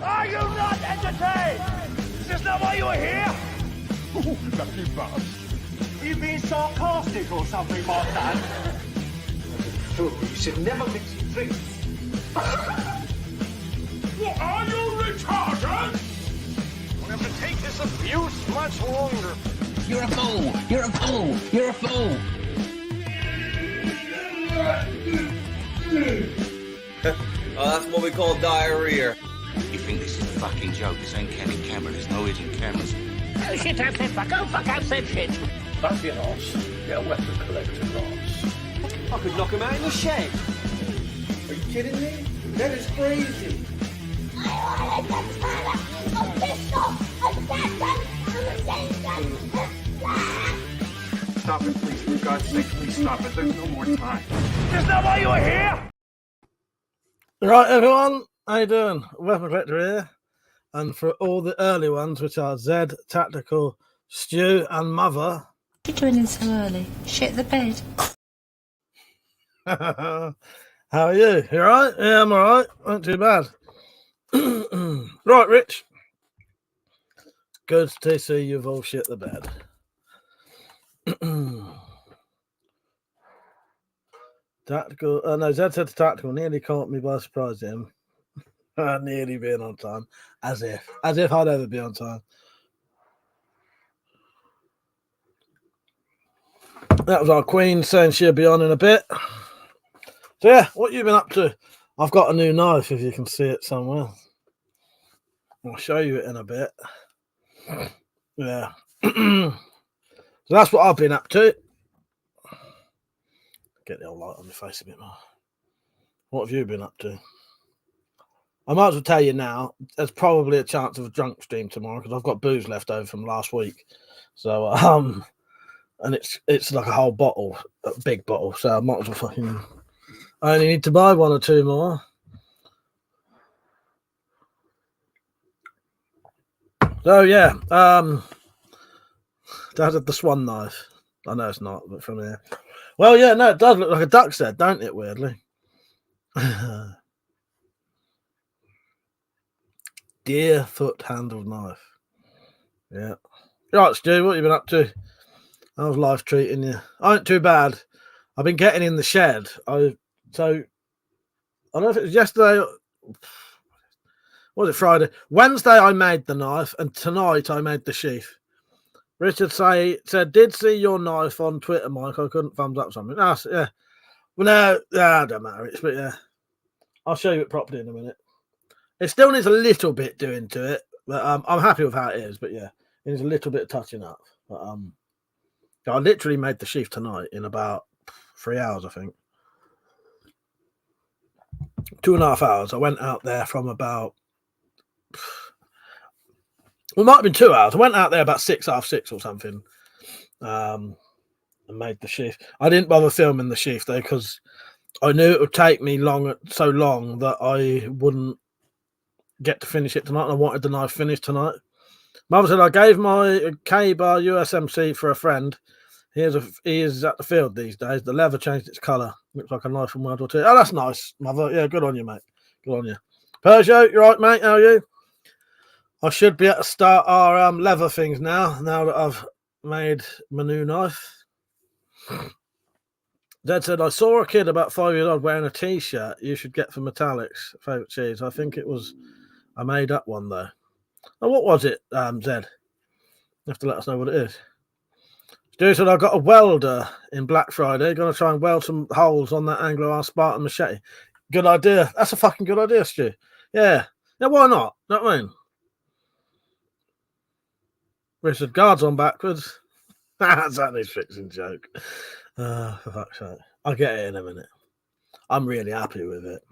Are you not entertained? Is this not why you were here? Oh, lucky bastard. Are you being sarcastic or something, my son? Fool, you should never mix your drinks. What are you, retarded? We have to take this abuse much longer. You're a fool! You're a fool! You're a fool! Oh, that's what we call diarrhea. You think this is a fucking joke? This ain't Kenny camera. There's no hidden cameras. Oh shit, I've said fuck. Oh fuck, I've said shit. Don't be an arse. Get a weapon collector, Ross. I could knock him out in the shed. Are you kidding me? That is crazy. Stop it, please. For God's sake, please stop it. There's no more time. Is this not why you were here? Right, everyone, how you doing? WeaponCollector here, and for all the early ones, which are Zed, Tactical, Stu, and Mother. What are you doing in so early? Shit the bed. How are you? You alright? Yeah, I'm alright. Not too bad. Right, Rich. Good to see you've all shit the bed. Tactical, no, Zed said to Tactical, nearly caught me by surprise, him. Nearly being on time. As if I'd ever be on time. That was our Queen saying she'll be on in a bit. So yeah, what you been up to? I've got a new knife, if you can see it somewhere. I'll show you it in a bit. Yeah. So that's what I've been up to. Get the old light on my face a bit more. What have you been up to? I might as well tell you now, there's probably a chance of a drunk stream tomorrow because I've got booze left over from last week. So, and it's like a whole bottle, a big bottle. So I might as well I only need to buy one or two more. So yeah, Dad had the swan knife. I know it's not, but from here. Well, yeah, no, it does look like a duck's head, don't it, weirdly? Deer foot handled knife. Yeah. Right, Stu, what have you been up to? How's life treating you? I ain't too bad. I've been getting in the shed. I don't know if it was yesterday. Was it Friday? Wednesday I made the knife, and tonight I made the sheath. Richard said, did see your knife on Twitter, Mike. I couldn't thumbs up something. Yeah. Well, no, it don't matter. But yeah, I'll show you it properly in a minute. It still needs a little bit doing to it, but I'm happy with how it is. But yeah, it needs a little bit of touching up. But I literally made the sheath tonight in about 3 hours, I think. 2.5 hours. I went out there from about. Well, it might have been 2 hours. I went out there about 6:30 or something, and made the sheath. I didn't bother filming the sheath though because I knew it would take me so long that I wouldn't get to finish it tonight. And I wanted the knife finished tonight. Mother said I gave my K-bar USMC for a friend. He is at the field these days. The leather changed its colour. Looks like a knife from World War II. Oh, that's nice, Mother. Yeah, good on you, mate. Good on you. Peugeot, you right, mate? How are you? I should be able to start our leather things now that I've made my new knife. Dad said, I saw a kid about 5 years old wearing a T-shirt you should get for Metallic's favourite cheese. I think it was a made-up one, though. Oh, what was it, Zed? You have to let us know what it is. Stu said, I got a welder in Black Friday. Going to try and weld some holes on that Anglo-R Spartan machete. Good idea. That's a fucking good idea, Stu. Yeah. Yeah, why not? You know what I mean? Richard, guards on backwards. That's only a fixing joke. For fuck's sake. I'll get it in a minute. I'm really happy with it.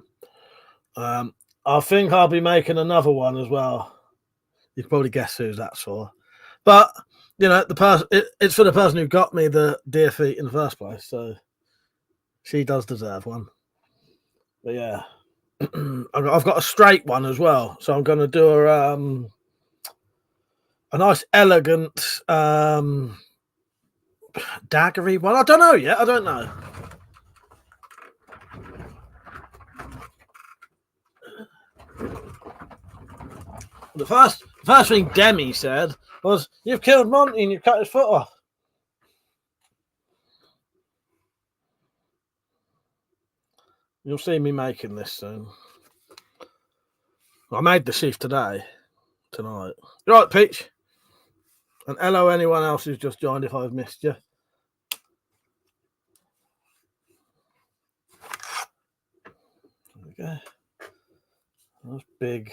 I think I'll be making another one as well. You can probably guess who that's for. But, you know, it's for the person who got me the deer feet in the first place. So she does deserve one. But yeah. I've got a straight one as well. So I'm going to do a nice, elegant, daggery one. I don't know yet. I don't know. The first thing Demi said was, "You've killed Monty and you've cut his foot off." You'll see me making this soon. I made the sheaf tonight. You right, Peach? And hello, anyone else who's just joined if I've missed you. There we go. That's big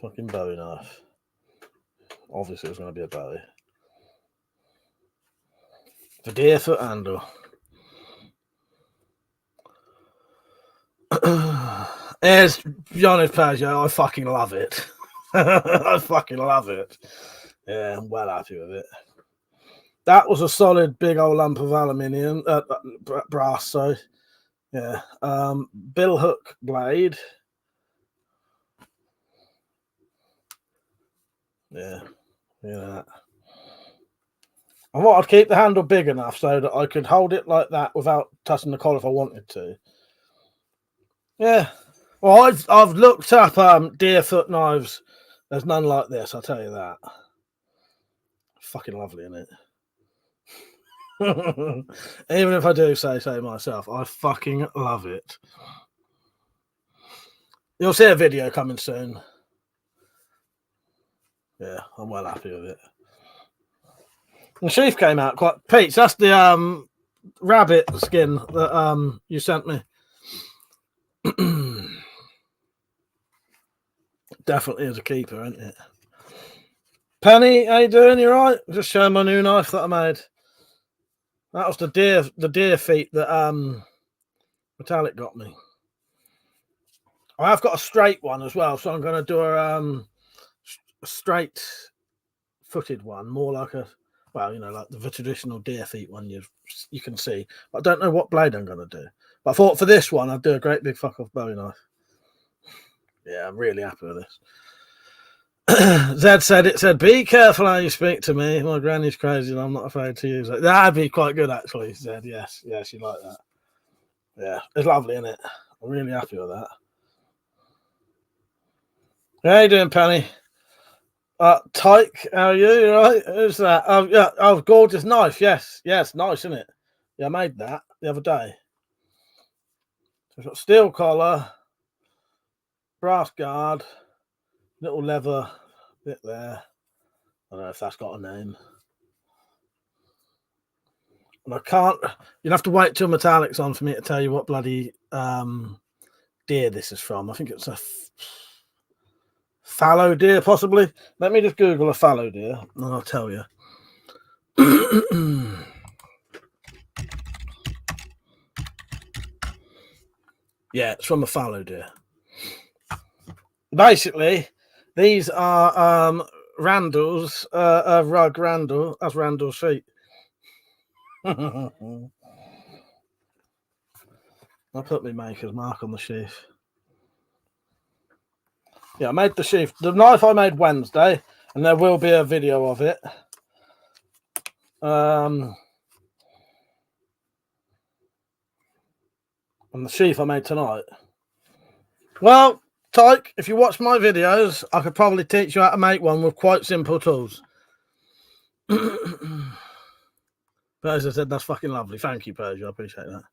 fucking Bowie knife. Obviously, it's going to be a Bowie. The deer foot handle. Here's Johnny's Peugeot. I fucking love it. I fucking love it. Yeah, I'm well happy with it. That was a solid big old lump of aluminium, brass. So, yeah. Bill hook blade. Yeah, yeah. I thought I'd keep the handle big enough so that I could hold it like that without touching the collar if I wanted to. Yeah. Well, I've looked up deer foot knives. There's none like this, I'll tell you that. Fucking lovely, isn't it? Even if I do say so myself, I fucking love it. You'll see a video coming soon. Yeah, I'm well happy with it. The sheath came out quite. Pete, that's the rabbit skin that you sent me. Definitely is a keeper, isn't it? Penny, how you doing? You right? Just showing my new knife that I made. That was the deer feet that Metallic got me. I have got a straight one as well, so I'm going to do a straight footed one, more like a, well, you know, like the traditional deer feet one you can see. But I don't know what blade I'm going to do. But I thought for this one, I'd do a great big fuck off Bowie knife. Yeah, I'm really happy with this. Zed said, "Be careful how you speak to me. My granny's crazy and I'm not afraid to use it." That'd be quite good, actually, Zed. Yes, she'd like that. Yeah, it's lovely, isn't it? I'm really happy with that. How you doing, Penny? Tyke, how are you? You all right? Who's that? Oh, yeah. Oh, gorgeous knife. Yes, nice, isn't it? Yeah, I made that the other day. So it's got steel collar, brass guard, little leather bit there. I don't know if that's got a name. And I can't. You'll have to wait till Metallic's on for me to tell you what bloody deer this is from. I think it's a fallow deer, possibly. Let me just Google a fallow deer, and I'll tell you. Yeah, it's from a fallow deer. Basically, these are Randall's rug Randall. That's Randall's feet. I'll put my maker's mark on the sheath. Yeah, I made the sheath. The knife I made Wednesday, and there will be a video of it. And the sheath I made tonight. Well, Tyke, if you watch my videos, I could probably teach you how to make one with quite simple tools. But as I said, that's fucking lovely. Thank you, Persia. I appreciate that.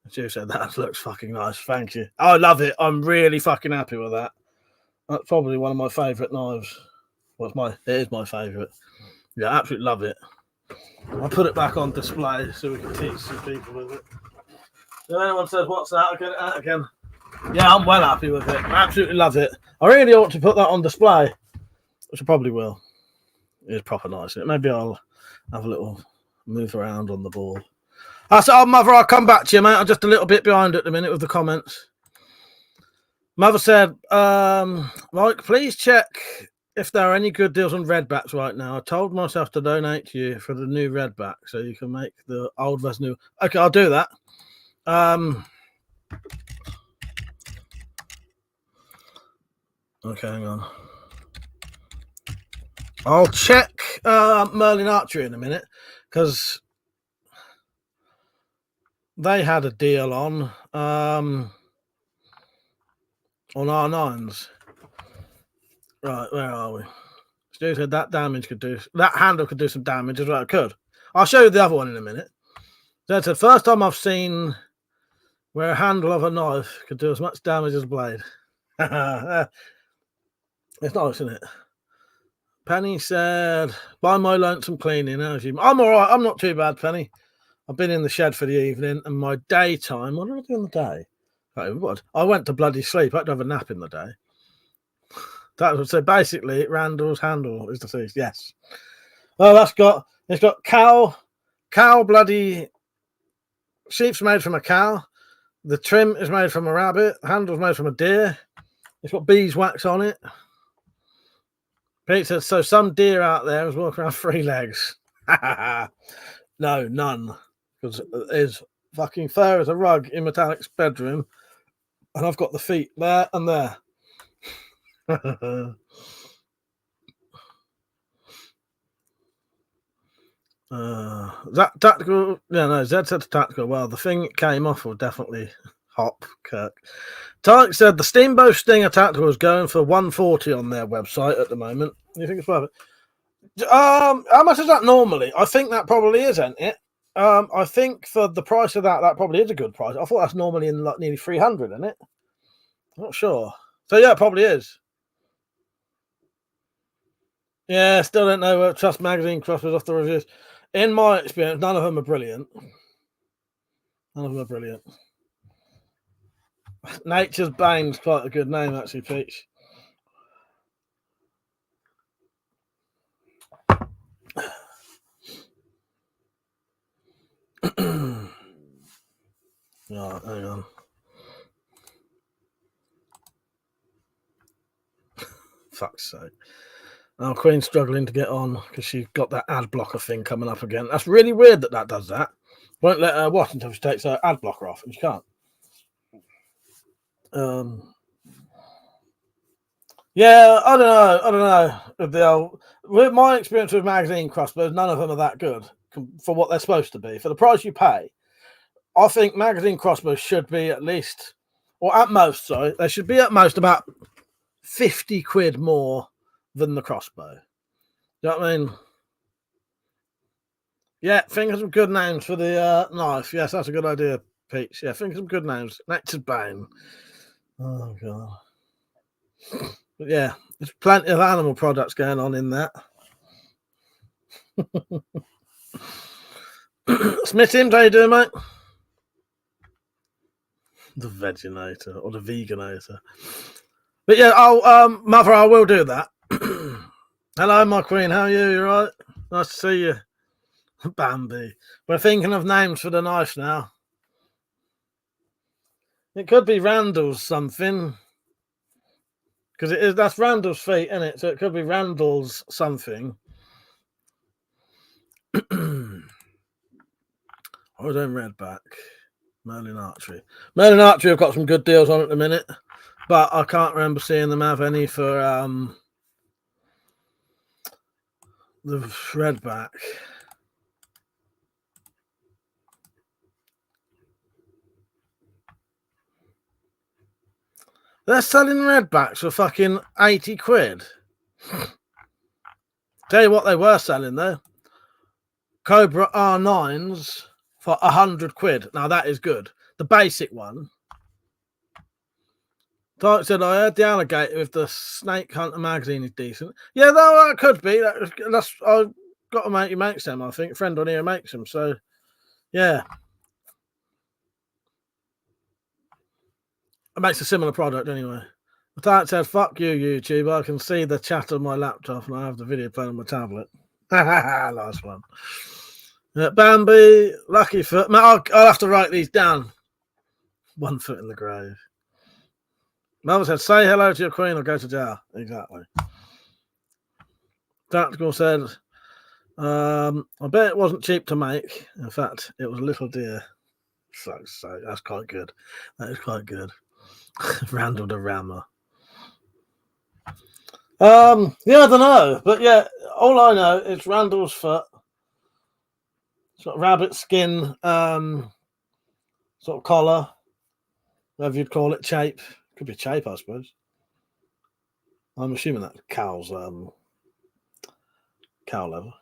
As you said, that looks fucking nice. Thank you. I love it. I'm really fucking happy with that. That's probably one of my favourite knives. Well, it is my favourite. Yeah, I absolutely love it. I'll put it back on display so we can teach some people with it. If anyone says, "What's that?" I'll get it out again. Yeah, I'm well happy with it. I absolutely love it. I really ought to put that on display, which I probably will. It's proper nice. Maybe I'll have a little move around on the board. I said, Mother, I'll come back to you, mate. I'm just a little bit behind at the minute with the comments. Mother said, Mike, please check if there are any good deals on redbacks right now. I told myself to donate to you for the new redback so you can make the old versus new. Okay, I'll do that. Okay, hang on. I'll check Merlin Archery in a minute because they had a deal on R9s. Right, where are we? Stu said that handle could do some damage as well. It could. I'll show you the other one in a minute. That's the first time I've seen where a handle of a knife could do as much damage as a blade. It's nice, isn't it? Penny said, "By my lonesome cleaning." I'm all right. I'm not too bad, Penny. I've been in the shed for the evening, and my daytime. What did I do in the day? I went to bloody sleep. I had to have a nap in the day. So basically, Randall's handle is deceased. Yes. Well, it's got cow bloody sheep's made from a cow. The trim is made from a rabbit. The handle's made from a deer. It's got beeswax on it. Pete says, so some deer out there is walking around 3 legs. No, none. Because there's fucking fur as a rug in Metallic's bedroom. And I've got the feet there and there. That tactical, yeah, no, Zed said tactical. Well, the thing it came off will definitely hop, Kirk. Tarek said the Steamboat Stinger tactical is going for 140 on their website at the moment. You think it's worth it? How much is that normally? I think that probably is, isn't it? I think for the price of that probably is a good price. I thought that's normally in like nearly 300, isn't it? I'm not sure. So yeah, it probably is. Yeah, still don't know. Trust magazine crossers off the reviews. In my experience, none of them are brilliant. None of them are brilliant. Nature's Bane's quite a good name, actually, Peach. Right, hang on. Fuck's sake. Oh, Queen's struggling to get on because she's got that ad blocker thing coming up again. That's really weird that does that. Won't let her watch until she takes her ad blocker off, and she can't. Yeah, I don't know. With my experience with magazine crossbows, none of them are that good for what they're supposed to be. For the price you pay, I think magazine crossbows should be at least, or at most, sorry, they should be at most about 50 quid more than the crossbow. You know what I mean? Yeah, think of some good names for the knife. Yes, that's a good idea, Peach. Yeah, think of some good names. Nature's Bane. Oh, God. But yeah, there's plenty of animal products going on in that. Smithims, how you doing, mate? The Veginator or the Veganator. But yeah, Mother, I will do that. Hello, my queen. How are you? You right? Nice to see you. Bambi. We're thinking of names for the knife now. It could be Randall's something. Because that's Randall's feet, isn't it? So it could be Randall's something. Oh, then Redback. Merlin Archery. Merlin Archery have got some good deals on at the minute. But I can't remember seeing them have any for the Redback. They're selling Redbacks for fucking 80 quid. Tell you what they were selling though. Cobra R9s for 100 quid. Now that is good. The basic one. Dark said, I heard the alligator with the Snake Hunter magazine is decent. Yeah, that could be. That's I've got a mate who makes them, I think. A friend on here makes them. So, yeah. It makes a similar product anyway. The Dark said, fuck you, YouTube. I can see the chat on my laptop and I have the video playing on my tablet. Last one. Bambi, Lucky Foot. I'll have to write these down. 1 foot in the grave. Mother said, say hello to your queen or go to jail. Exactly. Tactical said, I bet it wasn't cheap to make. In fact, it was a little dear. So that's quite good. That is quite good. Randall the Rammer. Yeah, I don't know. But yeah, all I know is Randall's foot. It's got rabbit skin, sort of collar. Whatever you'd call it, chape. Could be chape, I suppose. I'm assuming that's cow's cow leather.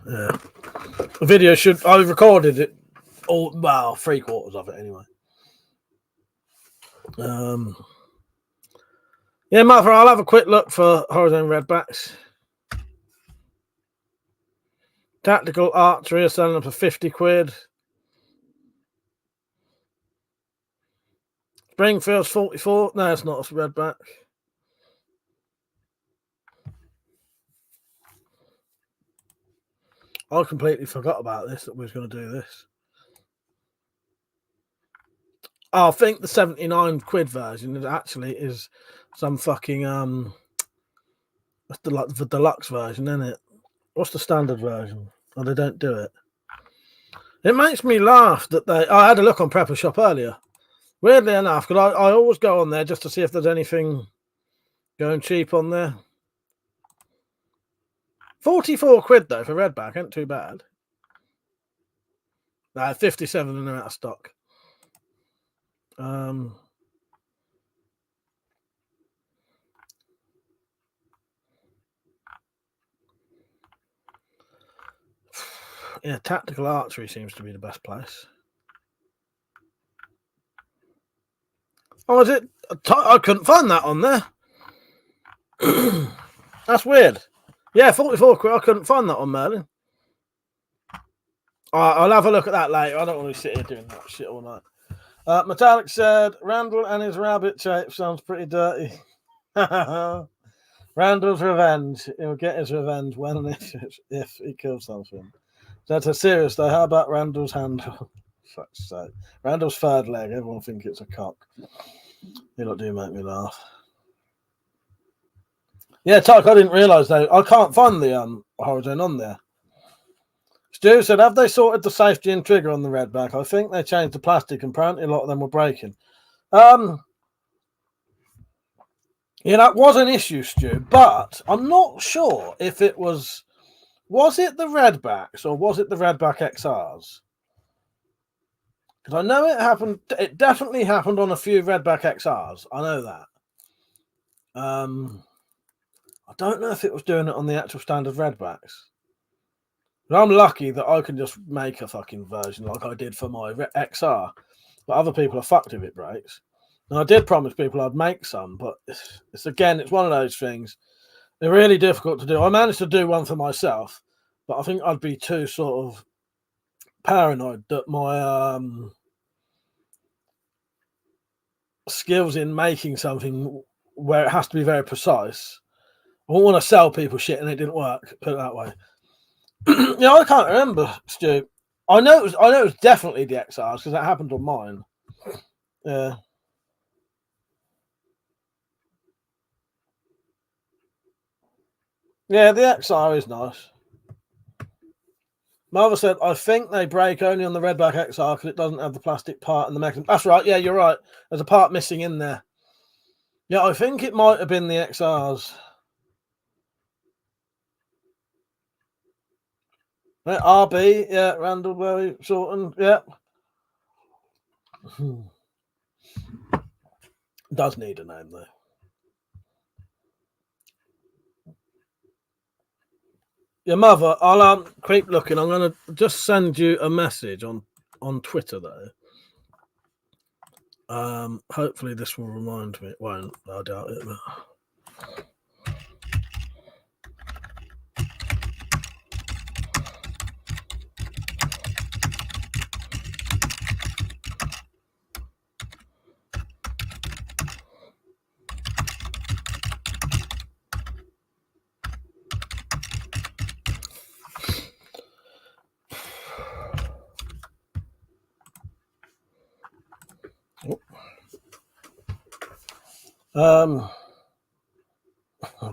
Yeah. The video should. I recorded it all. Well, 3/4 of it anyway. Yeah, Mother, I'll have a quick look for horizon redbacks. Tactical archery are selling them for 50 quid. Springfield's 44. No, it's not a redback. I completely forgot about this, that we was going to do this. Oh, I think the 79 quid version actually is some fucking that's the deluxe version, isn't it? What's the standard version? Oh, they don't do it. It makes me laugh that I had a look on Prepper Shop earlier. Weirdly enough, because I always go on there just to see if there's anything going cheap on there. 44 quid though for redback, ain't too bad. No, 57 and they're out of stock. Yeah, tactical archery seems to be the best place. Oh, is it? I couldn't find that on there. That's weird. Yeah, 44 quid. I couldn't find that on Merlin. I'll have a look at that later. I don't want to sit here doing that shit all night. Metallic said, Randall and his rabbit shape sounds pretty dirty. Randall's revenge. He'll get his revenge when and if he kills something. That's a serious though. How about Randall's handle? Fuck's sake. Randall's third leg. Everyone think it's a cock. You lot do make me laugh. Yeah, Tuck, I didn't realise though. I can't find the horizon on there. Stu said, have they sorted the safety and trigger on the redback? I think they changed the plastic and apparently a lot of them were breaking. Yeah, that was an issue, Stu, but I'm not sure if it was it the redbacks or was it the redback XRs? Because I know it happened, it definitely happened on a few redback XRs. I know that. I don't know if it was doing it on the actual standard redbacks. But I'm lucky that I can just make a fucking version like I did for my XR. But other people are fucked if it breaks. And I did promise people I'd make some, but it's one of those things. They're really difficult to do. I managed to do one for myself, but I think I'd be too sort of paranoid that my skills in making something where it has to be very precise. I won't want to sell people shit and it didn't work, put it that way. Yeah, I can't remember, Stu. I know it was definitely the XRs because that happened on mine. Yeah. Yeah, the XR is nice. Mother said, I think they break only on the redback XR because it doesn't have the plastic part and the mechanism. That's right. Yeah, you're right. There's a part missing in there. Yeah, I think it might have been the XRs. Yeah, RB, yeah, Randall Berry, Shorten, yeah. Does need a name though. Your mother, I'll keep looking. I'm gonna just send you a message on Twitter though. Hopefully this will remind me. It won't, I doubt it. But...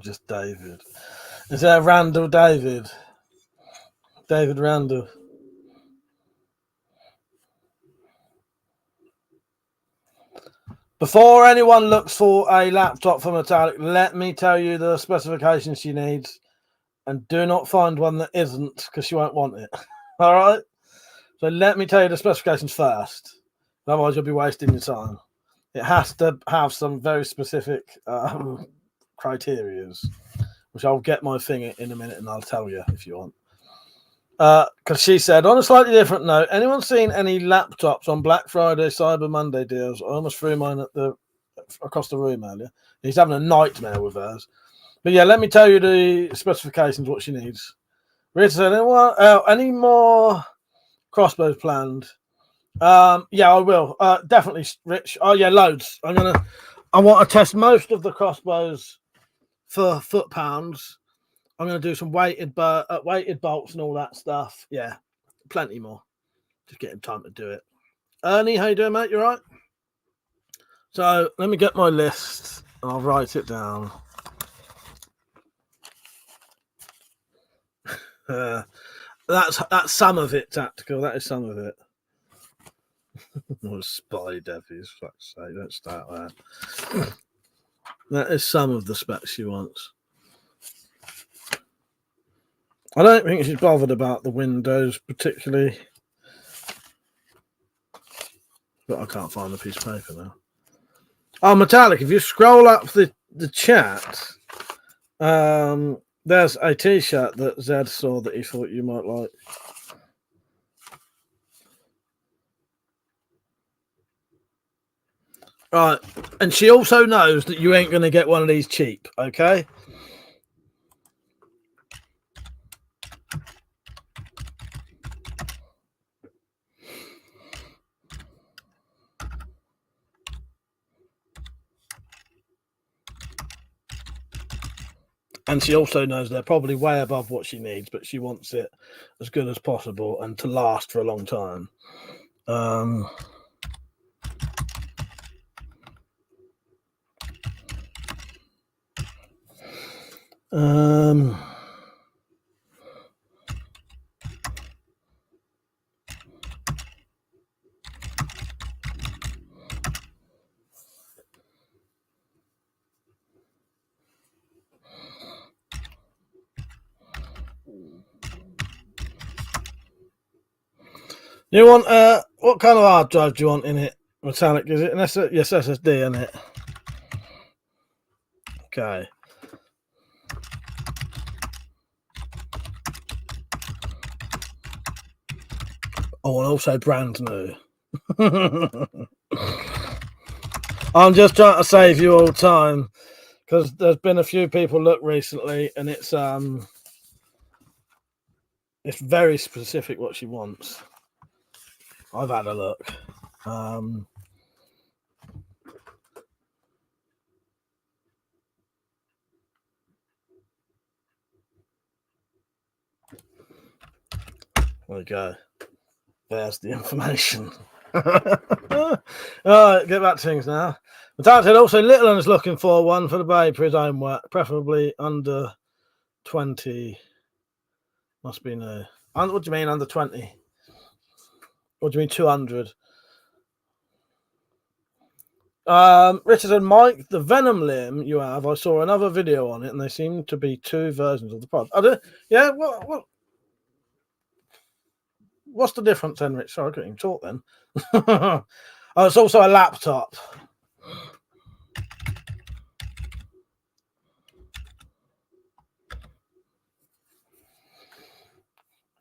just David. Is there Randall David? David Randall. Before anyone looks for a laptop for Metallic, let me tell you the specifications she needs. And do not find one that isn't because she won't want it. All right? So let me tell you the specifications first. Otherwise, you'll be wasting your time. it has to have some very specific criterias, which I'll get my thing in a minute and I'll tell you if you want. Because she said, on a slightly different note, anyone seen any laptops on Black Friday, Cyber Monday deals? I almost threw mine across the room earlier. He's having a nightmare with hers. But yeah, let me tell you the specifications, what she needs. Rita said, any more crossbows planned? Yeah, I will. Definitely, Rich. Oh yeah, loads. I want to test most of the crossbows for foot-pounds. I'm going to do some weighted bolts and all that stuff. Yeah, plenty more. Just getting time to do it. Ernie, how you doing, mate? You all right? So let me get my list and I'll write it down. That's some of it, Tactical. That is some of it. Oh, spy devies, fuck's sake, don't start that. That is some of the specs she wants. I don't think she's bothered about the windows particularly. But I can't find the piece of paper now. Oh, Metallic, if you scroll up the chat, there's a t-shirt that Zed saw that he thought you might like. Right, and she also knows that you ain't going to get one of these cheap, okay? And she also knows they're probably way above what she needs, but she wants it as good as possible and to last for a long time. You want what kind of hard drive do you want in it? Metallic, is it an yes, SSD in it? Okay. Oh, and also brand new. I'm just trying to save you all time because there's been a few people look recently, and it's very specific what she wants. I've had a look. There we go. There's the information. All right, get back to things now. The dad said also Littleton's looking for one for the babe for his own work, preferably under 20. Must be new. What do you mean under 20? What do you mean 200? Richard and Mike, the Venom limb you have, I saw another video on it, and they seem to be two versions of the product. Yeah, what's the difference then, Rich? Sorry, I couldn't even talk then. Oh, it's also a laptop.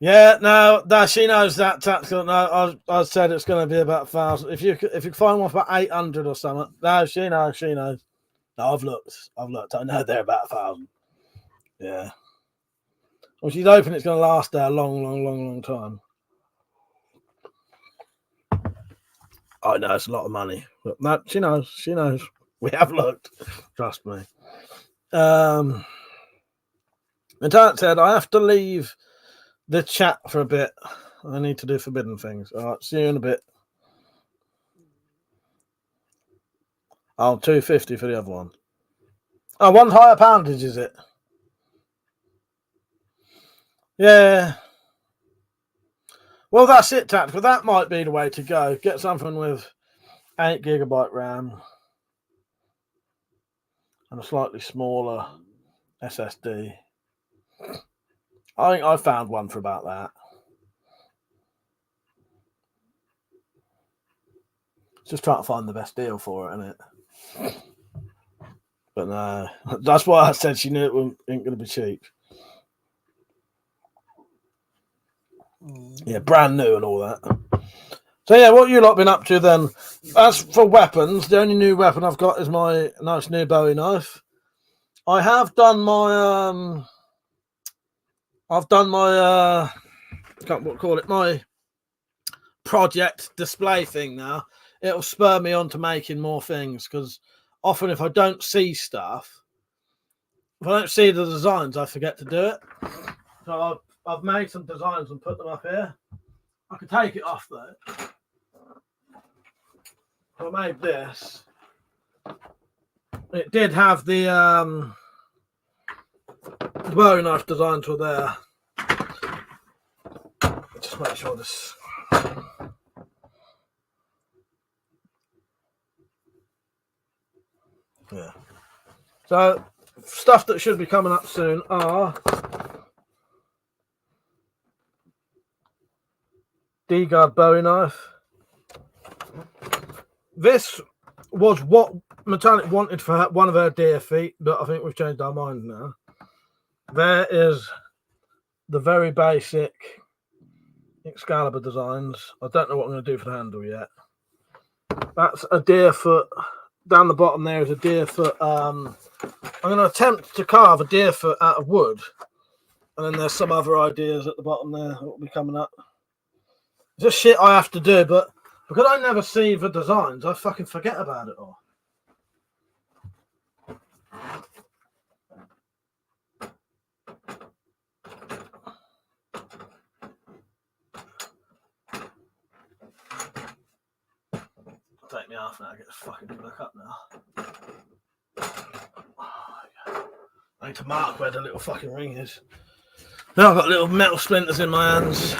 Yeah, no, she knows that tactical. No, I said it's going to be about 1,000. If you find one for about 800 or something, no, she knows. No, I've looked. I know they're about 1,000. Yeah. Well, she's hoping it's going to last there a long time. I know it's a lot of money, but no, she knows. We have looked. Trust me. And Tarrant said, I have to leave the chat for a bit. I need to do forbidden things. All right, see you in a bit. Oh, 250 for the other one. Oh, one higher poundage, is it? Yeah. Well, that's it, Tactical. That might be the way to go. Get something with 8 GB RAM and a slightly smaller SSD. I think I found one for about that. Just trying to find the best deal for it, innit? But no, that's why I said she knew it ain't going to be cheap. Yeah, brand new and all that. So yeah, what you lot been up to then? As for weapons, the only new weapon I've got is my nice new Bowie knife. I have done my I can't call it, my project display thing now. It'll spur me on to making more things, because often if I don't see stuff, if I don't see the designs, I forget to do it. So I've made some designs and put them up here. I could take it off though. I made this. It did have the Bowie knife designs were there. Just make sure this. Yeah. So stuff that should be coming up soon are D-Guard Bowie knife. This was what Metallic wanted for one of her deer feet, but I think we've changed our mind now. There is the very basic Excalibur designs. I don't know what I'm going to do for the handle yet. That's a deer foot. Down the bottom there is a deer foot. I'm going to attempt to carve a deer foot out of wood. And then there's some other ideas at the bottom there that will be coming up. It's just shit I have to do, but because I never see the designs, I fucking forget about it all. Take me half an hour to get this fucking book up now. Oh, I need to mark where the little fucking ring is. Now I've got little metal splinters in my hands.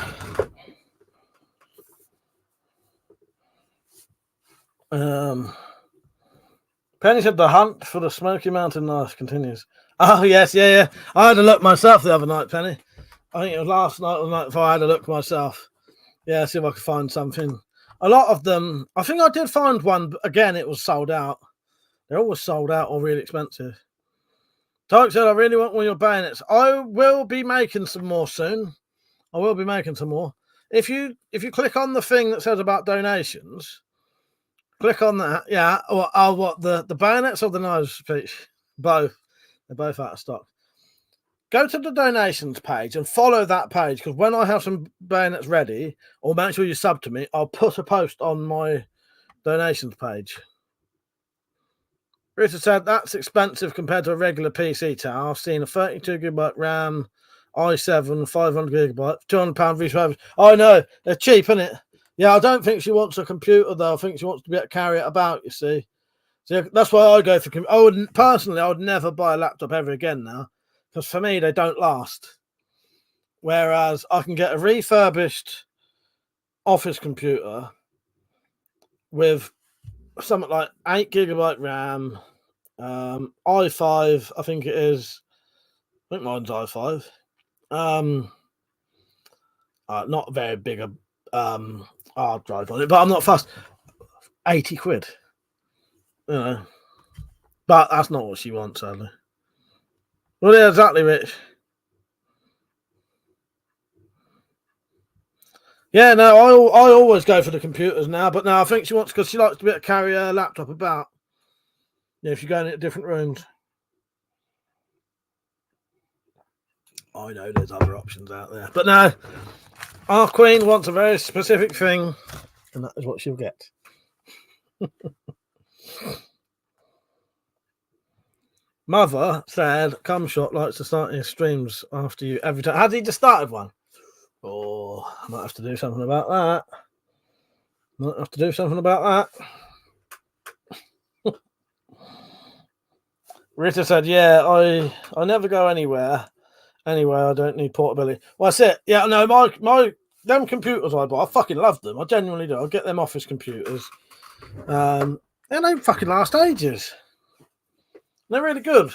Penny said the hunt for the Smoky Mountain knife continues. Oh yes, yeah. I had a look myself the other night, Penny. I think it was last night or the night before. I had a look myself. Yeah, see if I could find something. A lot of them, I think I did find one, but again, it was sold out. They're always sold out or really expensive. Tyke said, I really want one of your bayonets. I will be making some more soon. I will be making some more. If you click on the thing that says about donations, click on that. Yeah. Or what, the bayonets or the knives, Pete? Both. They're both out of stock. Go to the donations page and follow that page, because when I have some bayonets ready, or make sure you sub to me, I'll put a post on my donations page. Rita said that's expensive compared to a regular PC tower. I've seen a 32GB RAM, i7, 500GB, £200 refurbished. I know, they're cheap, isn't it? Yeah, I don't think she wants a computer though. I think she wants to be able to carry it about, you see. So that's why I go for I would never buy a laptop ever again now. Because for me, they don't last. Whereas I can get a refurbished office computer with something like 8GB RAM, i5, I think it is. I think mine's i5. Not very big a hard drive on it, but I'm not fussed. 80 quid. You know. But that's not what she wants, sadly. Well, yeah, exactly, Rich. Yeah, no, I always go for the computers now, but now I think she wants, because she likes to be able to carry her laptop about. Yeah, if you're going into different rooms. I know there's other options out there. But no, our queen wants a very specific thing, and that is what she'll get. Mother said, Cumshot likes to start his streams after you every time. Has he just started one? Oh, I might have to do something about that. Rita said, yeah, I never go anywhere. Anyway, I don't need portability. Well, that's it. Yeah, no, my them computers I bought, I fucking love them. I genuinely do. I get them office computers. And they fucking last ages. They're really good.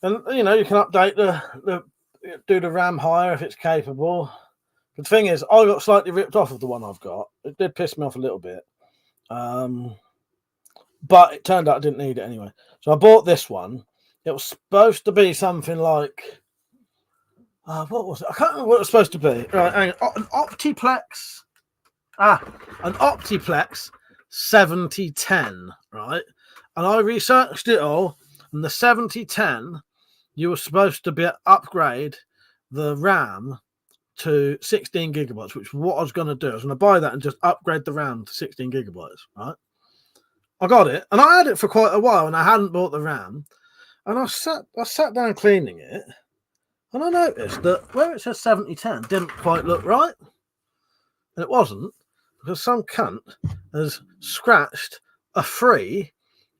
And, you know, you can update do the RAM higher if it's capable. The thing is, I got slightly ripped off of the one I've got. It did piss me off a little bit. But it turned out I didn't need it anyway. So I bought this one. It was supposed to be something like, what was it? I can't remember what it was supposed to be. Right, hang on. An Optiplex. An Optiplex 7010, right? And I researched it all, and the 7010, you were supposed to upgrade the RAM to 16 gigabytes, which is what I was going to do. I was going to buy that and just upgrade the RAM to 16 gigabytes, right? I got it, and I had it for quite a while, and I hadn't bought the RAM. And I sat down cleaning it, and I noticed that where it says 7010 didn't quite look right. And it wasn't, because some cunt has scratched a 3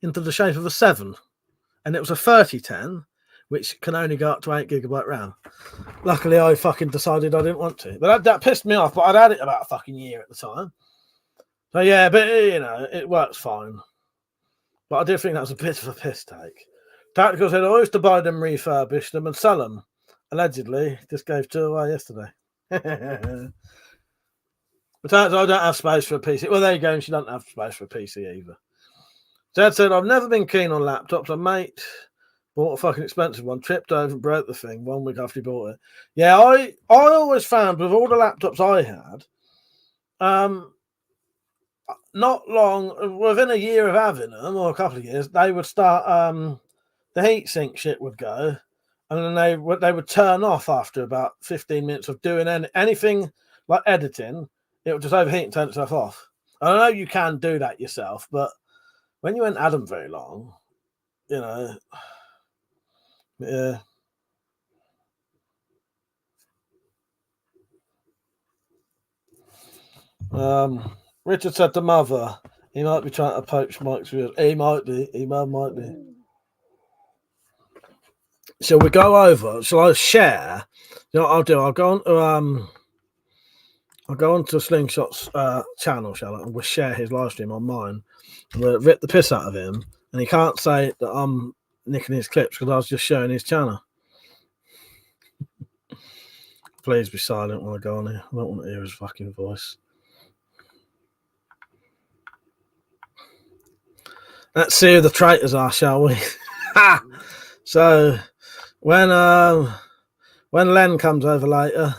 into the shape of a 7. And it was a 3010, which can only go up to 8 gigabyte RAM. Luckily, I fucking decided I didn't want to. But that pissed me off, but I'd had it about a fucking year at the time. So yeah, but you know, it works fine. But I did think that was a bit of a piss take. Tactical said, I used to buy them, refurbish them, and sell them. Allegedly, just gave 2 away yesterday. But I don't have space for a PC. Well, there you go. And she doesn't have space for a PC either. Dad said, I've never been keen on laptops. A mate bought a fucking expensive one, tripped over and broke the thing 1 week after he bought it. Yeah, I always found with all the laptops I had, not long, within a year of having them, or a couple of years, they would start, the heatsink shit would go, and then they would turn off after about 15 minutes of doing anything like editing. It would just overheat and turn itself off. I know you can do that yourself, but when you ain't had them very long, you know, yeah. Richard said to Mother, he might be trying to poach Mike's views. He might be. Shall we go over? Shall I share? You know what I'll do? I'll go on to Slingshot's channel, shall I? And we'll share his live stream on mine. We'll rip the piss out of him, and he can't say that I'm nicking his clips because I was just showing his channel. Please be silent when I go on here. I don't want to hear his fucking voice. Let's see who the traitors are, shall we? So when Len comes over later,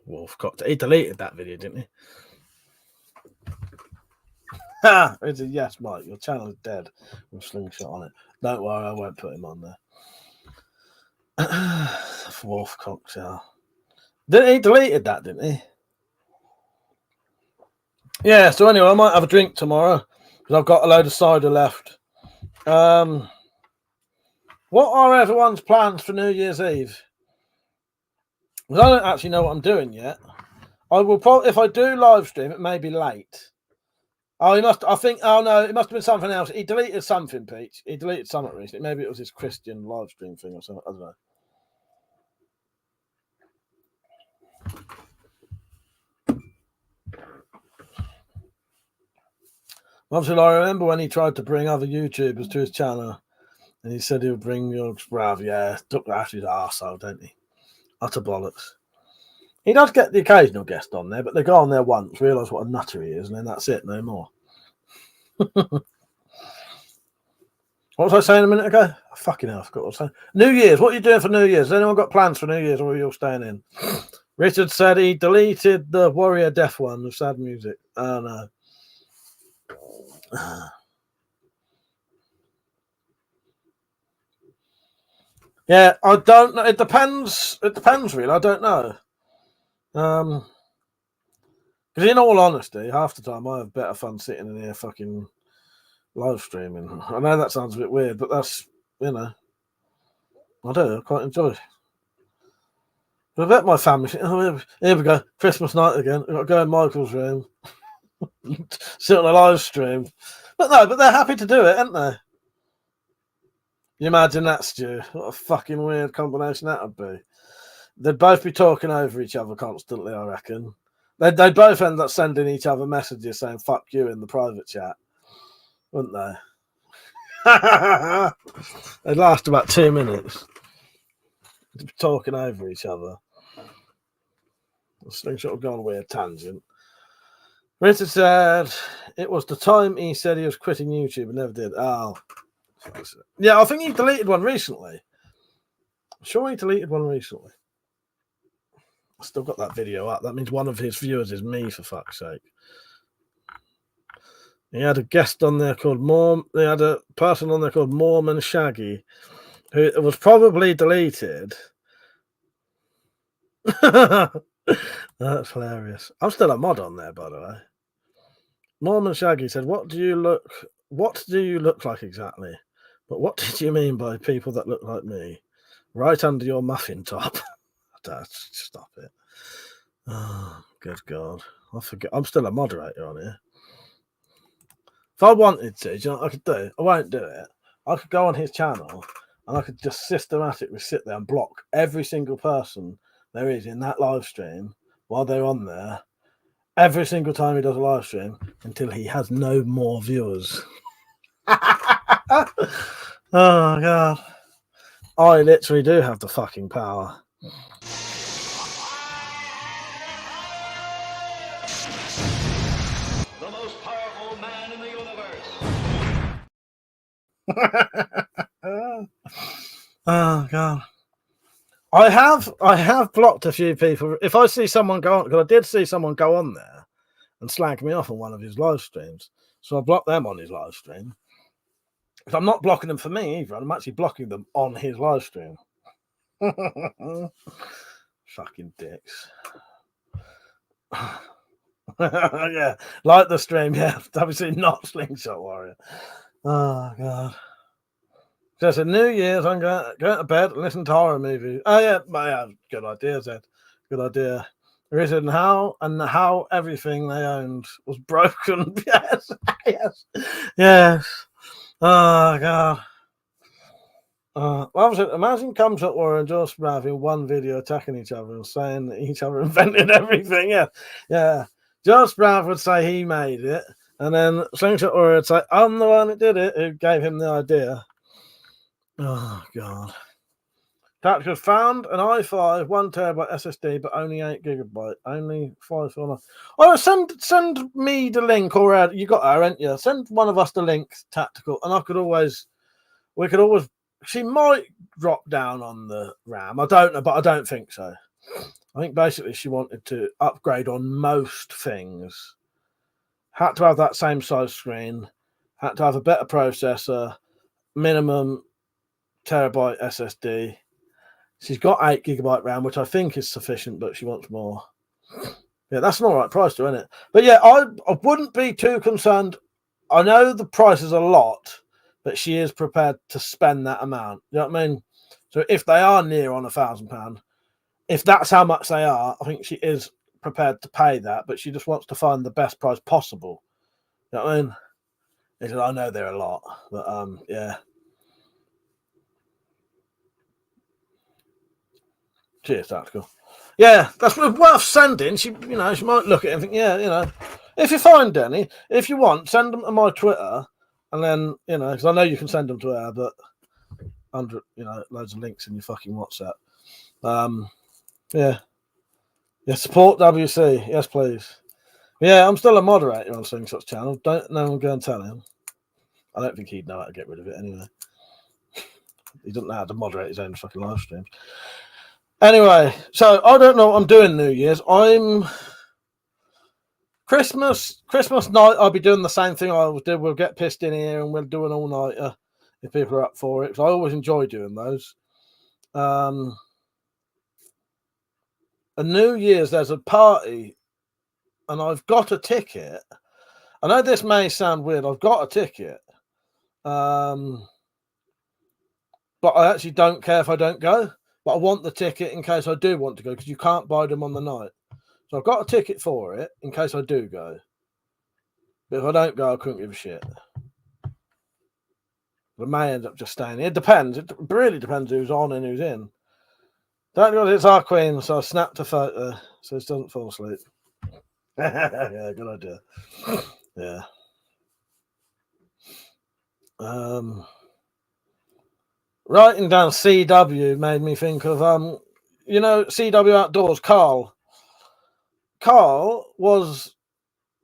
Wolf he deleted that video, didn't he? It's a yes, Mike. Your channel is dead with Slingshot on it. Don't worry, I won't put him on there. Wolf cocktail. He deleted that, didn't he? Yeah, so anyway, I might have a drink tomorrow because I've got a load of cider left. What are everyone's plans for New Year's Eve? Because I don't actually know what I'm doing yet. I will probably, if I do live stream, it may be late. Oh, it must have been something else. He deleted something, Pete. He deleted something recently. Maybe it was his Christian live stream thing or something. I don't know. Obviously, I remember when he tried to bring other YouTubers to his channel, and he said he'll bring your bruv. Yeah, took after his arsehole, don't he? Utter bollocks. He does get the occasional guest on there, but they go on there once, realise what a nutter he is, and then that's it, no more. What was I saying a minute ago? Fucking hell, I forgot what I was saying. New Year's, what are you doing for New Year's? Has anyone got plans for New Year's, or are you all staying in? Richard said he deleted the Warrior Death one with sad music. Oh, no. Yeah, I don't know. It depends. It depends, really. I don't know. Because in all honesty, half the time I have better fun sitting in here fucking live streaming. I know that sounds a bit weird, but that's, you know, I do. I quite enjoy it. But I bet my family, oh, here we go, Christmas night again. We've got to go in Michael's room, sit on a live stream. But no, but they're happy to do it, aren't they? You imagine that, Stu? What a fucking weird combination that would be. They'd both be talking over each other constantly, I reckon. They'd both end up sending each other messages saying fuck you in the private chat, wouldn't they? They'd last about 2 minutes. talking over each other. This thing sort of gone a weird tangent. Richard said it was the time he said he was quitting YouTube and never did. Oh, yeah, I think he deleted one recently. I'm sure he deleted one recently. I still got that video up. That means one of his viewers is me, for fuck's sake. He had a guest on there called He had a person on there called Mormon Shaggy, who was probably deleted. That's hilarious. I'm still a mod on there, by the way. Mormon Shaggy said, "What do you look like exactly? But what did you mean by people that look like me? Right under your muffin top." Stop it. Oh, good God. I forget. I'm still a moderator on here. If I wanted to, you know what I could do? I won't do it. I could go on his channel and I could just systematically sit there and block every single person there is in that live stream while they're on there every single time he does a live stream until he has no more viewers. Oh, God. I literally do have the fucking power. The most powerful man in the universe. Oh, God. I have blocked a few people. If I see someone go on, because I did see someone go on there and slag me off on one of his live streams, so I blocked them on his live stream. Because I'm not blocking them for me either. I'm actually blocking them on his live stream. Fucking dicks. Yeah, like the stream. Yeah, obviously not Slingshot Warrior. Oh, God. So it's a New Year's. I'm going to bed and listen to horror movies. Oh, yeah, good idea, Zed. Good idea. Written how everything they owned was broken. Yes, yes. Oh, God. Imagine Comshot Warrior and Joe Sprav in one video attacking each other and saying that each other invented everything. Yeah. Joe Sprav would say he made it, and then Slingshot Warrior would say, "I'm the one that did it," who gave him the idea. Oh, God. Tactical found an i5 1 terabyte SSD, but only 8 gigabyte. Only 549. Oh, send me the link, or you got her, ain't you? Send one of us the link, Tactical, and we could always. She might drop down on the RAM. I don't know, but I don't think so. I think basically she wanted to upgrade on most things. Had to have that same size screen. Had to have a better processor. Minimum terabyte SSD. She's got 8 gigabyte RAM, which I think is sufficient, but she wants more. Yeah, that's an all right price, isn't it? But yeah, I wouldn't be too concerned. I know the price is a lot, but she is prepared to spend that amount. You know what I mean? So if they are near on £1,000, if that's how much they are, I think she is prepared to pay that, but she just wants to find the best price possible. You know what I mean? He said, I know they're a lot, but yeah. Cheers, Tactical. Yeah, that's worth sending. She might look at it and think, yeah, if you find any, if you want, send them to my Twitter, and then, because I know you can send them to her, but under, loads of links in your fucking WhatsApp. Yeah, support WC. Yes, please. Yeah, I'm still a moderator on Slingshot's channel. Don't know I'm going to tell him. I don't think he'd know how to get rid of it anyway. He doesn't know how to moderate his own fucking live streams. Anyway, so I don't know what I'm doing New Year's. Christmas night, I'll be doing the same thing I always do. We'll get pissed in here and we'll do an all-nighter if people are up for it. Because I always enjoy doing those. And New Year's, there's a party and I've got a ticket. I know this may sound weird. I've got a ticket. But I actually don't care if I don't go. But I want the ticket in case I do want to go, because you can't buy them on the night. So I've got a ticket for it in case I do go. But if I don't go, I couldn't give a shit. I may end up just staying. It depends. It really depends who's on and who's in. Don't know, it's our queen, so I snapped a photo so it doesn't fall asleep. Yeah, good idea. Yeah. Writing down CW made me think of CW Outdoors. Carl was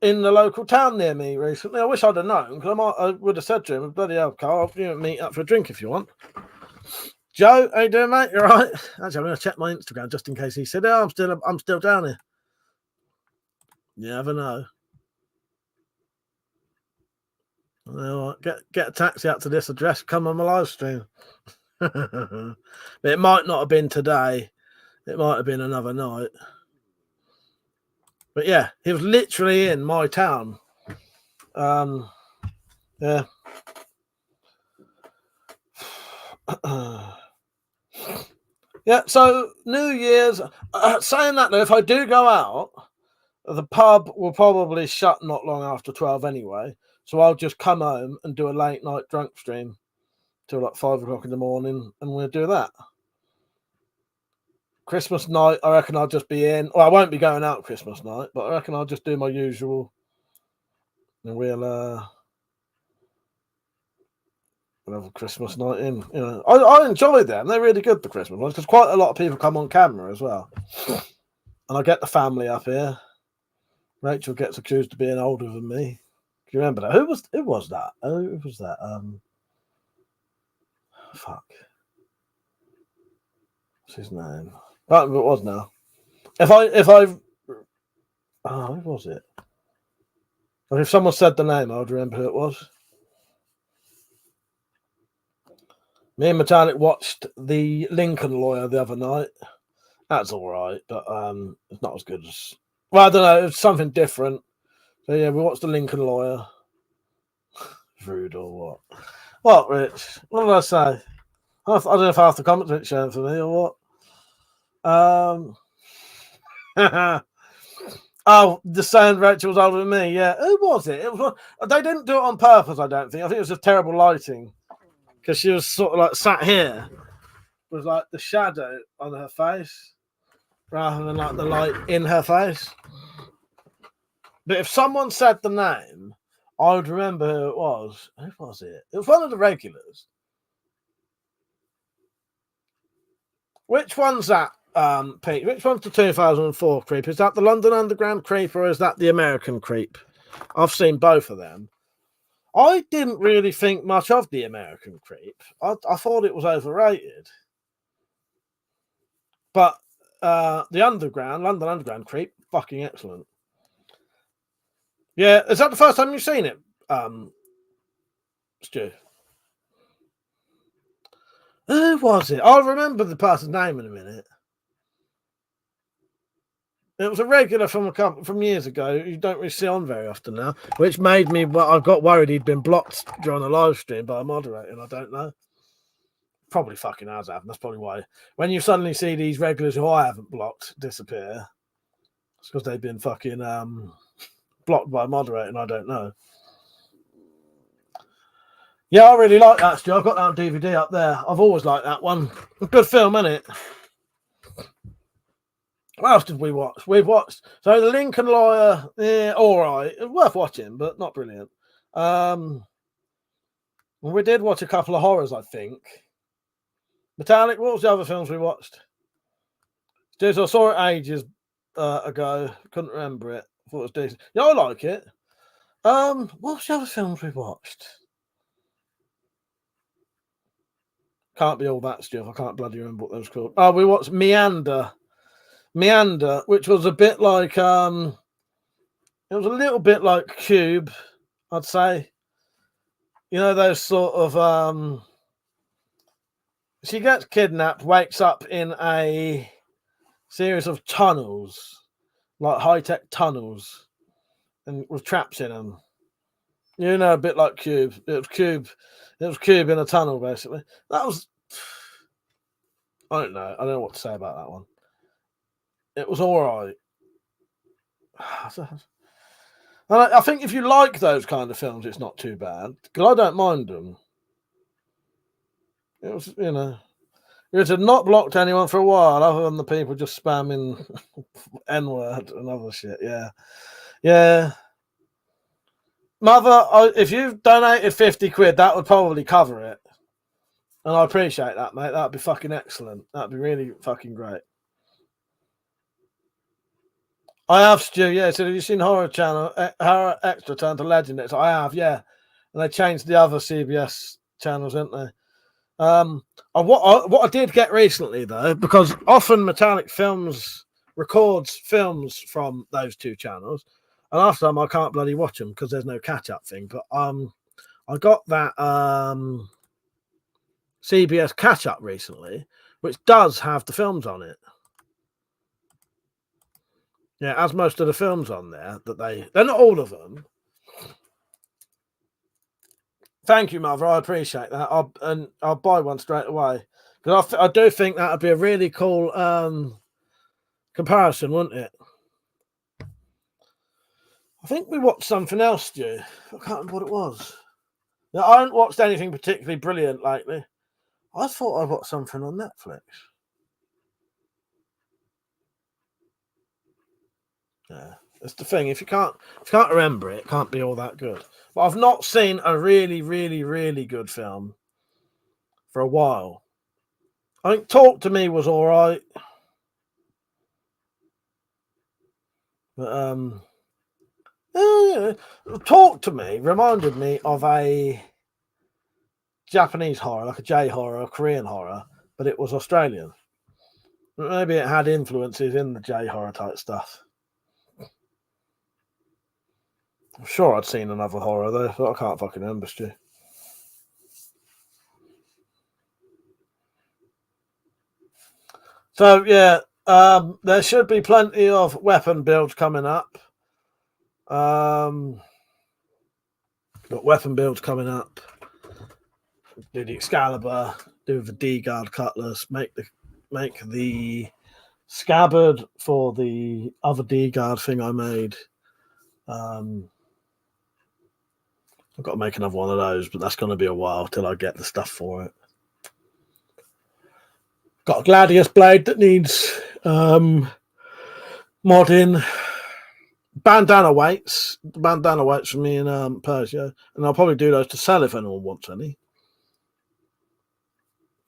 in the local town near me recently. I wish I'd have known, because I would have said to him, bloody hell, Carl, meet up for a drink if you want. Joe, how you doing, mate? You all right? Actually, I'm going to check my Instagram just in case he said, "Oh, I'm still down here." You never know. Well, get a taxi out to this address. Come on my live stream. But it might not have been today. It might have been another night. But yeah, he was literally in my town. Yeah. Yeah, so New Year's, saying that though, if I do go out, the pub will probably shut not long after 12 anyway. So I'll just come home and do a late night drunk stream till like 5 o'clock in the morning, and we'll do that. Christmas night, I reckon I'll just be in. Well, I won't be going out Christmas night, but I reckon I'll just do my usual. And we'll have a Christmas night in. I enjoy them. They're really good, the Christmas ones, because quite a lot of people come on camera as well. And I get the family up here. Rachel gets accused of being older than me. Do you remember that? Who was that? Who was that? Fuck. What's his name? I don't remember what it was now. Who was it? If someone said the name, I would remember who it was. Me and Metallic watched The Lincoln Lawyer the other night. That's all right, but it's not as good as. Well, I don't know. It's something different. So yeah, we watched The Lincoln Lawyer. Rude or what? What, Rich? What did I say? I don't know if half the comments are showing for me or what. Oh, the saying Rachel was older than me. Yeah, who was it? It was. They didn't do it on purpose. I don't think. I think it was just terrible lighting, because she was sort of like sat here with like the shadow on her face rather than like the light in her face. But if someone said the name, I would remember who it was. Who was it? It was one of the regulars. Which one's that, Pete? Which one's the 2004 creep? Is that the London Underground creep, or is that the American creep? I've seen both of them. I didn't really think much of the American creep. I thought it was overrated. But the London Underground creep, fucking excellent. Yeah, is that the first time you've seen it, Stu? Who was it? I'll remember the person's name in a minute. It was a regular from years ago. You don't really see on very often now, which made me. I got worried he'd been blocked during a live stream by a moderator. I don't know. Probably fucking has happened. That's probably why. When you suddenly see these regulars who I haven't blocked disappear, it's because they've been fucking blocked by a moderator, and I don't know. Yeah, I really like that, Stu. I've got that on DVD up there. I've always liked that one. A good film, isn't it? What else did we watch? We've watched The Lincoln Lawyer. Yeah, all right, worth watching, but not brilliant. We did watch a couple of horrors, I think. Metallic. What was the other films we watched? I saw it ages ago. Couldn't remember it. Thought it was decent. Yeah, I like it. What was the other films we watched? Can't be all that stuff. I can't bloody remember what those called. Oh, we watched Meander, which was a bit like it was a little bit like Cube, I'd say. You know, those sort of she gets kidnapped, wakes up in a series of tunnels, like high-tech tunnels, and with traps in them. You know, a bit like Cube. It was Cube in a tunnel, basically. That was. I don't know what to say about that one. It was all right. I think if you like those kind of films, it's not too bad, because I don't mind them. It was, it had not blocked anyone for a while, other than the people just spamming N-word and other shit. Yeah. Mother, if you've donated 50 quid, that would probably cover it. And I appreciate that, mate. That'd be fucking excellent. That'd be really fucking great. I have, Stu. Yeah. So have you seen Horror Channel, Horror Extra turn to Legend? I have, yeah. And they changed the other CBS channels, didn't they? What I did get recently though, because often Metallic Films records films from those two channels, and after them I can't bloody watch them because there's no catch-up thing. But I got that CBS catch-up recently, which does have the films on it. Yeah, as most of the films on there that they're not all of them. Thank you, Mother. I appreciate that. I'll buy one straight away because I do think that would be a really cool comparison, wouldn't it? I think we watched something else, Stu. I can't remember what it was. Now, I haven't watched anything particularly brilliant lately. I thought I watched something on Netflix. Yeah, that's the thing. If you can't remember it, it can't be all that good. But I've not seen a really, really, really good film for a while. I think Talk to Me was all right. But Talk to Me reminded me of a Japanese horror, like a J horror, a Korean horror, but it was Australian. Maybe it had influences in the J horror type stuff. I'm sure I'd seen another horror though, but I can't fucking remember, Stu. So yeah, there should be plenty of weapon builds coming up. Got weapon builds coming up. Do the Excalibur, do the D-guard cutlass, make the scabbard for the other D-guard thing I made. I've got to make another one of those, but that's going to be a while till I get the stuff for it. Got a Gladius blade that needs modding. Bandana weights for me in Persia, and I'll probably do those to sell if anyone wants any.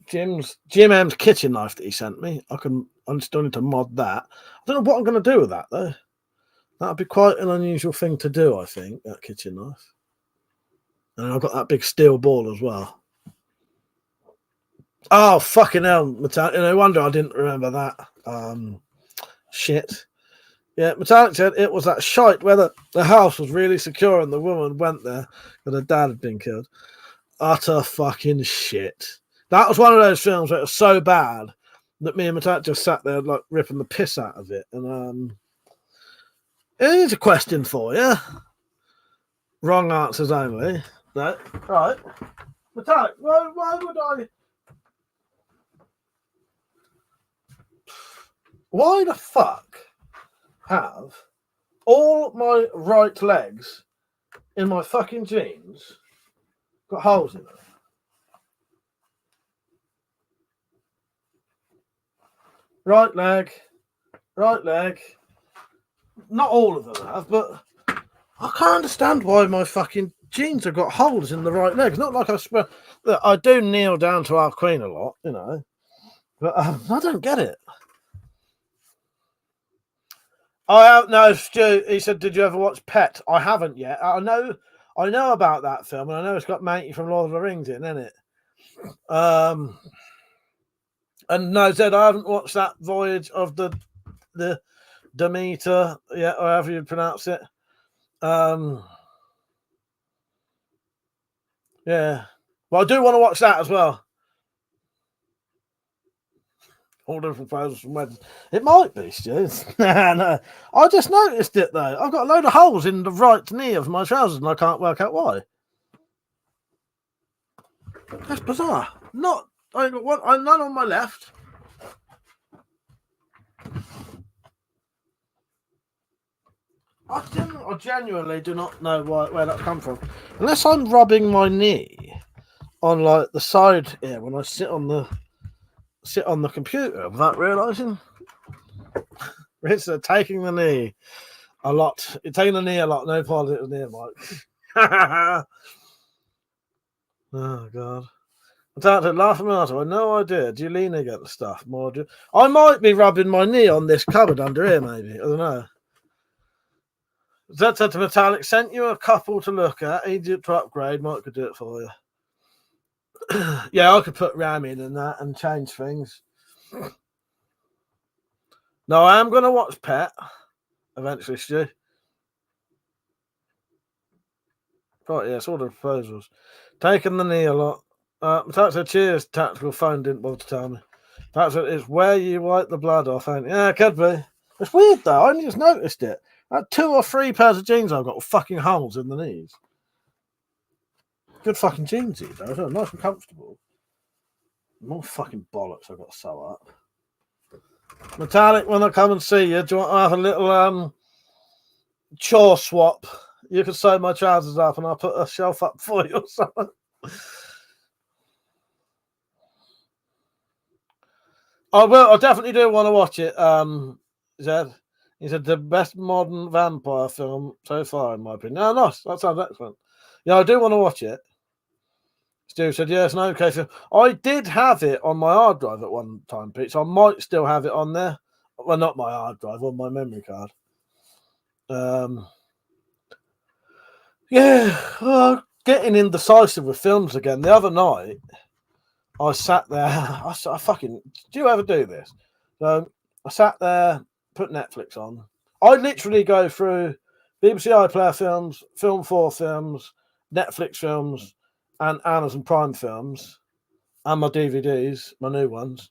Jim M's kitchen knife that he sent me. I still need to mod that. I don't know what I'm going to do with that though. That'd be quite an unusual thing to do, I think, that kitchen knife. And I've got that big steel ball as well. Oh, fucking hell, Metallic. No wonder I didn't remember that. Shit. Yeah, Metallic said it was that shite where the house was really secure and the woman went there and her dad had been killed. Utter fucking shit. That was one of those films where it was so bad that me and Metallic just sat there like ripping the piss out of it. And here's a question for you. Wrong answers only. No, right. Metallic, why would I? Why the fuck have all my right legs in my fucking jeans got holes in them? Right leg. Not all of them have, but I can't understand why my fucking jeans have got holes in the right leg. It's not like I do kneel down to our Queen a lot, you know, but I don't get it. I have no, Stu. He said, "Did you ever watch Pet?" I haven't yet. I know about that film, and I know it's got Matey from Lord of the Rings in, isn't it? And no, Zed, I haven't watched that Voyage of the Demeter yet, or however you pronounce it. Yeah. Well, I do want to watch that as well. All different photos from weddings. It might be, Stu. No. I just noticed it, though. I've got a load of holes in the right knee of my trousers, and I can't work out why. That's bizarre. I got one, none on my left. I genuinely do not know where that's come from. Unless I'm rubbing my knee on like the side here when I sit on the computer without realising. It's taking the knee a lot. You're taking the knee a lot. No positive knee, Mike. Oh God. Metallic laughing at me. I no idea. Do you lean against stuff more? I might be rubbing my knee on this cupboard under here, maybe. I don't know. Zed said to Metallic, sent you a couple to look at. Easy to upgrade. Mike could do it for you. Yeah, I could put RAM in and that and change things. No, I am going to watch Pet eventually, Stu. Right, yeah, it's all the proposals. Taking the knee a lot. Metallic said, cheers, tactical phone didn't bother to tell me. Metallic said, it's where you wipe the blood off, ain't it? Yeah, it could be. It's weird, though. I only just noticed it. 2 or 3 pairs of jeans I've got with fucking holes in the knees. Good fucking jeans, though. I feel nice and comfortable. More fucking bollocks I've got to sew up. Metallic, when I come and see you, do you want to have a little chore swap? You can sew my trousers up and I'll put a shelf up for you or something. I definitely do want to watch it, Zed. He said the best modern vampire film so far, in my opinion. No, nice. That sounds excellent. Yeah, I do want to watch it. Stu said, yeah, it's an okay film. I did have it on my hard drive at one time, Pete, so I might still have it on there. Well, not my hard drive, on my memory card. Yeah, getting indecisive with films again. The other night, I sat there. I fucking... Do you ever do this? So I sat there, put Netflix on. I literally go through BBC iPlayer films, Film 4 films, Netflix films, and Amazon Prime films, and my DVDs, my new ones.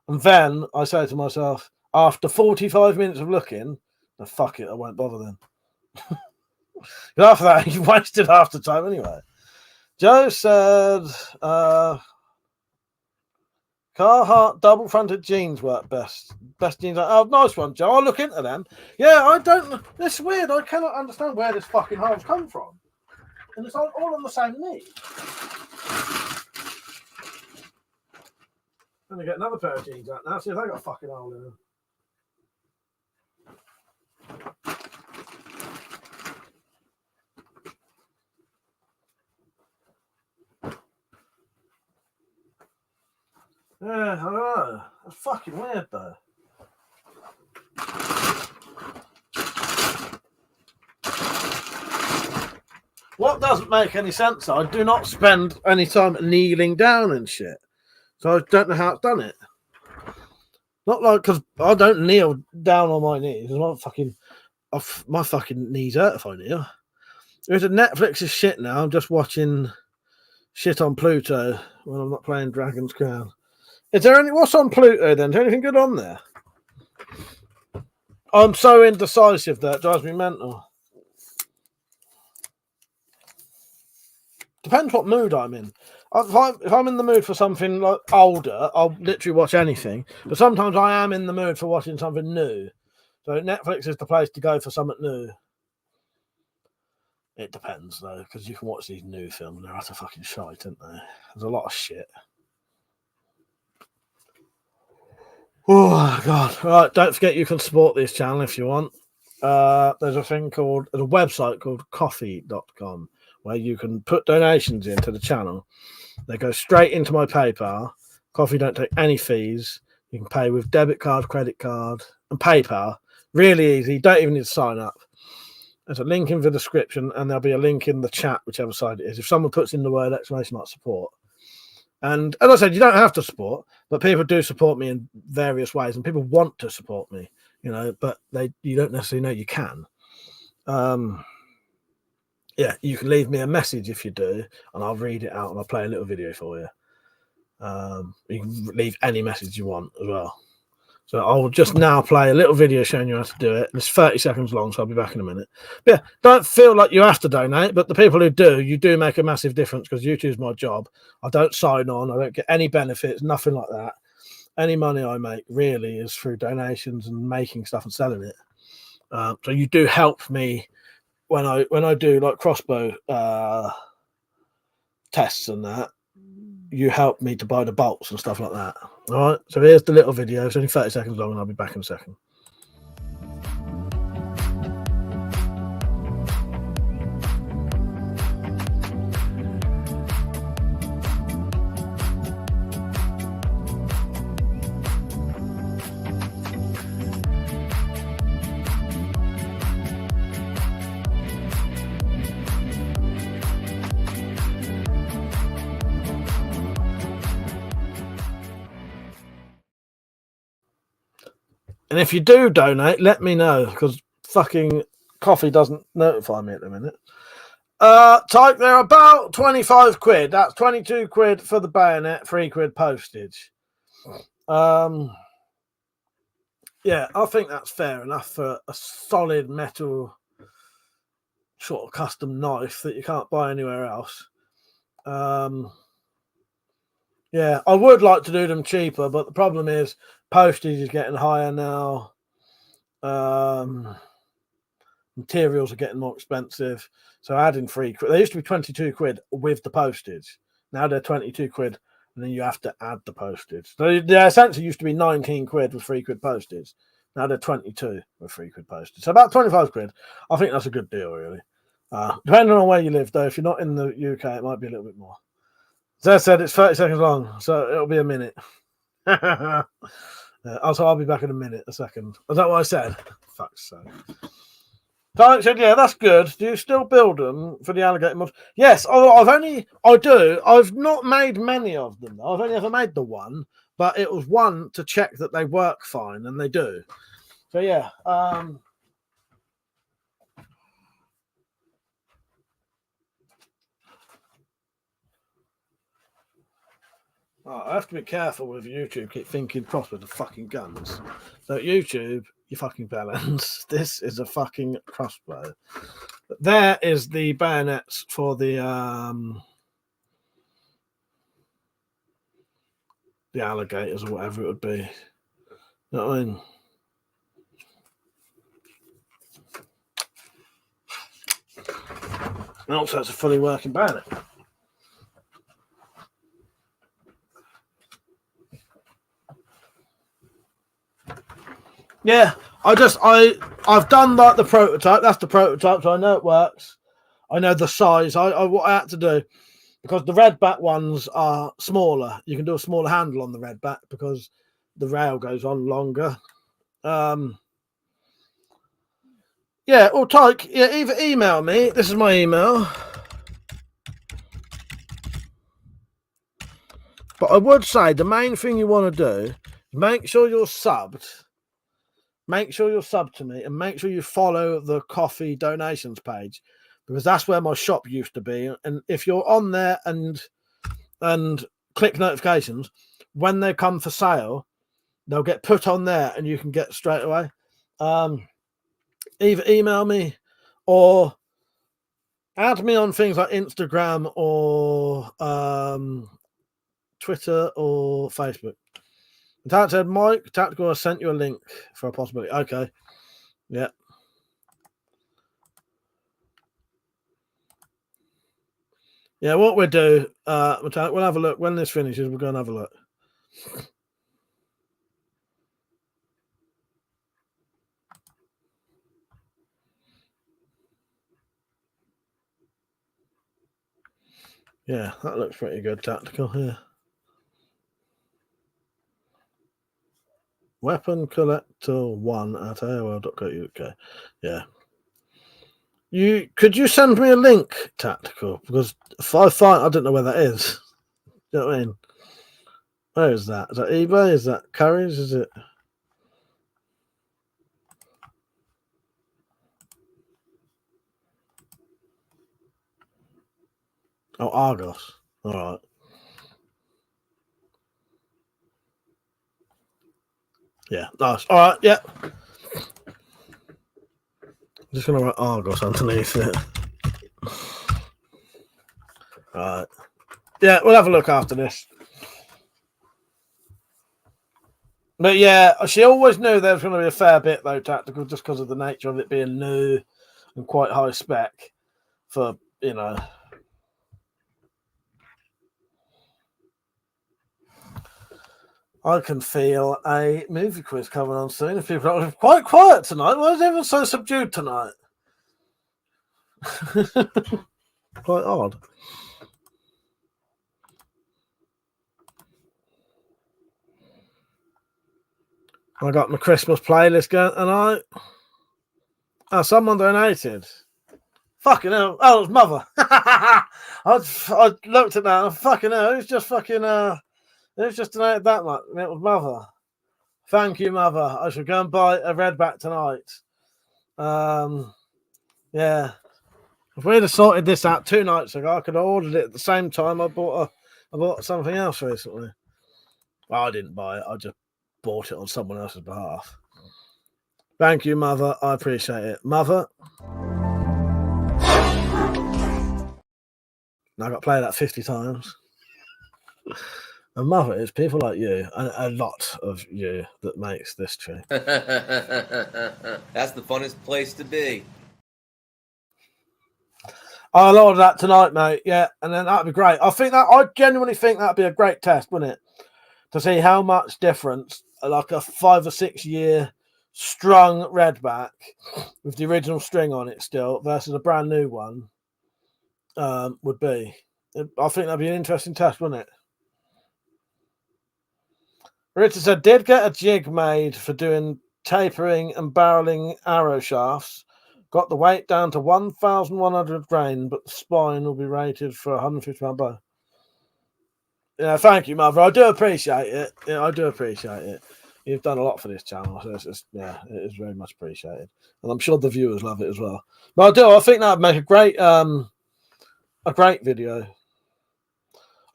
And then I say to myself, after 45 minutes of looking, oh, fuck it, I won't bother then. After that, you wasted half the time anyway. Joe said, Carhartt double-fronted jeans work best. Best jeans. Oh, nice one, Joe. I'll look into them. Yeah, I don't... It's weird. I cannot understand where this fucking hole's come from. And it's all on the same knee. I'm going to get another pair of jeans out now. See if they got a fucking hole in them. Yeah, I don't know. That's fucking weird, though. What doesn't make any sense, I do not spend any time kneeling down and shit. So I don't know how it's done it. Not like, because I don't kneel down on my knees. My fucking knees hurt if I kneel. There's a Netflix is shit now. I'm just watching shit on Pluto when I'm not playing Dragon's Crown. Is there what's on Pluto then? Is there anything good on there? I'm so indecisive that it drives me mental. Depends what mood I'm in. If I'm in the mood for something like older, I'll literally watch anything. But sometimes I am in the mood for watching something new. So Netflix is the place to go for something new. It depends though, because you can watch these new films and they're utter fucking shite, aren't they? There's a lot of shit. Oh god! Right, don't forget you can support this channel if you want. There's a website called coffee.com where you can put donations into the channel. They go straight into my PayPal. Coffee don't take any fees. You can pay with debit card, credit card, and PayPal. Really easy. You don't even need to sign up. There's a link in the description, and there'll be a link in the chat, whichever side it is. If someone puts in the word exclamation mark support. And as I said, you don't have to support, but people do support me in various ways, and people want to support me, but you don't necessarily know you can. Yeah, you can leave me a message if you do, and I'll read it out and I'll play a little video for you. You can leave any message you want as well. So I'll just now play a little video showing you how to do it. It's 30 seconds long, so I'll be back in a minute. But yeah, don't feel like you have to donate, but the people who do, you do make a massive difference because YouTube's my job. I don't sign on. I don't get any benefits, nothing like that. Any money I make really is through donations and making stuff and selling it. So you do help me when I do like crossbow tests and that. You help me to buy the bolts and stuff like that. All right, so here's the little video. It's only 30 seconds long, and I'll be back in a second. And if you do donate, let me know, because fucking coffee doesn't notify me at the minute. Type, they're about 25 quid. That's 22 quid for the bayonet, 3 quid postage. Yeah, I think that's fair enough for a solid metal sort of custom knife that you can't buy anywhere else. Yeah, I would like to do them cheaper, but the problem is postage is getting higher now. Materials are getting more expensive. So adding 3 quid. They used to be 22 quid with the postage. Now they're 22 quid, and then you have to add the postage. So they essentially used to be 19 quid with 3 quid postage. Now they're 22 with 3 quid postage. So about 25 quid. I think that's a good deal, really. Depending on where you live, though, if you're not in the UK, it might be a little bit more. As I said, it's 30 seconds long, so it'll be a minute. Also, I'll be back in a minute, a second. Is that what I said? Fuck's sake. Tarek said, yeah, that's good. Do you still build them for the alligator mod? Yes, I do. I've not made many of them, though. I've only ever made the one, but it was one to check that they work fine, and they do. So, yeah. I have to be careful with YouTube. Keep thinking proper the fucking guns. So YouTube, you fucking balance. This is a fucking crossbow. There is the bayonets for the alligators or whatever it would be. You know what I mean? And also, it's a fully working bayonet. Yeah, I've done like the prototype. That's the prototype, so I know it works. I know the size. What I had to do, because the redback ones are smaller. You can do a smaller handle on the redback because the rail goes on longer. Yeah, or Tyke, yeah, either email me. This is my email. But I would say the main thing you want to do is make sure you're subbed. Make sure you're subbed to me, and make sure you follow the coffee donations page, because that's where my shop used to be. And if you're on there and click notifications, when they come for sale, they'll get put on there and you can get straight away. Either email me or add me on things like Instagram or Twitter or Facebook. Dad said, Mike, Tactical, I sent you a link for a possibility. Okay. Yeah. Yeah, what we'll do, we'll have a look. When this finishes, we'll go and have a look. Yeah, that looks pretty good, Tactical, yeah. WeaponCollector1@AOL.co.uk. Yeah. Could you send me a link, Tactical? Because if I find, I don't know where that is. You know what I mean? Where is that? Is that eBay? Is that Curry's? Is it? Oh, Argos. All right. Yeah, nice. All right, yeah. I'm just going to write Argos underneath it. All right. Yeah, we'll have a look after this. But yeah, she always knew there was going to be a fair bit, though, Tactical, just because of the nature of it being new and quite high spec for, you know. I can feel a movie quiz coming on soon. If people are quite quiet tonight, why is everyone so subdued tonight? Quite odd. I got my Christmas playlist going tonight. Oh, someone donated. Fucking hell. Oh, it was Mother. I looked at that and fucking hell, it was just fucking, it was just donated that much. And it was Mother. Thank you, Mother. I shall go and buy a redback tonight. Yeah. If we'd have sorted this out 2 nights ago, I could have ordered it at the same time I bought something else recently. Well, I didn't buy it. I just bought it on someone else's behalf. Thank you, Mother. I appreciate it. Mother. Now I got to play that 50 times. And Mother, it's people like you, and a lot of you, that makes this true. That's the funnest place to be. I'll order that tonight, mate. Yeah, and then that'd be great. I genuinely think that'd be a great test, wouldn't it? To see how much difference, like a 5 or 6 year strung redback with the original string on it still versus a brand new one would be. I think that'd be an interesting test, wouldn't it? Richard said, did get a jig made for doing tapering and barreling arrow shafts. Got the weight down to 1,100 grain, but the spine will be rated for 150 pound bow. Yeah, thank you, Mother. I do appreciate it. Yeah, I do appreciate it. You've done a lot for this channel. So it is very much appreciated. And I'm sure the viewers love it as well. But I think that would make a great video.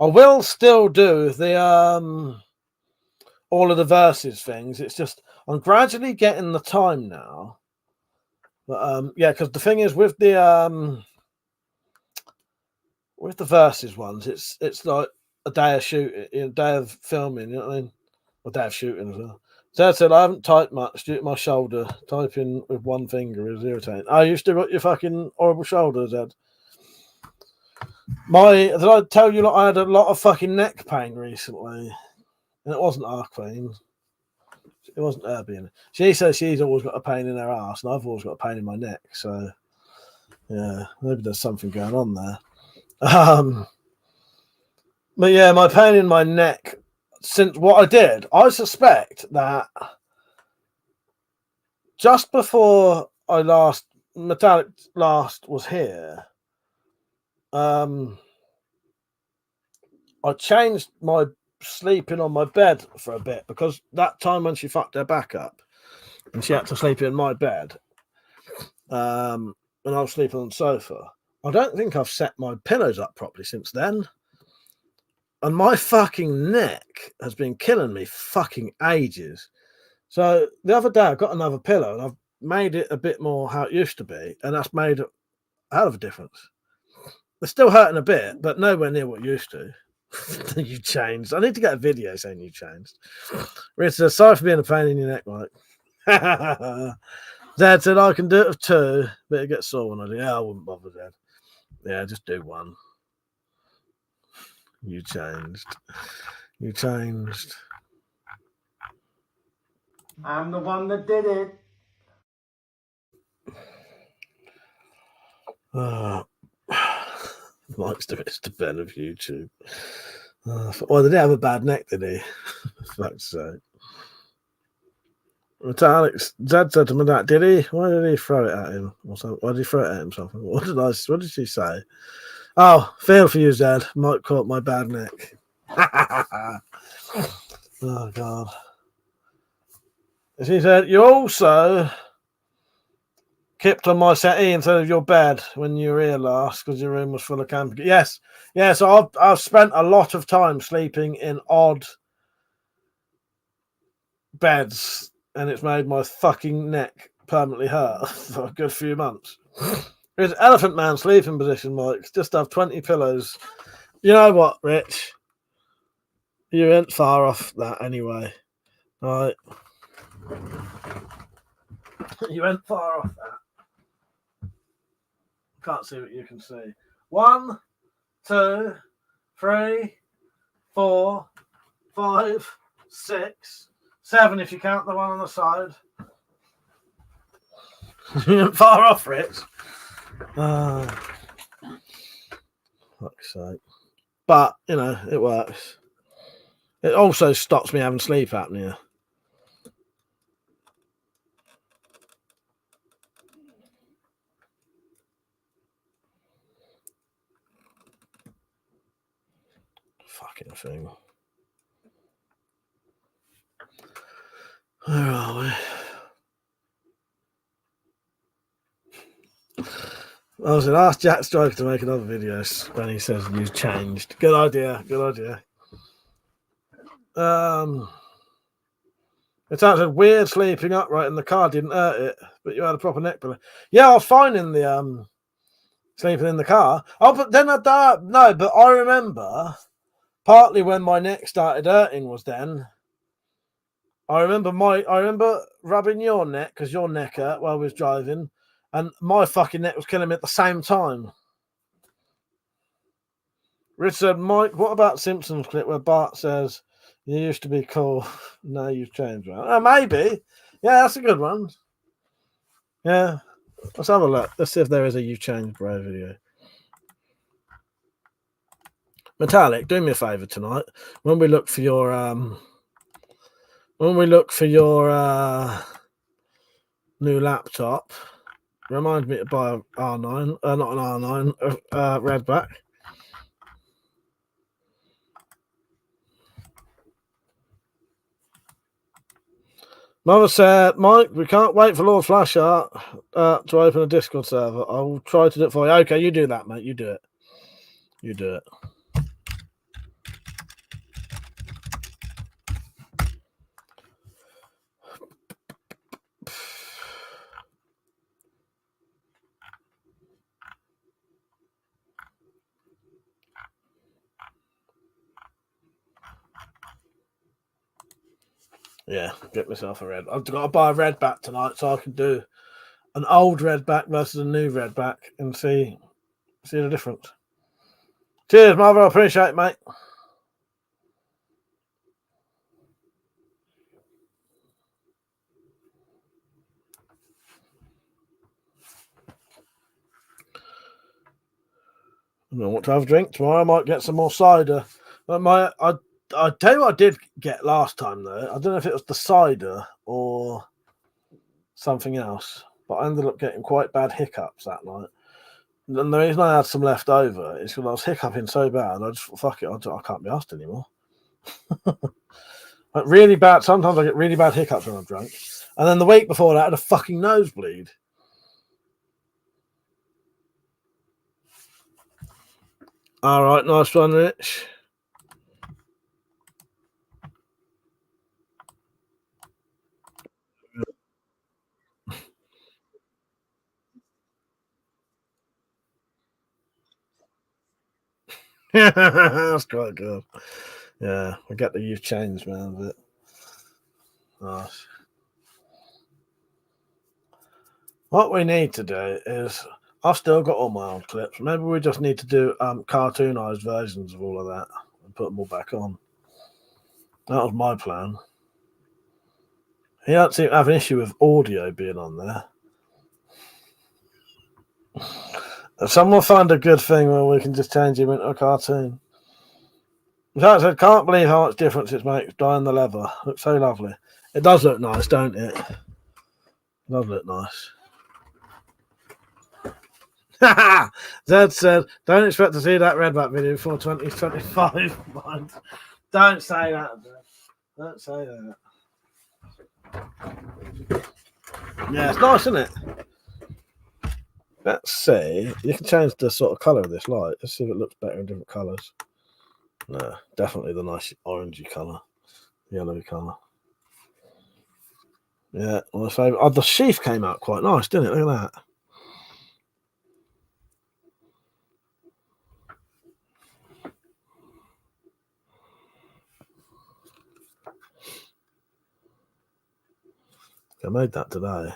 I will still do the all of the verses things. It's just I'm gradually getting the time now. But yeah, because the thing is with the verses ones, it's like a day of shooting, a day of filming, you know what I mean? A day of shooting as well. So I said I haven't typed much due to my shoulder. Typing with one finger is irritating. Oh, you still got your fucking horrible shoulders, Ed. Did I tell you I had a lot of fucking neck pain recently? And it wasn't our queen. It wasn't her being. She says she's always got a pain in her ass, and I've always got a pain in my neck. So yeah, maybe there's something going on there. But yeah, my pain in my neck. Since what I did, I suspect that just before Metallic last was here, I changed my sleeping on my bed for a bit because that time when she fucked her back up and she had to sleep in my bed, and I was sleeping on the sofa. I don't think I've set my pillows up properly since then. And my fucking neck has been killing me fucking ages. So the other day I got another pillow and I've made it a bit more how it used to be, and that's made a hell of a difference. It's still hurting a bit, but nowhere near what it used to. You changed. I need to get a video saying you changed. Richard, sorry for being a pain in your neck, Mike. Dad said I can do it with 2, but it gets sore when I do. Yeah, I wouldn't bother, Dad. Yeah, just do 1. You changed. You changed. I'm the one that did it. Mike's the Mr. Ben of YouTube. Well, did he have a bad neck, did he? For fuck's sake. Alex, Zed said to me that, did he? Why did he throw it at him? Why did he throw it at himself? What did she say? Oh, feel for you, Zed. Mike caught my bad neck. Oh, God. She said, you also kept on my settee instead of your bed when you were here last because your room was full of camping. Yes. Yeah, so I've spent a lot of time sleeping in odd beds, and it's made my fucking neck permanently hurt for a good few months. There's Elephant Man sleeping position, Mike. Just have 20 pillows. You know what, Rich? You ain't far off that anyway. All right. You went far off that. Can't see what you can see. 1, 2, 3, 4, 5, 6, 7 if you count the one on the side. You went far off, Rich. Fuck's sake. But, you know, it works. It also stops me having sleep apnea. Fucking thing. Where are we? I was going to ask Jack Striker to make another video when he says you've changed. Good idea. Good idea. It sounded weird sleeping upright in the car didn't hurt it, but you had a proper neck pillow. Yeah, I was fine in the sleeping in the car. Oh, but then I died. No, but I remember partly when my neck started hurting was then. I remember rubbing your neck because your neck hurt while I was driving, and my fucking neck was killing me at the same time. Rich said, Mike, what about Simpsons clip where Bart says, you used to be cool, now you've changed, right? Oh, maybe. Yeah, that's a good one. Yeah. Let's have a look. Let's see if there is a You Changed Bro video. Metallic, do me a favour tonight. When we look for your new laptop, remind me to buy an R9, not an R9, Redback. Mother said, Mike, we can't wait for Lord Flashart to open a Discord server. I will try to do it for you. Okay, you do that, mate. You do it. You do it. Yeah, get myself a red. I've got to buy a Redback tonight so I can do an old Redback versus a new Redback and see the difference. Cheers, Mother. I appreciate it, mate. I don't know what to have a drink tomorrow. I might get some more cider. But I tell you what I did get last time though. I don't know if it was the cider or something else, but I ended up getting quite bad hiccups that night. And the reason I had some left over is because I was hiccuping so bad. I just thought, fuck it, I can't be asked anymore. Like really bad. Sometimes I get really bad hiccups when I'm drunk. And then the week before that, I had a fucking nosebleed. All right, nice one, Rich. That's quite good. Yeah, I get that you've changed, man. But nice. What we need to do is, I've still got all my old clips. Maybe we just need to do cartoonized versions of all of that and put them all back on. That was my plan. He don't seem to have an issue with audio being on there. If someone find a good thing where we can just change him into a cartoon. In fact, I can't believe how much difference it makes dyeing the leather. Looks so lovely. It does look nice, don't it? It does look nice. Zed said, don't expect to see that Redback video before 2025. Don't say that, Zed. Don't say that. Yeah, it's nice, isn't it? Let's see. You can change the sort of colour of this light. Let's see if it looks better in different colours. No, definitely the nice orangey colour. Yellowy colour. Yeah, my favourite. Oh, the sheath came out quite nice, didn't it? Look at that. I made that today.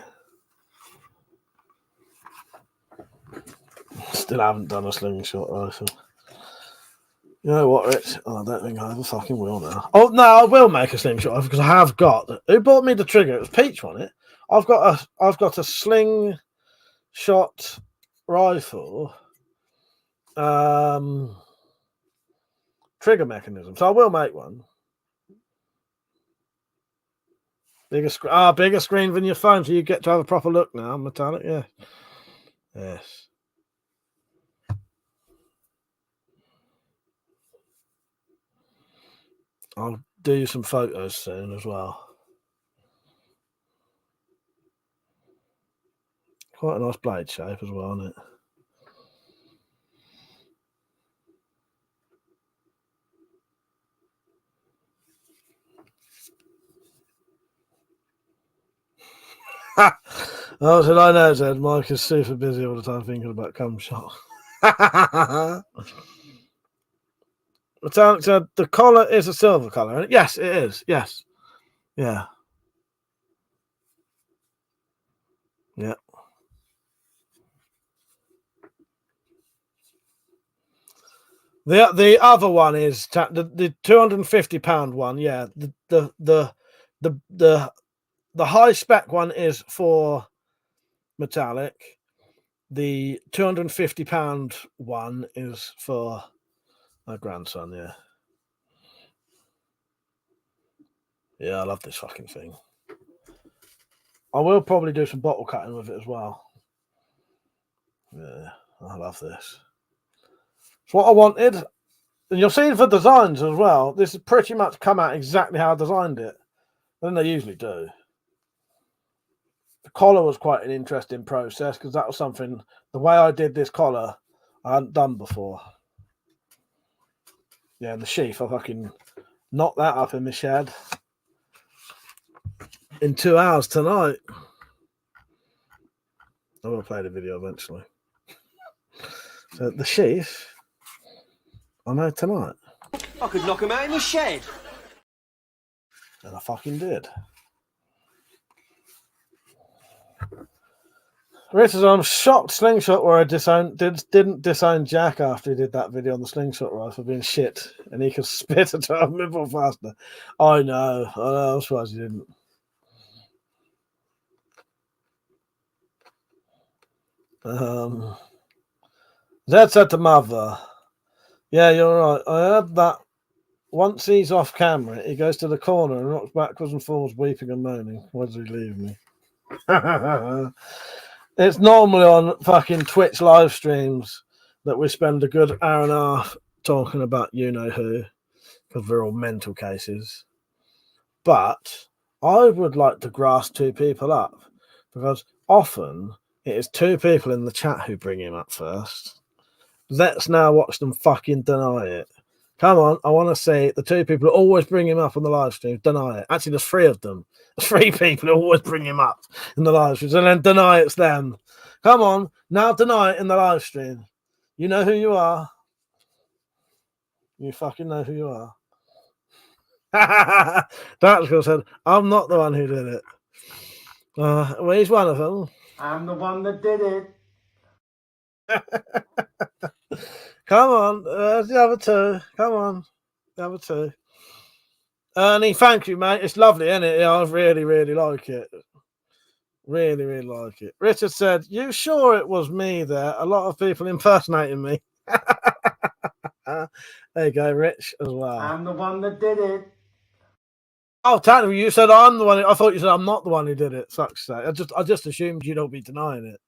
Still haven't done a slingshot rifle. You know what, Rich? Oh, I don't think I ever fucking will now. Oh no, I will make a slingshot rifle because I have got. Who bought me the trigger? It was Peach on it. I've got a slingshot rifle trigger mechanism, so I will make one. Bigger screen than your phone, so you get to have a proper look now. Metallic, yeah. Yes. I'll do you some photos soon as well. Quite a nice blade shape as well, isn't it? Oh, said I know, Zed. Mike is super busy all the time thinking about cum shot. Metallic said the collar is a silver color, isn't it? Yes, it is. Yes. Yeah. Yeah. The other one is the £250 one. Yeah. The high spec one is for metallic. The £250 one is for my grandson. Yeah. Yeah, I love this fucking thing. I will probably do some bottle cutting with it as well. Yeah, I love this. It's what I wanted. And you'll see for designs as well. This has pretty much come out exactly how I designed it. Than they usually do. The collar was quite an interesting process because that was something, the way I did this collar, I hadn't done before. Yeah, and the sheath, I fucking knocked that up in my shed in 2 hours tonight. I will play the video eventually. So the sheath, I know tonight. I could knock him out in the shed. And I fucking did. Richard, I'm shocked Slingshot where I didn't disown Jack after he did that video on the Slingshot rifle being shit and he could spit a 12 mil faster. I know. I'm surprised he didn't. Zed said to Mother, yeah, you're right. I heard that once he's off camera, he goes to the corner and rocks backwards and forwards, weeping and moaning. Why does he leave me? It's normally on fucking Twitch live streams that we spend a good hour and a half talking about you know who, because we're all mental cases. But I would like to grass two people up, because often it is two people in the chat who bring him up first. Let's now watch them fucking deny it. Come on, I want to see the two people who always bring him up on the live stream deny it. Actually, there's three of them. There's three people who always bring him up in the live streams and then deny it's them. Come on, now deny it in the live stream. You know who you are. You fucking know who you are. Tactical said, I'm not the one who did it. Well, he's one of them. I'm the one that did it. Come on, the other two. Come on, the other two. Ernie, thank you, mate. It's lovely, isn't it? Yeah, I really, really like it. Really, really like it. Richard said, you sure it was me there? A lot of people impersonating me. There you go, Rich, as well. I'm the one that did it. Oh, technically, you said I'm the one. I thought you said I'm not the one who did it. Such say. I just assumed you don't be denying it.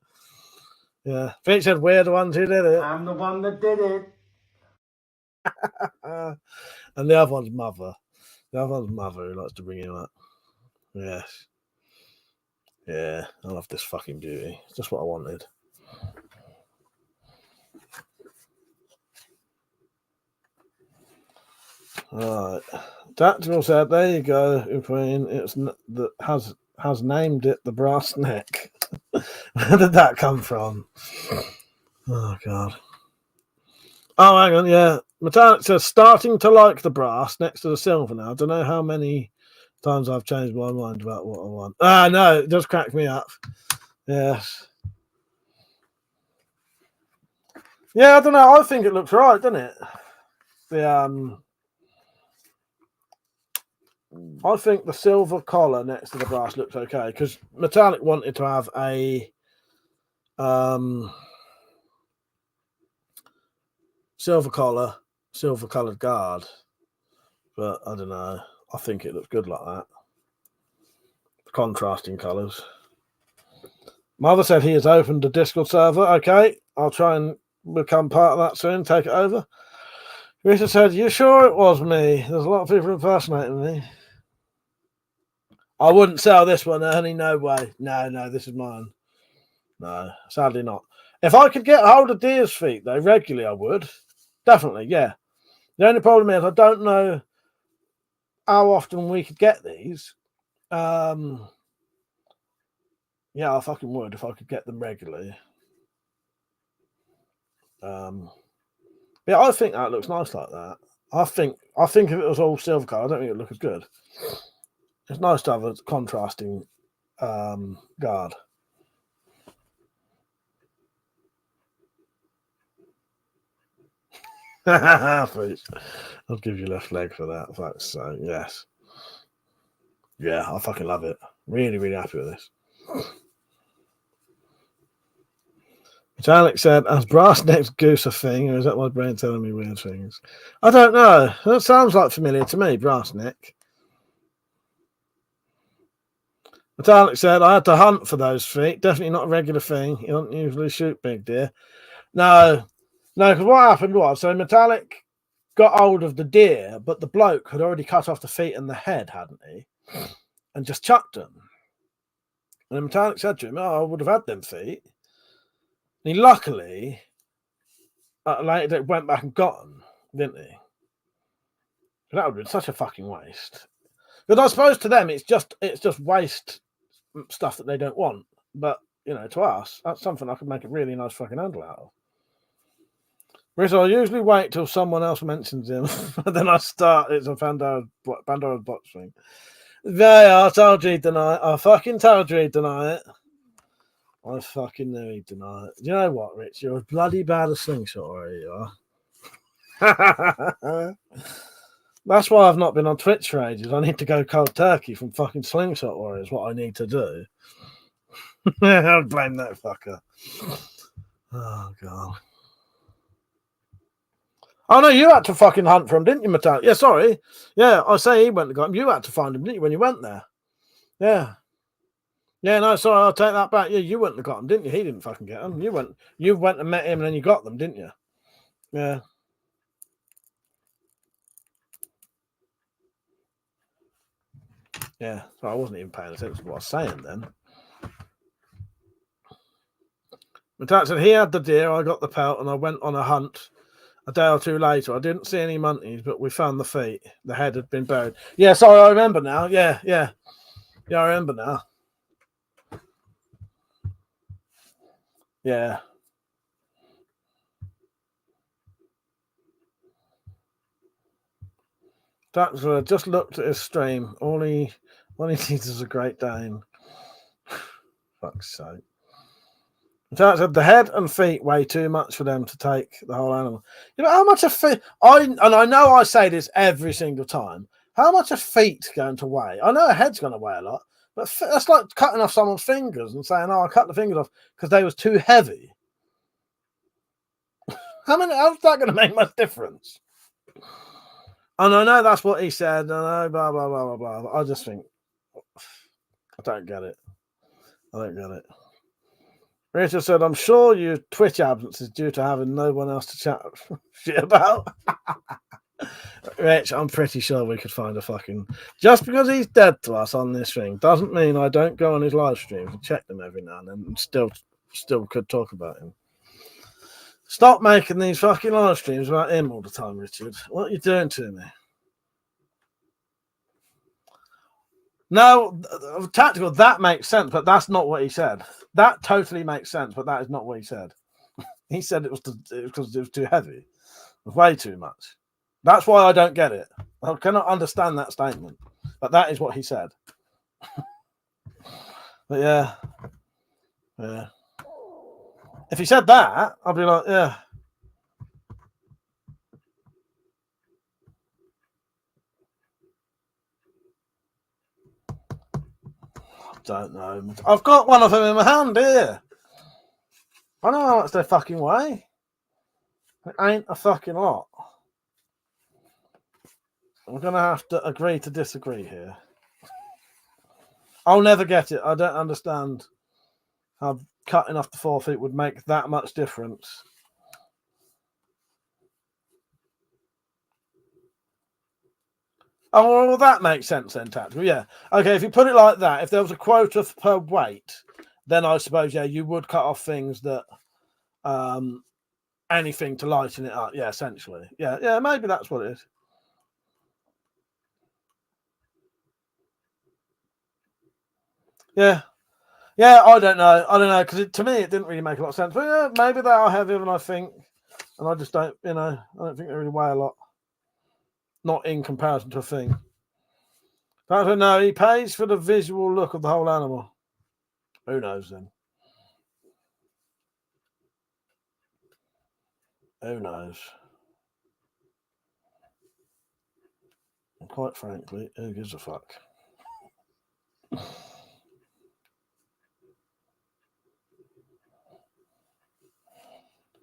Yeah. Finch said we're the ones who did it. I'm the one that did it. And the other one's Mother. The other one's Mother who likes to bring him up. Yes. Yeah, I love this fucking beauty. It's just what I wanted. All right. Tactical said, there you go, Ukraine. It's that has named it the brass neck. Where did that come from? Oh, God. Oh, hang on, yeah. Metallic says, starting to like the brass next to the silver now. I don't know how many times I've changed my mind about what I want. No, it does crack me up. Yes. Yeah, I don't know. I think it looks right, doesn't it? I think the silver collar next to the brass looks okay because Metallic wanted to have a silver collar, silver coloured guard, but I don't know. I think it looks good like that. Contrasting colours. Mother said he has opened a Discord server. Okay, I'll try and become part of that soon. Take it over. Rita said, you sure it was me? There's a lot of people impersonating me. I wouldn't sell this one, Ernie. No way. No, this is mine. No, sadly not. If I could get hold of deer's feet, though, regularly, I would. Definitely, yeah. The only problem is I don't know how often we could get these. Yeah, I fucking would if I could get them regularly. Yeah, I think that looks nice like that. I think if it was all silver colour, I don't think it would look as good. It's nice to have a contrasting guard. I'll give you left leg for that. Thanks. So yes, yeah, I fucking love it. Really, really happy with this. Which Alex said, "As brass neck's goose a thing, or is that my brain telling me weird things?" I don't know. That sounds like familiar to me, brass neck. But Alex said, "I had to hunt for those feet. Definitely not a regular thing. You don't usually shoot big deer." No, because what happened was, so Metallic got hold of the deer, but the bloke had already cut off the feet and the head, hadn't he? And just chucked them. And then Metallic said to him, "Oh, I would have had them feet." And he luckily later went back and got them, didn't he? That would have been such a fucking waste. But I suppose to them it's just waste stuff that they don't want. But to us, that's something I could make a really nice fucking handle out of. Whereas I usually wait till someone else mentions him, and then I start. It's a Pandora's box thing. Yeah, I told you he'd deny it. I fucking told you he'd deny it. I fucking knew he'd deny it. You know what, Rich? You're as bloody bad a slingshot warrior, you are. That's why I've not been on Twitch for ages. I need to go cold turkey from fucking slingshot warriors. What I need to do. I'll blame that fucker. Oh god. Oh no, you had to fucking hunt for him, didn't you, Metallic? Yeah, sorry. Yeah, I say he went and got him. You had to find him, didn't you, when you went there? Yeah. Yeah, no, sorry, I'll take that back. Yeah, you went and got him, didn't you? He didn't fucking get him. You went and met him and then you got them, didn't you? Yeah. Yeah, so I wasn't even paying attention to what I was saying then. Metallic said he had the deer, I got the pelt, and I went on a hunt. A day or two later, I didn't see any munties, but we found the feet. The head had been buried. Yeah, sorry, I remember now. Yeah, I remember now. Yeah. That's just looked at his stream. All he needs is a Great Dane. Fuck's sake. That said, the head and feet weigh too much for them to take the whole animal. You know how much a feet? I know I say this every single time. How much a feet going to weigh? I know a head's going to weigh a lot, but that's like cutting off someone's fingers and saying, "Oh, I cut the fingers off because they was too heavy." How's that going to make much difference? And I know that's what he said. I know, blah blah blah blah blah. I just think I don't get it. Rachel said, "I'm sure your Twitch absence is due to having no one else to chat shit about." Rich, I'm pretty sure we could find a fucking... Just because he's dead to us on this thing doesn't mean I don't go on his live streams and check them every now and then and still could talk about him. Stop making these fucking live streams about him all the time, Richard. What are you doing to me? No, tactical, that makes sense, but that's not what he said. That totally makes sense, but that is not what he said. He said it was because it was too heavy. It was way too much. That's why I don't get it. I cannot understand that statement. But that is what he said. But yeah. If he said that, I'd be like, yeah. Don't know. I've got one of them in my hand here. I know how much they fucking weigh. It ain't a fucking lot. I'm going to have to agree to disagree here. I'll never get it. I don't understand how cutting off the 4 feet would make that much difference. Oh, well, that makes sense then, Tactical. Yeah. Okay, if you put it like that, if there was a quota per weight, then I suppose, yeah, you would cut off things that, anything to lighten it up. Yeah, essentially. Yeah, maybe that's what it is. Yeah, I don't know, because to me it didn't really make a lot of sense. But yeah, maybe they are heavier than I think, and I just don't, I don't think they really weigh a lot. Not in comparison to a thing. I don't know. He pays for the visual look of the whole animal. Who knows then? Who knows? And quite frankly, who gives a fuck?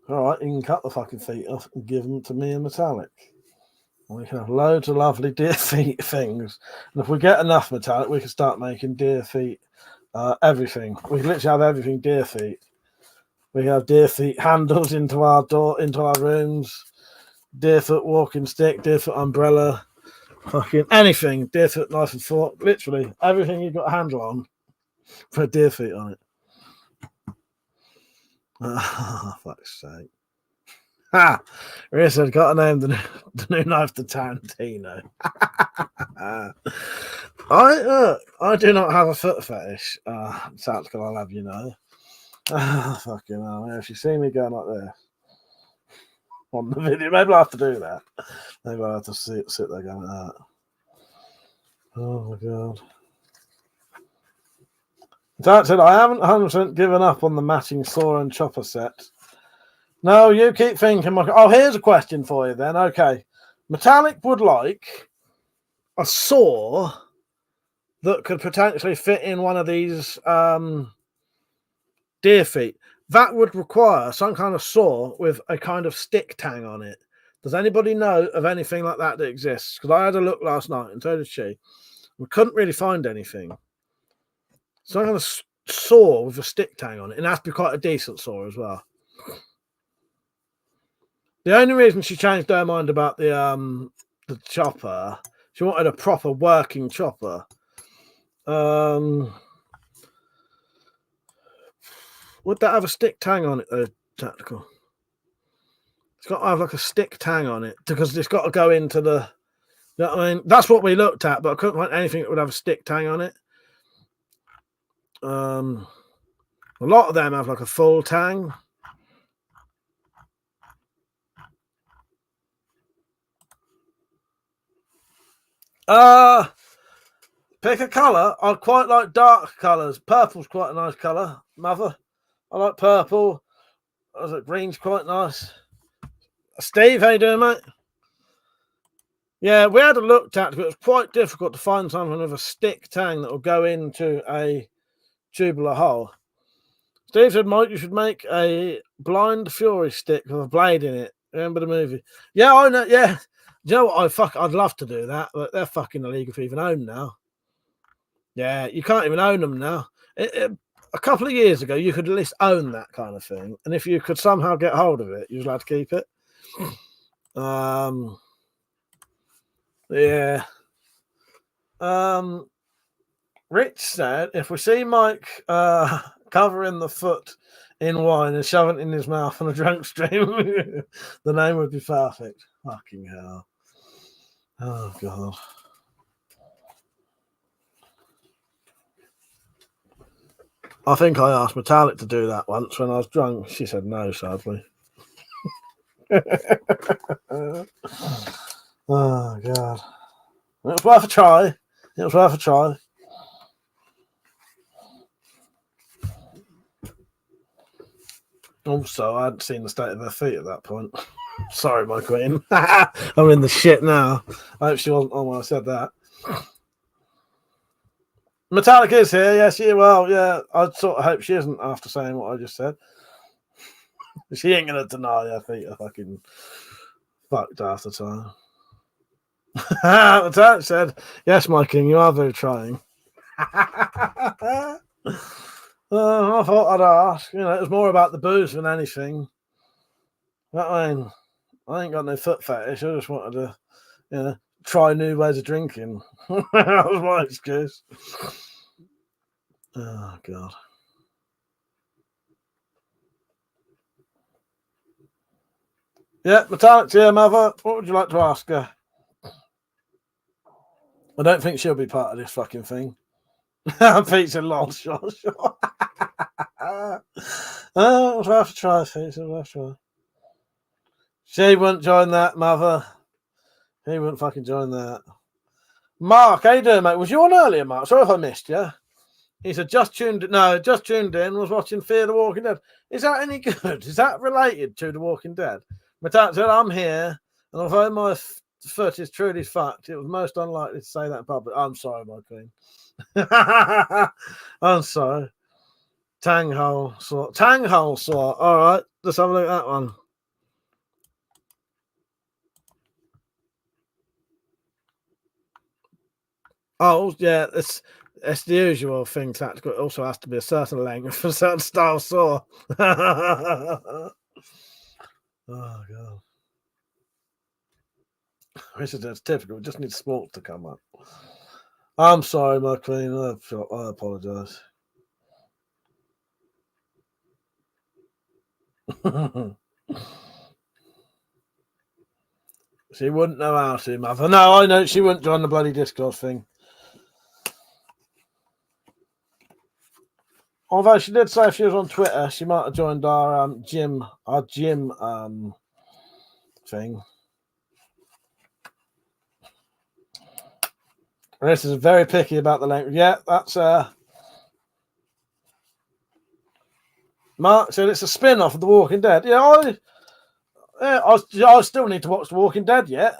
All right, you can cut the fucking feet off and give them to me in metallic. And we can have loads of lovely deer feet things. And if we get enough metallic, we can start making deer feet, everything. We can literally have everything deer feet. We have deer feet handles into our door, into our rooms. Deer foot walking stick, deer foot umbrella, fucking anything. Deer foot knife and fork. Literally everything you've got a handle on for deer feet on it. Oh, fuck's sake. Ha! Rhys had got to name the new knife to Tarantino. I do not have a foot fetish. Tactical, I'll have you know. Fucking hell. If you see me going like this on the video, maybe I'll have to do that. Maybe I'll have to sit there going like that. Oh my god. That said, I haven't 100% given up on the matching saw and chopper set. No, you keep thinking. Oh, here's a question for you then. Okay. Metallic would like a saw that could potentially fit in one of these deer feet. That would require some kind of saw with a kind of stick tang on it. Does anybody know of anything like that exists? Because I had a look last night, and so did she. We couldn't really find anything. Some kind of saw with a stick tang on it, and it has to be quite a decent saw as well. The only reason she changed her mind about the chopper, she wanted a proper working chopper. Would that have a stick tang on it though, Tactical? It's got to have like a stick tang on it because it's got to go into the. You know what I mean? That's what we looked at, but I couldn't find anything that would have a stick tang on it. A lot of them have like a full tang. Pick a colour. I quite like dark colours. Purple's quite a nice colour, mother. I like purple. Green's quite nice. Steve, how you doing, mate? Yeah, we had a look at it, but it was quite difficult to find something with a stick tang that will go into a tubular hole. Steve said, Mike, you should make a Blind Fury stick with a blade in it. Remember the movie? Yeah, I know. Yeah. Do you know what? I'd love to do that, but they're fucking illegal to even own now. Yeah, you can't even own them now. A couple of years ago, you could at least own that kind of thing. And if you could somehow get hold of it, you was allowed to keep it. Yeah. Rich said, if we see Mike covering the foot in wine and shoving it in his mouth on a drunk stream, the name would be perfect. Fucking hell. Oh, God. I think I asked Metallic to do that once when I was drunk. She said no, sadly. Oh, God. It was worth a try. Also, I hadn't seen the state of her feet at that point. Sorry, my queen. I'm in the shit now. I hope she wasn't on when I said that. Metallic is here. Yes, she will. Yeah, I sort of hope she isn't after saying what I just said. She ain't going to deny her feet are fucking fucked half the time. Metallic said, yes, my king, you are very trying. I thought I'd ask. It was more about the booze than anything. I mean, I ain't got no foot fetish. I just wanted to, try new ways of drinking. That was my excuse. Oh, God. Yeah, Metallic's here, mother. What would you like to ask her? I don't think she'll be part of this fucking thing. Pizza lol, sure. We'll have to try, Pizza. We'll have to try. She wouldn't join that, mother. He wouldn't fucking join that. Mark, how you doing, mate? Was you on earlier, Mark? Sorry if I missed you. He said, just tuned in, was watching Fear the Walking Dead. Is that any good? Is that related to The Walking Dead? Metallic said, I'm here, and although my foot is truly fucked, it was most unlikely to say that in public. I'm sorry, my queen. I'm sorry. Tanghole saw. All right, let's have a look at that one. Oh yeah, it's the usual thing. Tactical. It also has to be a certain length for a certain style saw. Oh god, this is typical. We just need sports to come up. I'm sorry, my queen. I apologise. She wouldn't know how to, mother. No, I know she wouldn't join the bloody Discord thing. Although she did say if she was on Twitter, she might have joined our gym thing. This is very picky about the length. Yeah, that's Mark said it's a spin-off of The Walking Dead. Yeah, I still need to watch The Walking Dead yet.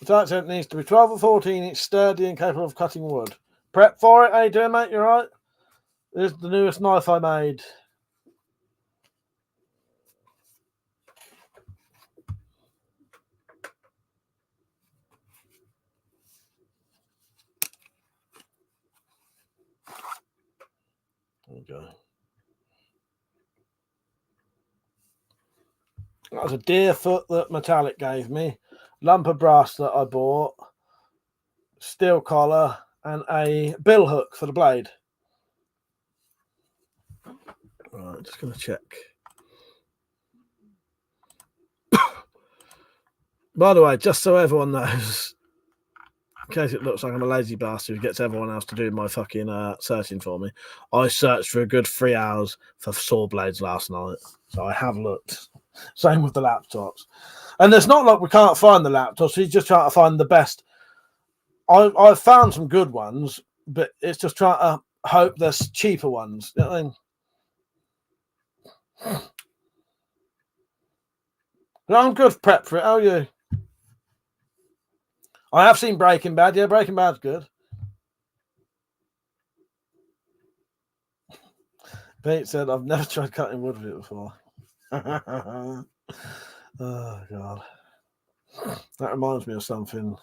The said it needs to be 12 or 14 inch, sturdy and capable of cutting wood. Prep for it. How you doing, mate? You all right? This is the newest knife I made. There we go. That was a deer foot that Metallic gave me. Lump of brass that I bought. Steel collar and a bill hook for the blade. Right, just going to check. By the way, just so everyone knows, in case it looks like I'm a lazy bastard who gets everyone else to do my fucking searching for me, I searched for a good 3 hours for saw blades last night. So I have looked. Same with the laptops. And it's not like we can't find the laptops. We're just trying to find the best. I've found some good ones, but it's just trying to hope there's cheaper ones. You know what I mean? I'm good prep for it. How are you? I have seen Breaking Bad. Yeah, Breaking Bad's good. Pete said, I've never tried cutting wood with it before. Oh, God. That reminds me of something.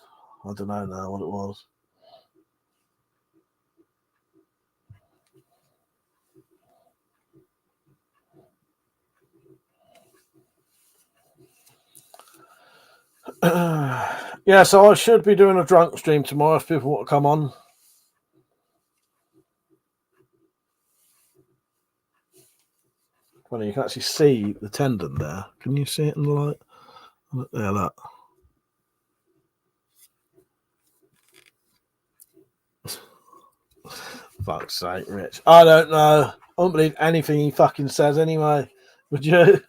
I don't know now what it was. Yeah, so I should be doing a drunk stream tomorrow if people want to come on. Well, you can actually see the tendon there. Can you see it in the light? Yeah, that. Fuck's sake, Rich. I don't know. I don't believe anything he fucking says anyway. Would you?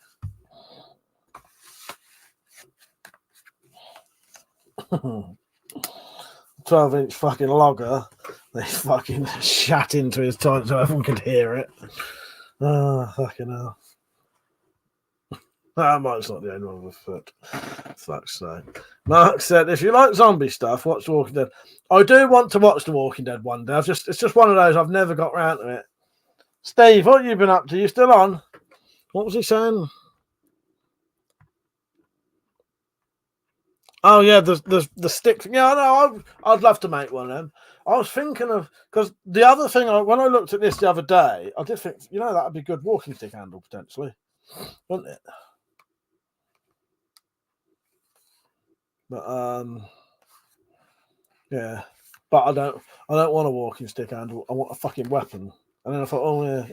"12-inch fucking logger." They fucking shat into his toilet so everyone could hear it. Oh, fucking hell. That might's not the only one with a foot. Fuck's sake. Mark said, if you like zombie stuff, watch The Walking Dead. I do want to watch The Walking Dead one day. It's just one of those I've never got round to it. Steve, what have you been up to? You still on? What was he saying? Oh yeah, the stick. Yeah, no, I'd love to make one of them. I was thinking of, because the other thing, when I looked at this the other day, I did think, that would be a good walking stick handle potentially, wouldn't it? But yeah, but I don't want a walking stick handle. I want a fucking weapon. And then I thought, oh yeah,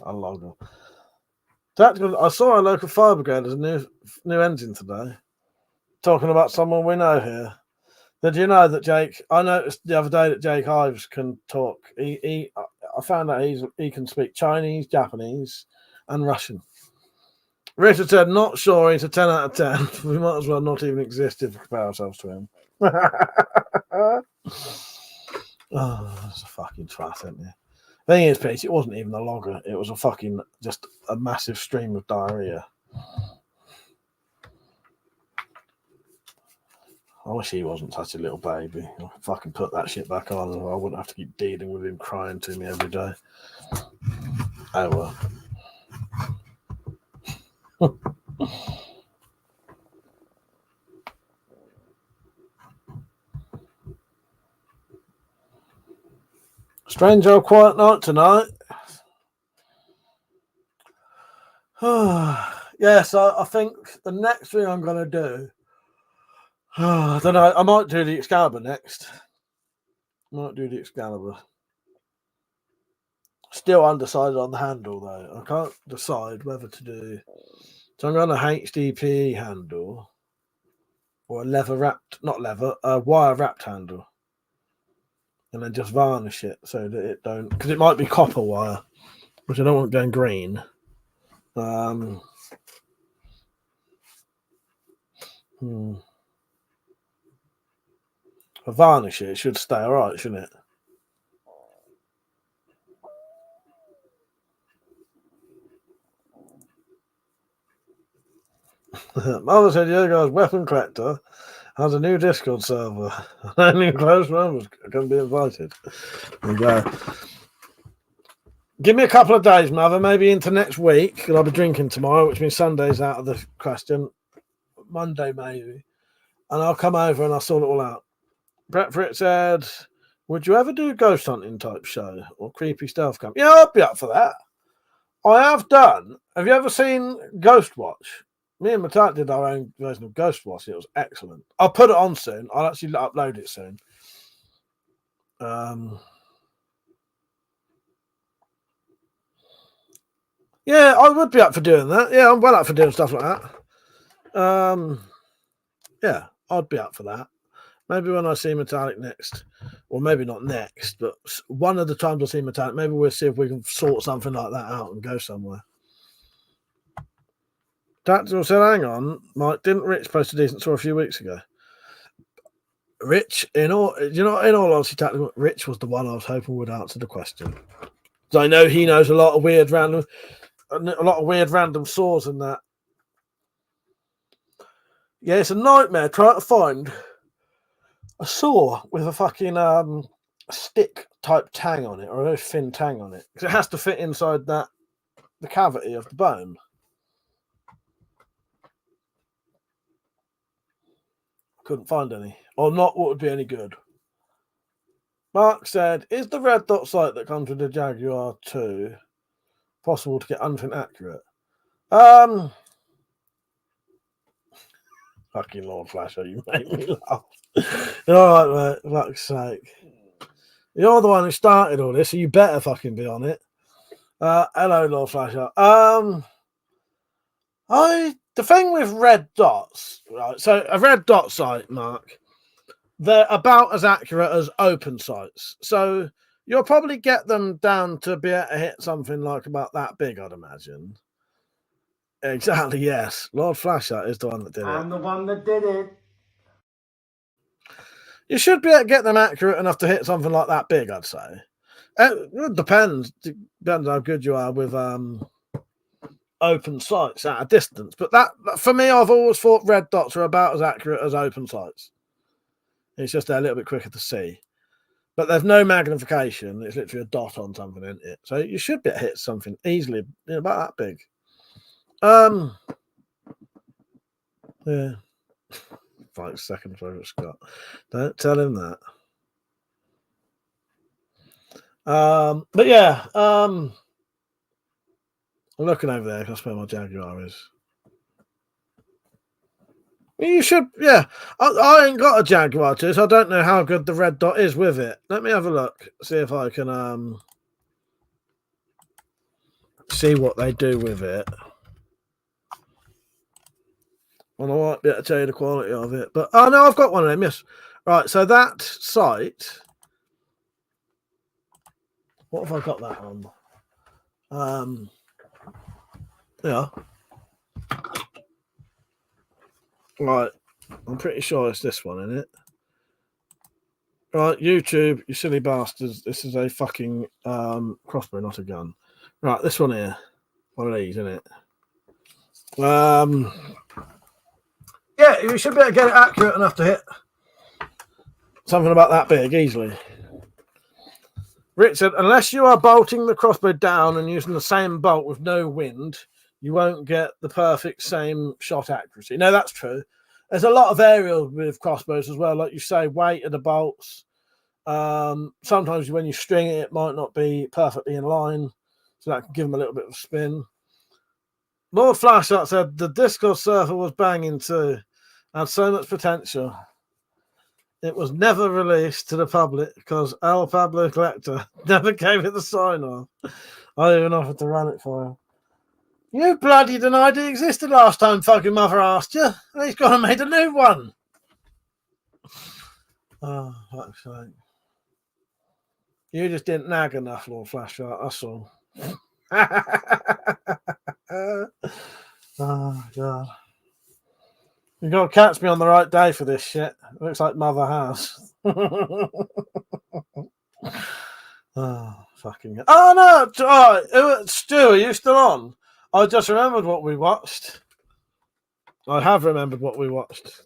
Unlogged them. Tactical. I saw our local fire brigade as a new engine today. Talking about someone we know here. Did you know that Jake? I noticed the other day that Jake Ives can talk. I found out he can speak Chinese, Japanese, and Russian. Richard said, "Not sure. He's a 10 out of 10. We might as well not even exist if we compare ourselves to him." Oh, that's a fucking twat, isn't it? Thing is, Pete, it wasn't even a logger. It was a fucking just a massive stream of diarrhea. I wish he wasn't such a little baby. I could fucking put that shit back on, and I wouldn't have to keep dealing with him crying to me every day. Oh well. Strange old quiet night tonight. Yes, I think the next thing I'm going to do, I don't know, I might do the Excalibur next. Still undecided on the handle, though. I can't decide whether to do... So I'm going to HDPE handle or a wire wrapped handle. And then just varnish it so that it don't... Because it might be copper wire, which I don't want going green. If I varnish it should stay all right, shouldn't it? Mother said, "Yeah, guys, WeaponCollector has a new Discord server. Only close members can be invited." There you go. Give me a couple of days, Mother, maybe into next week, because I'll be drinking tomorrow, which means Sunday's out of the question. Monday, maybe. And I'll come over and I'll sort it all out. Brett Fritz said, "Would you ever do a ghost hunting type show or creepy stealth camp?" Yeah, I'd be up for that. I have done. Have you ever seen Ghost Watch? Me and Matat did our own version of Ghost Watch. It was excellent. I'll put it on soon. I'll actually upload it soon. Yeah, I would be up for doing that. Yeah, I'm well up for doing stuff like that. Yeah, I'd be up for that. Maybe when I see Metallic next, or maybe not next, but one of the times I see Metallic, maybe we'll see if we can sort something like that out and go somewhere. Tactical said, "Hang on, Mike, didn't Rich post a decent story a few weeks ago?" Rich, in all honesty, Tactical, Rich was the one I was hoping would answer the question. So I know he knows a lot of weird random saws and that. Yeah, it's a nightmare trying to find a saw with a fucking stick type tang on it, or a very thin tang on it, because it has to fit inside the cavity of the bone. Couldn't find any, or not what would be any good. Mark said, "Is the red dot sight that comes with the Jaguar 2 possible to get anything accurate?" Fucking Lord Flasher, you make me laugh. All right, mate, fuck's sake. You're the one who started all this, so you better fucking be on it. Hello, Lord Flasher. The thing with red dots, right? So a red dot sight, Mark, they're about as accurate as open sights. So you'll probably get them down to be able to hit something like about that big, I'd imagine. Exactly, yes. Lord Flasher is the one that did it. I'm the one that did it. You should be able to get them accurate enough to hit something like that big, I'd say. It depends. Depends how good you are with open sights at a distance. But that, for me, I've always thought red dots are about as accurate as open sights. It's just they're a little bit quicker to see. But there's no magnification. It's literally a dot on something, isn't it? So you should be able to hit something easily, about that big. Yeah. 5 seconds for Scott. Don't tell him that. But yeah, I'm looking over there because that's where my Jaguar is. You should, yeah. I ain't got a Jaguar too, so I don't know how good the red dot is with it. Let me have a look, see if I can see what they do with it. And I might be able to tell you the quality of it. But, oh no, I've got one of them, yes. Right, so that site... What have I got that on? Yeah. Right, I'm pretty sure it's this one, isn't it? Right, YouTube, you silly bastards. This is a fucking crossbow, not a gun. Right, this one here. One of these, isn't it? Yeah, you should be able to get it accurate enough to hit something about that big easily. Richard, unless you are bolting the crossbow down and using the same bolt with no wind, you won't get the perfect same shot accuracy. No, that's true. There's a lot of aerial with crossbows as well. Like you say, weight of the bolts. Sometimes when you string it, it might not be perfectly in line. So that can give them a little bit of spin. Lord Flashshot said, the Discord server was banging too. Had so much potential. It was never released to the public because El Pablo Collector never gave it the sign-off. I even offered to run it for him. You bloody denied it existed last time fucking mother asked you. And he's gone and made a new one. Oh, fuck's sake. You just didn't nag enough, Lord Flashshot, that's all. Oh, God. You've got to catch me on the right day for this shit. It looks like Mother has. Oh, fucking... Oh, no! Oh, Stu, are you still on? I just remembered what we watched. I have remembered what we watched.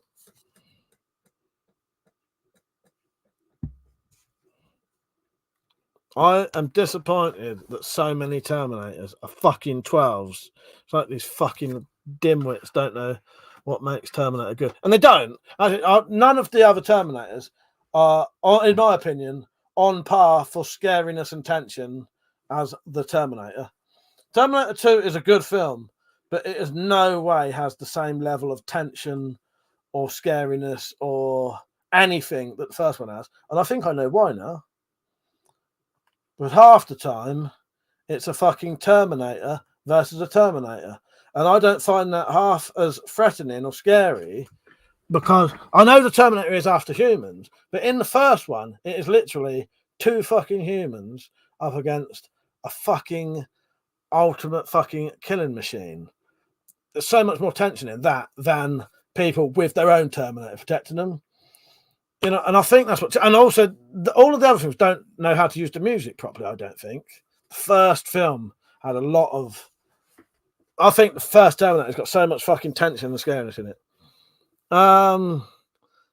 I am disappointed that so many Terminators are fucking 12s. It's like these fucking dimwits don't know what makes Terminator good. And they don't. None of the other Terminators are, in my opinion, on par for scariness and tension as the Terminator. Terminator 2 is a good film, but it is no way has the same level of tension or scariness or anything that the first one has. And I think I know why now. But half the time, it's a fucking Terminator versus a Terminator. And I don't find that half as threatening or scary because I know the Terminator is after humans, but in the first one, it is literally two fucking humans up against a fucking ultimate fucking killing machine. There's so much more tension in that than people with their own Terminator protecting them. You know, and I think that's what... And also, all of the other films don't know how to use the music properly, I don't think. The first film had a lot of... I think the first Terminator's got so much fucking tension and scariness in it.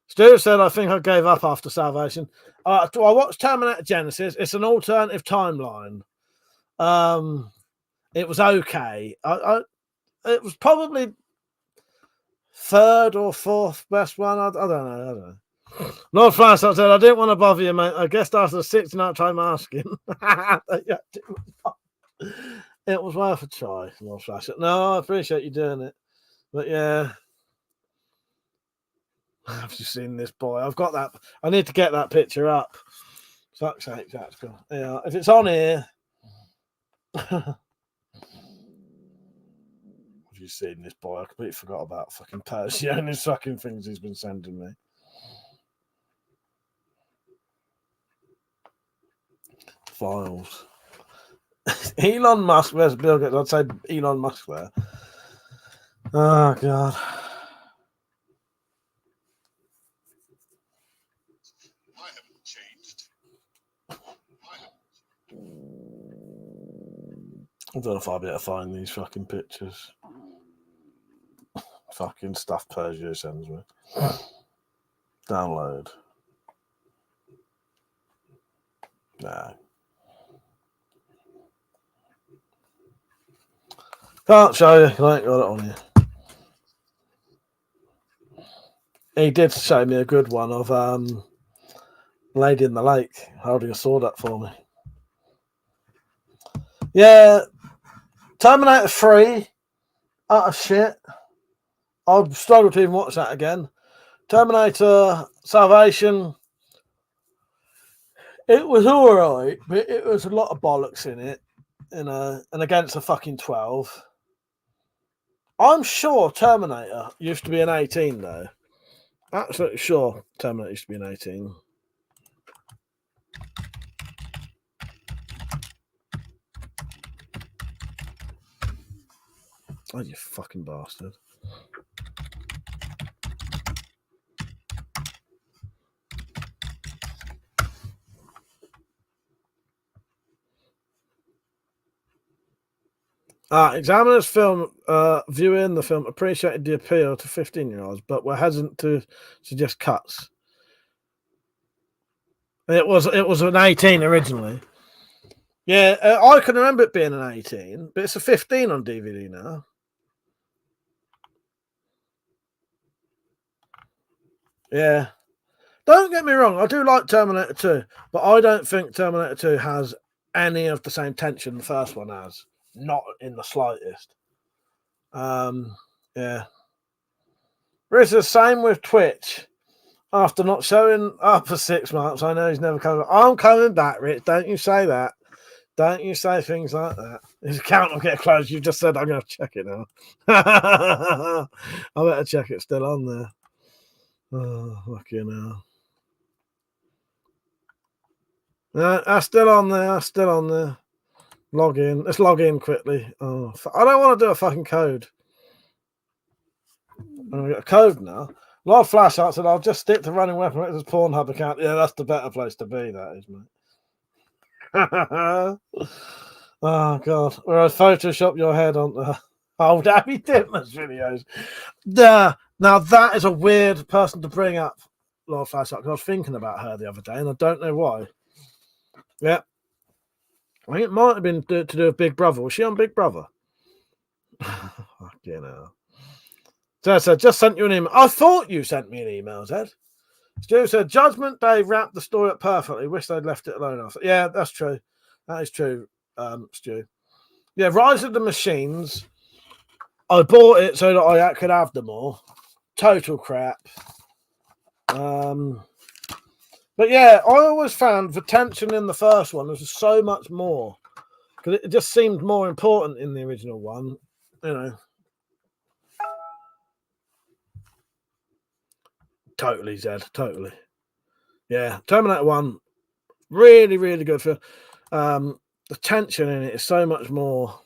Stu said, I think I gave up after Salvation. I watched Terminator Genesis. It's an alternative timeline. It was okay. It was probably third or fourth best one. I don't know. Lord Flash, I said, I didn't want to bother you, mate. I guess after the 69th time asking. It was worth a try, Lord Flash. No, I appreciate you doing it. But yeah. Have you seen this boy? I've got that. I need to get that picture up. Fuck's sake, that's cool. Yeah, if it's on here. Have you seen this boy? I completely forgot about fucking Percy and his fucking things he's been sending me. Files. Elon Musk, where's Bill Gates? I'd say Elon Musk there. Oh, God. I haven't changed. I don't know if I'll be able to find these fucking pictures. Fucking stuff Persia sends me. Download. Nah. Can't show you. I ain't got it on here. He did show me a good one of Lady in the Lake holding a sword up for me. Yeah, Terminator 3, utter shit. I've struggled to even watch that again. Terminator Salvation, it was alright, but it was a lot of bollocks in it. you know, and against a fucking 12. I'm sure Terminator used to be an 18 though. Absolutely sure Terminator used to be an 18. Oh, you fucking bastard. Examiners film viewing the film appreciated the appeal to 15-year-olds, but were hesitant to suggest cuts. It was an 18 originally. Yeah, I can remember it being an 18, but it's a 15 on DVD now. Yeah. Don't get me wrong, I do like Terminator 2, but I don't think Terminator 2 has any of the same tension the first one has. Not in the slightest. Yeah. It's the same with Twitch. After not showing up for 6 months, I know he's never coming back. I'm coming back, Rich. Don't you say that. Don't you say things like that. His account will get closed. You just said I'm going to check it now. I better check it's still on there. Oh, fucking hell. No, that's still on there. That's still on there. Log in. Let's log in quickly. Oh, I don't want to do a fucking code. I've got a code now. Lord Flashheart said, I'll just stick to running weapon as Pornhub account. Yeah, that's the better place to be, that is, mate. Oh, God. Or I Photoshop your head on the old Abby Dittmer's videos. Now, that is a weird person to bring up, Lord Flashheart, because I was thinking about her the other day, and I don't know why. Yeah. I think it might have been to do with Big Brother. Was she on Big Brother? Fucking hell. So I said, just sent you an email. I thought you sent me an email, Zed. Stu said, Judgment Day wrapped the story up perfectly. Wish they'd left it alone. Yeah, that's true. That is true, Stu. Yeah, Rise of the Machines. I bought it so that I could have them all. Total crap. But yeah, I always found the tension in the first one was so much more. Because it just seemed more important in the original one. You know. Totally, Zed. Totally. Yeah. Terminator 1, really, really good film. The tension in it is so much more.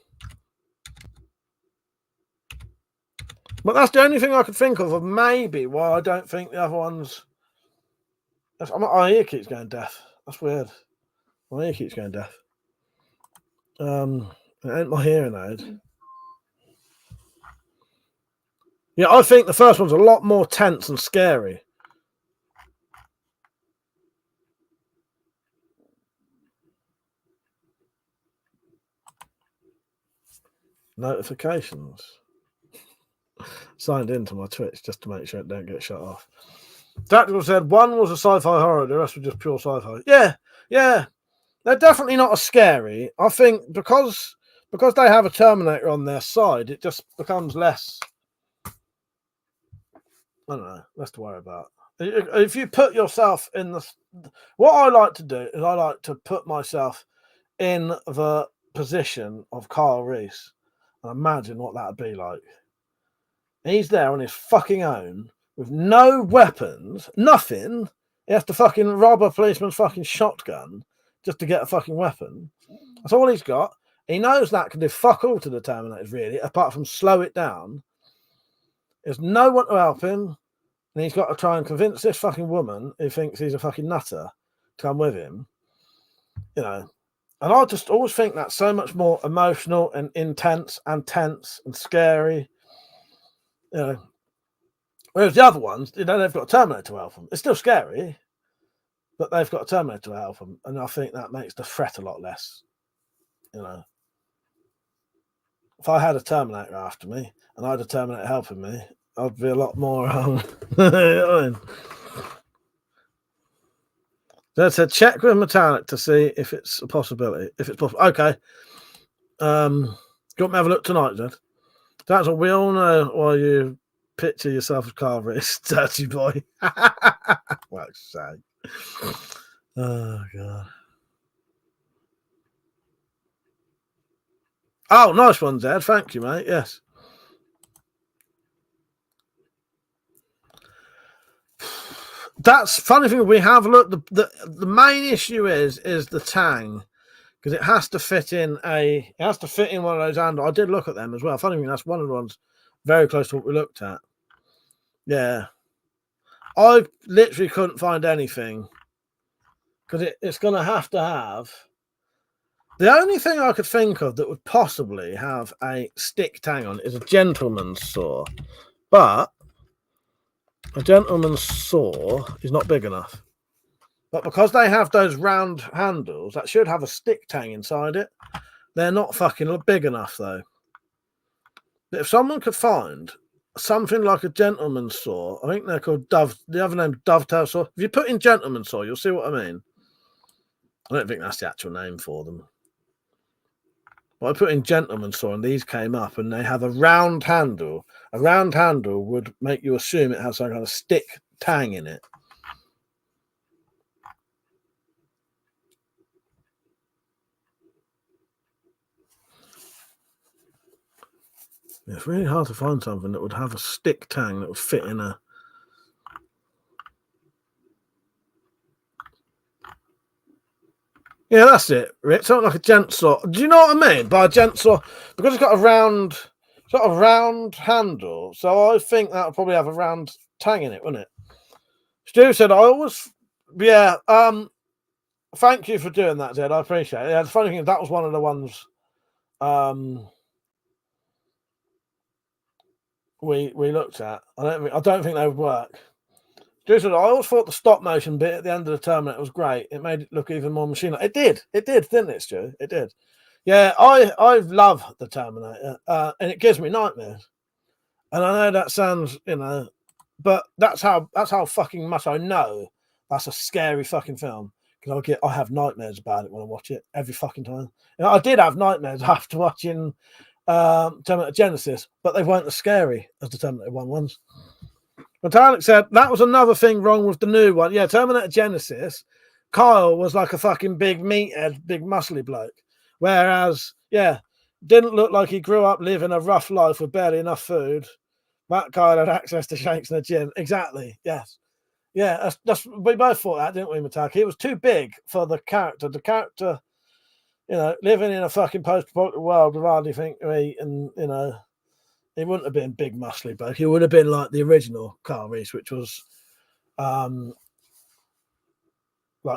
But that's the only thing I could think of maybe why I don't think the other ones. My ear keeps going deaf. That's weird. My ear keeps going deaf. It ain't my hearing aid. Yeah, I think the first one's a lot more tense and scary. Notifications. Signed into my Twitch just to make sure it don't get shut off. Tactical said one was a sci-fi horror, the rest was just pure sci-fi. Yeah. They're definitely not as scary. I think because they have a Terminator on their side, it just becomes less. I don't know, less to worry about. If you put yourself in the, what I like to do is I like to put myself in the position of Kyle Reese and imagine what that'd be like. He's there on his fucking own with no weapons, nothing. He has to fucking rob a policeman's fucking shotgun just to get a fucking weapon. That's all he's got. He knows that can do fuck all to the Terminators, really, apart from slow it down. There's no one to help him. And he's got to try and convince this fucking woman who thinks he's a fucking nutter to come with him. You know. And I just always think that's so much more emotional and intense and tense and scary. You know. Whereas the other ones, you know, they've got a Terminator to help them. It's still scary, but they've got a Terminator to help them. And I think that makes the threat a lot less. You know. If I had a Terminator after me and I had a Terminator helping me, I'd be a lot more. They said check with Metallic to see if it's a possibility. If it's possible, okay. Do you want me to have a look tonight, then? That's what we all know. Why you picture yourself as Carl Reese, dirty boy. What's sad? Oh God. Oh, nice one, Zed. Thank you, mate. Yes. That's funny thing. We have looked. The main issue is the tang, because it has to fit in one of those handles. I did look at them as well. Funny thing, that's one of the ones very close to what we looked at. Yeah, I literally couldn't find anything because it's going to have. The only thing I could think of that would possibly have a stick tang on it is a gentleman's saw, but a gentleman's saw is not big enough. But because they have those round handles that should have a stick tang inside it, they're not fucking big enough though. But if someone could find something like a gentleman's saw, I think they're called the other name dovetail saw. If you put in gentleman's saw, you'll see what I mean. I don't think that's the actual name for them. But I put in gentleman's saw and these came up and they have a round handle. A round handle would make you assume it has some kind of stick tang in it. It's really hard to find something that would have a stick tang that would fit in a... Yeah, that's it, Rick. Something like a gent saw. Do you know what I mean by a gent saw? Because it's got a round handle. So I think that would probably have a round tang in it, wouldn't it? Stu said, I always... Yeah, thank you for doing that, Zed. I appreciate it. Yeah, the funny thing is that was one of the ones we looked at. I don't think they would work. Stu said, I always thought the stop motion bit at the end of the Terminator was great. It made it look even more machine-like. It did, didn't it, Stu? It did. Yeah, I love the Terminator, and it gives me nightmares. And I know that sounds, but that's how fucking much I know that's a scary fucking film. Because I have nightmares about it when I watch it every fucking time. I did have nightmares after watching Terminator Genesis, but they weren't as scary as the Terminator 1 ones. But Alex said that was another thing wrong with the new one. Yeah, Terminator Genesis, Kyle was like a fucking big meathead, big muscly bloke. Whereas, yeah, didn't look like he grew up living a rough life with barely enough food. That guy had access to shanks in the gym. Exactly, yes. Yeah, we both thought that, didn't we, Mataki? He was too big for the character. The character, living in a fucking post-apocalyptic world with hardly anything to eat, and, he wouldn't have been big, muscly bloke. He would have been like the original Carl Reese, which was, like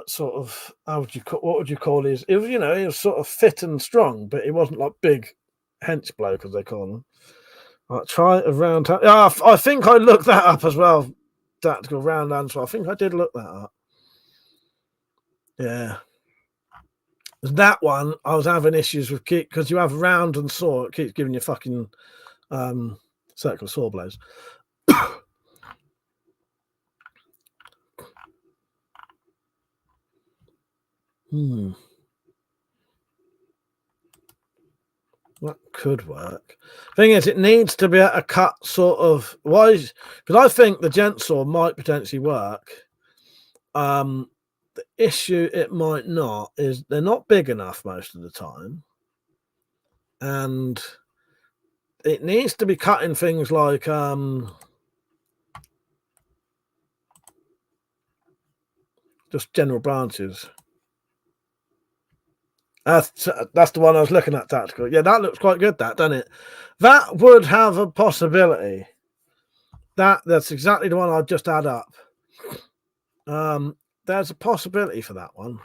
sort of, what would you call his? It was, he was sort of fit and strong, but he wasn't like big hench bloke, as they call them. Like, try a round. I think I looked that up as well. Tactical round answer. I think I did look that up. Yeah. That one, I was having issues with because you have round and saw, it keeps giving you fucking circular saw blows. That could work. Thing is, it needs to be a cut sort of wise, because I think the gent saw might potentially work. The issue it might not is they're not big enough most of the time, and it needs to be cutting things like just general branches. That's the one I was looking at, tactical. Yeah, that looks quite good, that, doesn't it? That would have a possibility. That's exactly the one I just had up. There's a possibility for that one.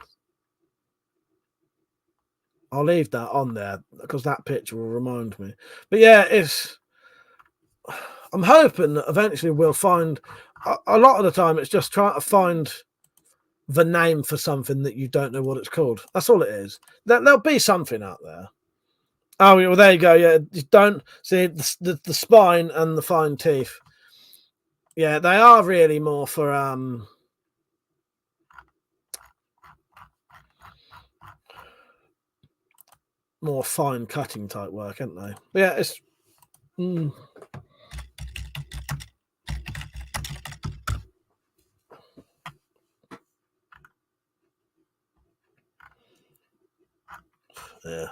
I'll leave that on there because that picture will remind me. But yeah, I'm hoping that eventually we'll find. A lot of the time, it's just trying to find the name for something that you don't know what it's called. That's all it is. There'll be something out there. Oh, well, there you go. Yeah, you don't see the spine and the fine teeth. Yeah, they are really more for more fine cutting type work, aren't they? But yeah, it's. Yeah.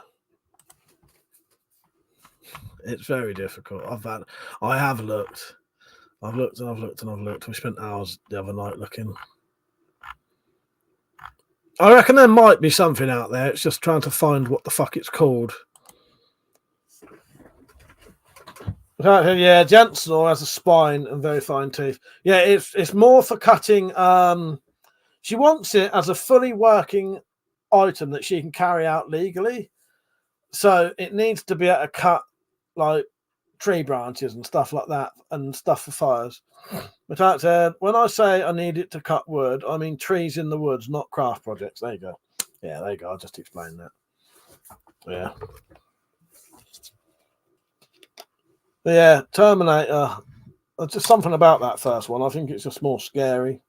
It's very difficult. I have looked. I've looked and I've looked and I've looked. We spent hours the other night looking. I reckon there might be something out there. It's just trying to find what the fuck it's called. Yeah, Jensen has a spine and very fine teeth. Yeah, it's more for cutting. She wants it as a fully working item that she can carry out legally. So it needs to be able to cut like tree branches and stuff like that and stuff for fires. But that said, when I say I need it to cut wood, I mean trees in the woods, not craft projects. There you go. Yeah, there you go. I'll just explain that. Yeah. But yeah, Terminator. There's just something about that first one. I think it's just more scary.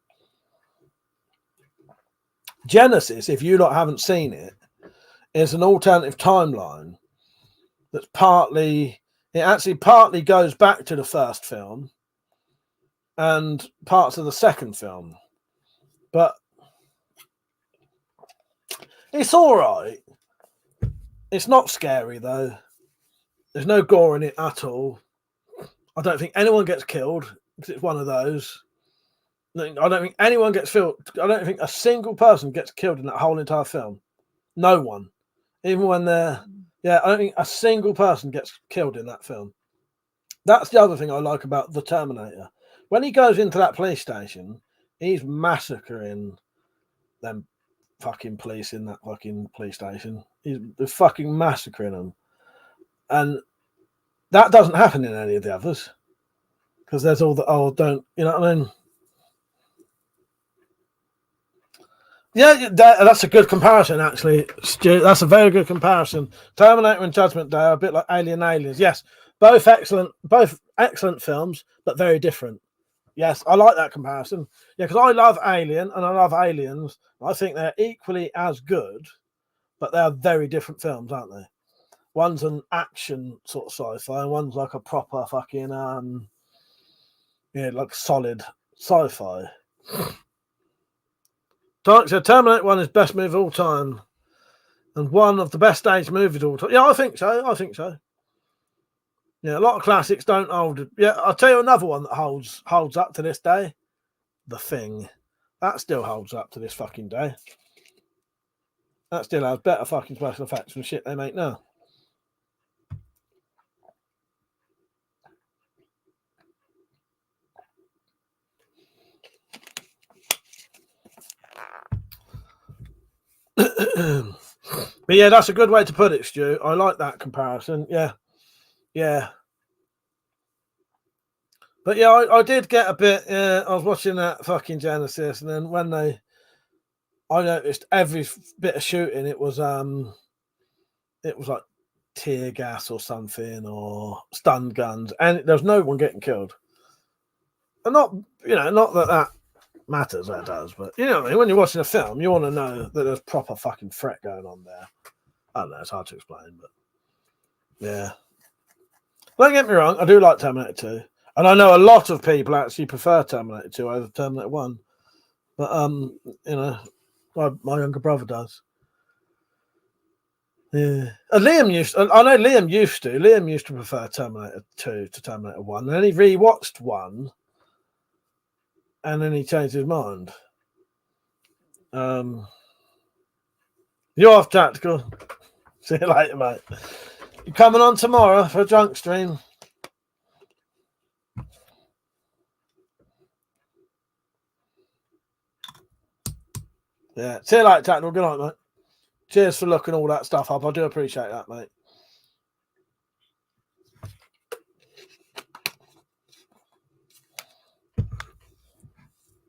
Genesis, if you lot haven't seen it, is an alternative timeline that's partly goes back to the first film and parts of the second film. But it's all right. It's not scary, though. There's no gore in it at all. I don't think anyone gets killed because it's one of those. I don't think anyone gets killed. I don't think a single person gets killed in that whole entire film. No one. Even when they're... Yeah, I don't think a single person gets killed in that film. That's the other thing I like about the Terminator. When he goes into that police station, he's massacring them fucking police in that fucking police station. They're fucking massacring them. And that doesn't happen in any of the others. Because there's all the, don't, you know what I mean? Yeah, that's a good comparison, actually, Stu. That's a very good comparison. Terminator and Judgment Day are a bit like Aliens. Yes, both excellent films, but very different. Yes, I like that comparison. Yeah, because I love Alien and I love Aliens. I think they're equally as good, but they are very different films, aren't they? One's an action sort of sci-fi, and one's like a proper fucking like solid sci-fi. So Terminator 1 is best movie of all time, and one of the best stage movies of all time. Yeah, I think so. Yeah, a lot of classics don't hold. Yeah, I'll tell you another one that holds up to this day. The Thing. That still holds up to this fucking day. That still has better fucking special effects than shit they make now. But yeah, that's a good way to put it, Stu. I like that comparison. Yeah. But yeah, I did get a bit. I was watching that fucking Genesis, and then when I noticed every bit of shooting, it was like tear gas or something or stun guns, and there's no one getting killed. And not that matters, that does, but you know what I mean? When you're watching a film, you want to know that there's proper fucking threat going on there. I don't know, it's hard to explain, but yeah. Don't get me wrong, I do like Terminator 2. And I know a lot of people actually prefer Terminator 2 over Terminator 1. But my younger brother does. Yeah. And I know Liam used to prefer Terminator 2 to Terminator 1. And then he rewatched 1. And then he changed his mind. You're off, Tactical. See you later, mate. You coming on tomorrow for a drunk stream? Yeah. See you later, Tactical. Good night, mate. Cheers for looking all that stuff up. I do appreciate that, mate.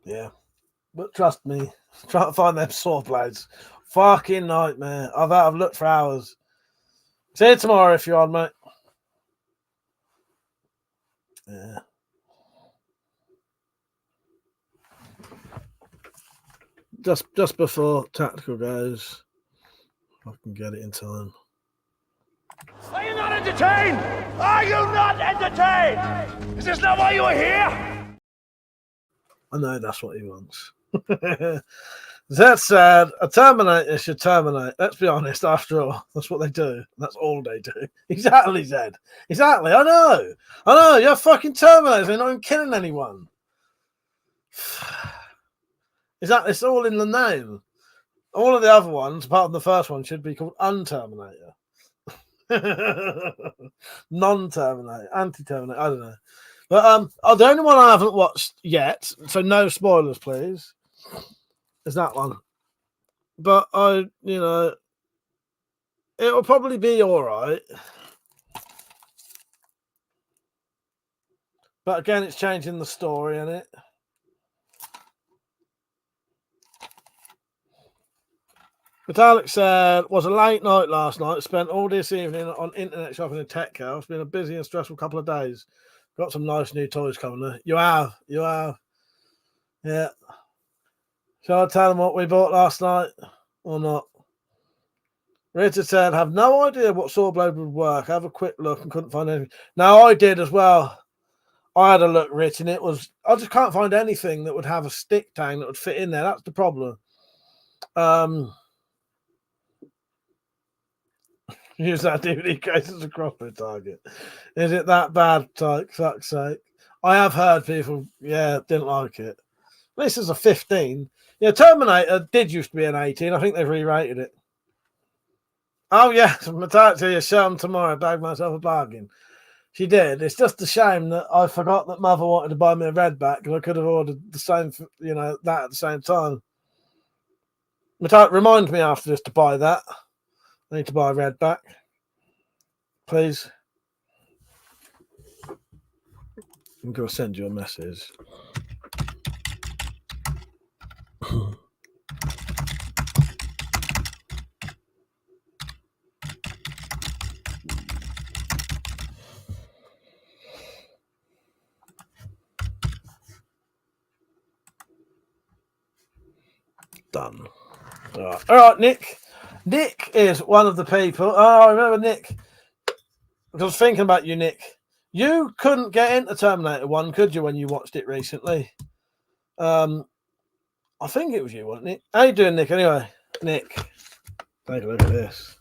Yeah. But trust me, trying to find them saw blades. Fucking nightmare. I've looked for hours. See you tomorrow if you're on, mate. Yeah. Just before Tactical goes, if I can get it in time. Are you not entertained? Are you not entertained? Is this not why you are here? I know that's what he wants. That said, a Terminator should terminate. Let's be honest, after all. That's what they do. That's all they do. Exactly, Zed. Exactly. I know. You're fucking Terminators. They're not even killing anyone. Exactly. It's all in the name. All of the other ones, apart from the first one, should be called Unterminator. Non-Terminator. Anti-Terminator. I don't know. But the only one I haven't watched yet, so no spoilers, please, is that one. But it'll probably be all right. But again, it's changing the story, isn't it? But Alex said, was a late night last night. Spent all this evening on internet shopping and tech car. It's been a busy and stressful couple of days. Got some nice new toys coming there. You have. Yeah. Shall I tell them what we bought last night or not? Richard said, have no idea what saw blade would work. Have a quick look and couldn't find anything. Now, I did as well. I had a look, Rich, and I just can't find anything that would have a stick tang that would fit in there. That's the problem. Use that DVD case as a crossbow target. Is it that bad, Tyke? Fuck's sake. I have heard people, didn't like it. This is a 15. Yeah, Terminator did used to be an 18. I think they've re-rated it. Oh, yeah. Metallic to you, show them tomorrow. Bagged myself a bargain. She did. It's just a shame that I forgot that Mother wanted to buy me a Redback because I could have ordered the same, that at the same time. Metallic, remind me after this to buy that. I need to buy a Redback. Please. I'm going to send you a message. Done. All right, Nick. Nick is one of the people. Oh, I remember Nick. I was thinking about you, Nick. You couldn't get into Terminator 1, could you, when you watched it recently? I think it was you, wasn't it? How you doing, Nick? Anyway, Nick, take a look at this.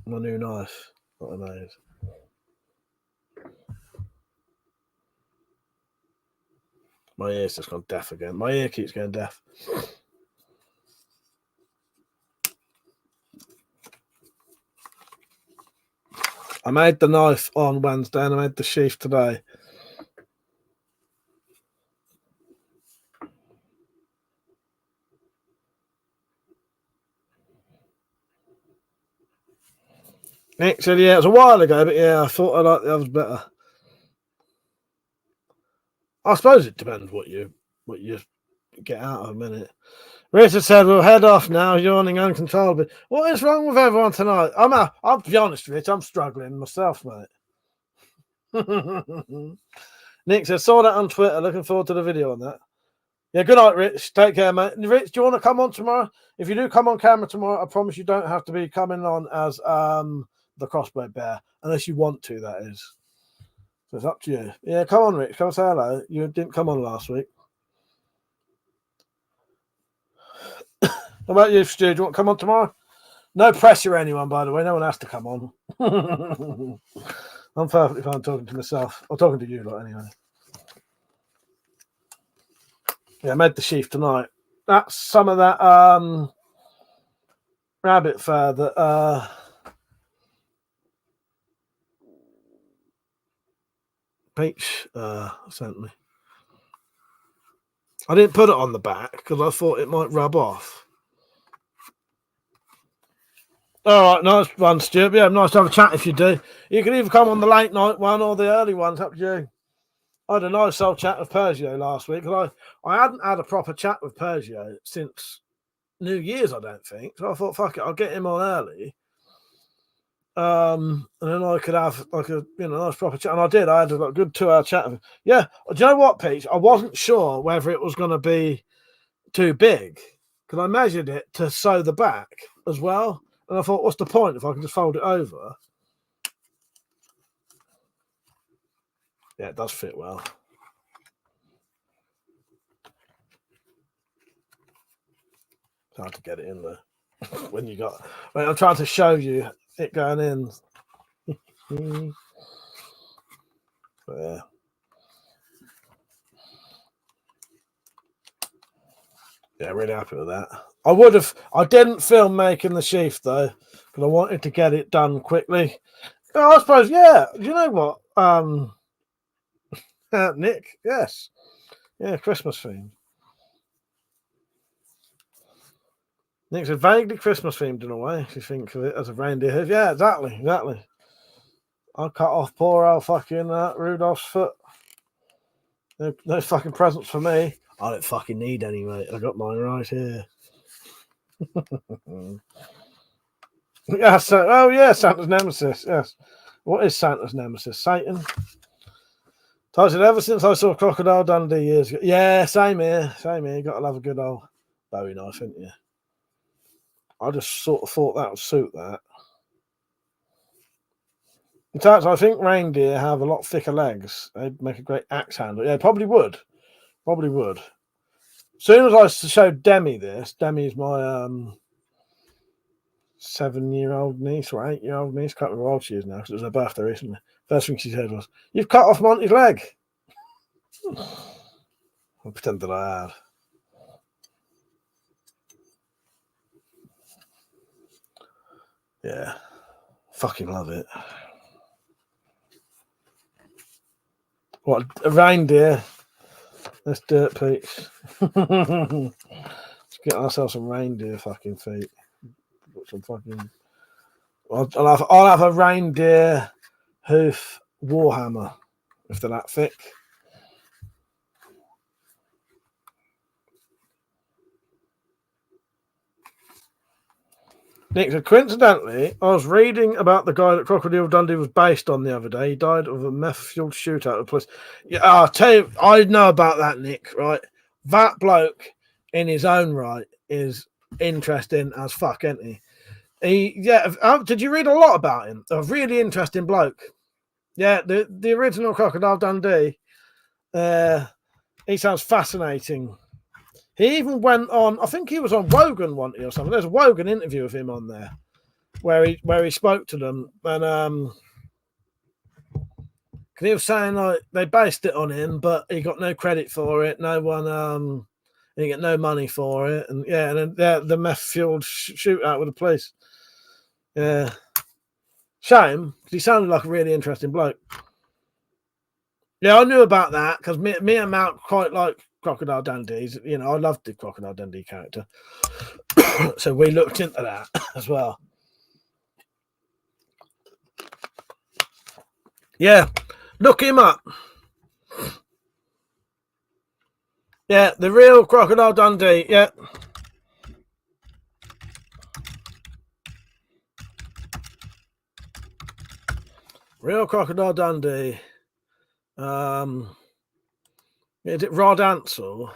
My new knife. What I made. My ear's just gone deaf again. My ear keeps going deaf. I made the knife on Wednesday and I made the sheath today. Nick said, yeah, it was a while ago, but yeah, I thought I liked the others better. I suppose it depends what you get out of a minute. Richard said, we'll head off now, yawning uncontrollably. What is wrong with everyone tonight? I'll be honest, Rich, I'm struggling myself, mate. Nick said, saw that on Twitter, looking forward to the video on that. Yeah, good night, Rich. Take care, mate. Rich, do you want to come on tomorrow? If you do come on camera tomorrow, I promise you don't have to be coming on as the Crossbow Bear, unless you want to, that is. So it's up to you. Yeah, come on, Rich. Come say hello. You didn't come on last week. What about you, Stu? Do you want to come on tomorrow? No pressure, anyone, by the way. No one has to come on. I'm perfectly fine talking to myself. Or talking to you lot, anyway. Yeah, I made the sheath tonight. That's some of that rabbit fur that Peach sent me. I didn't put it on the back because I thought it might rub off. All right, nice one, Stuart. Yeah, nice to have a chat if you do. You can either come on the late night one or the early one. It's up to you. I had a nice old chat with Pergio last week because I hadn't had a proper chat with Pergio since New Year's, I don't think. So I thought, fuck it, I'll get him on early. And then I could have like a nice proper chat. And I did. I had a good 2 hour chat with him. Yeah. Do you know what, Peach? I wasn't sure whether it was going to be too big because I measured it to sew the back as well. And I thought, what's the point if I can just fold it over? Yeah, it does fit well. hard to get it in there when you got. Wait, I'm trying to show you it going in. Yeah. Yeah, really happy with that. I didn't film making the sheath though, because I wanted to get it done quickly. Oh, I suppose, yeah. You know what? Nick, yes. Yeah, Christmas theme. Nick's a vaguely Christmas themed in a way, if you think of it as a reindeer hoof. Yeah, exactly. I cut off poor old fucking Rudolph's foot. No fucking presents for me. I don't fucking need any, mate. I got mine right here. Yeah, Santa's nemesis. Yes. What is Santa's nemesis? Satan. I said ever since I saw Crocodile Dundee years ago. Yeah, same here. You got to love a good old Bowie knife, haven't you? I just sort of thought that would suit that. In fact, I think reindeer have a lot thicker legs. They'd make a great axe handle. Yeah, probably would. As soon as I showed Demi this, Demi's my 7-year-old niece or 8-year-old niece. Can't remember how old she is now because it was her birthday recently. First thing she said was, "You've cut off Monty's leg." I pretend that I had. Yeah, fucking love it. What a reindeer! Let's dirt peaks. Let's get ourselves some reindeer fucking feet. Got some fucking. I'll have a reindeer hoof warhammer if they're that thick. Nick, so coincidentally, I was reading about the guy that Crocodile Dundee was based on the other day. He died of a meth-fueled shootout at a place. Yeah, I'll tell you, I know about that, Nick, right? That bloke, in his own right, is interesting as fuck, isn't he? Did you read a lot about him? A really interesting bloke. Yeah, the original Crocodile Dundee. He sounds fascinating. He even went on, I think he was on Wogan one day or something. There's a Wogan interview of him on there where he spoke to them, and he was saying like they based it on him, but he got no credit for it. No one he get no money for it, and yeah, and then the meth fueled shootout with the police. Yeah, shame because he sounded like a really interesting bloke. Yeah, I knew about that because me and Mount quite like Crocodile Dundee's. You know, I loved the Crocodile Dundee character. So we looked into that as well. Yeah, look him up. Yeah, the real Crocodile Dundee. Yeah. Real Crocodile Dundee. Is it Rod Ansell?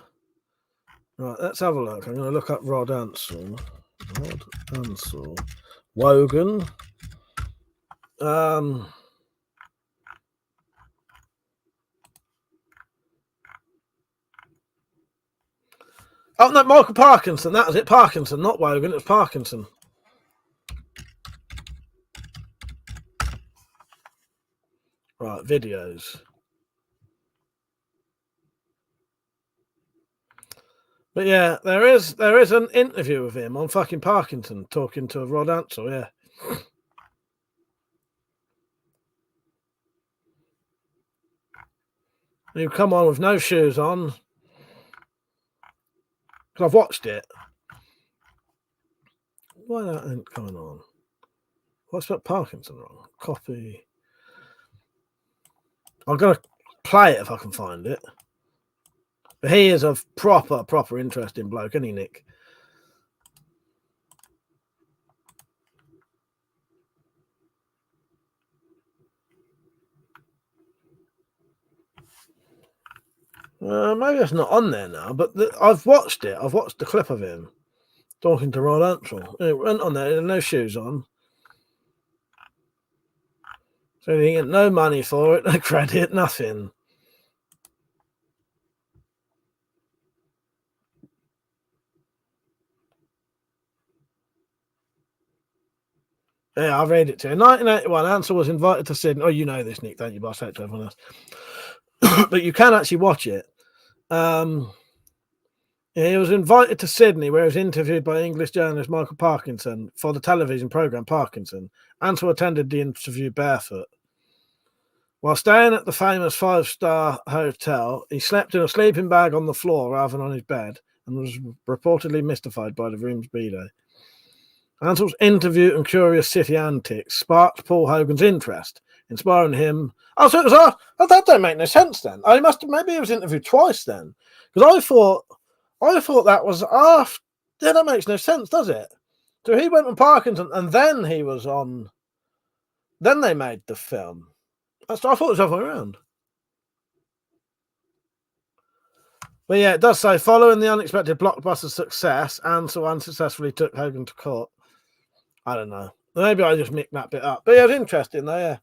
Right, let's have a look. I'm going to look up Rod Ansell. Wogan. Oh no, Michael Parkinson. That was it. Parkinson, not Wogan. It was Parkinson. Right, videos. But yeah, there is an interview of him on fucking Parkinson talking to Rod Ansell. Yeah. He'll come on with no shoes on. Because I've watched it. Why that ain't coming on? What's about Parkinson wrong? Copy. I'm going to play it if I can find it. But he is a proper interesting bloke, isn't he, Nick? Maybe it's not on there now, but I've watched it. I've watched the clip of him talking to Rod Ansell. It went on there, no shoes on. So he get no money for it, no credit, nothing. Yeah, I'll read it to you. In 1981, Ansel was invited to Sydney. Oh, you know this, Nick, don't you? But I'll say it to everyone else. But you can actually watch it. He was invited to Sydney, where he was interviewed by English journalist Michael Parkinson for the television programme Parkinson. Ansel attended the interview barefoot. While staying at the famous 5-star hotel, he slept in a sleeping bag on the floor rather than on his bed and was reportedly mystified by the room's bidet. Ansel's interview and curious city antics sparked Paul Hogan's interest, inspiring him. Oh, so it was, that don't make no sense then. I maybe he was interviewed twice then, because I thought that was after. Yeah, that makes no sense, does it? So he went on Parkinson, and then he was on. Then they made the film. I thought it was the other way around. But yeah, it does say, following the unexpected blockbuster success, Ansel unsuccessfully took Hogan to court. I don't know. Maybe I just mixed that bit up. But yeah, it's interesting though, yeah.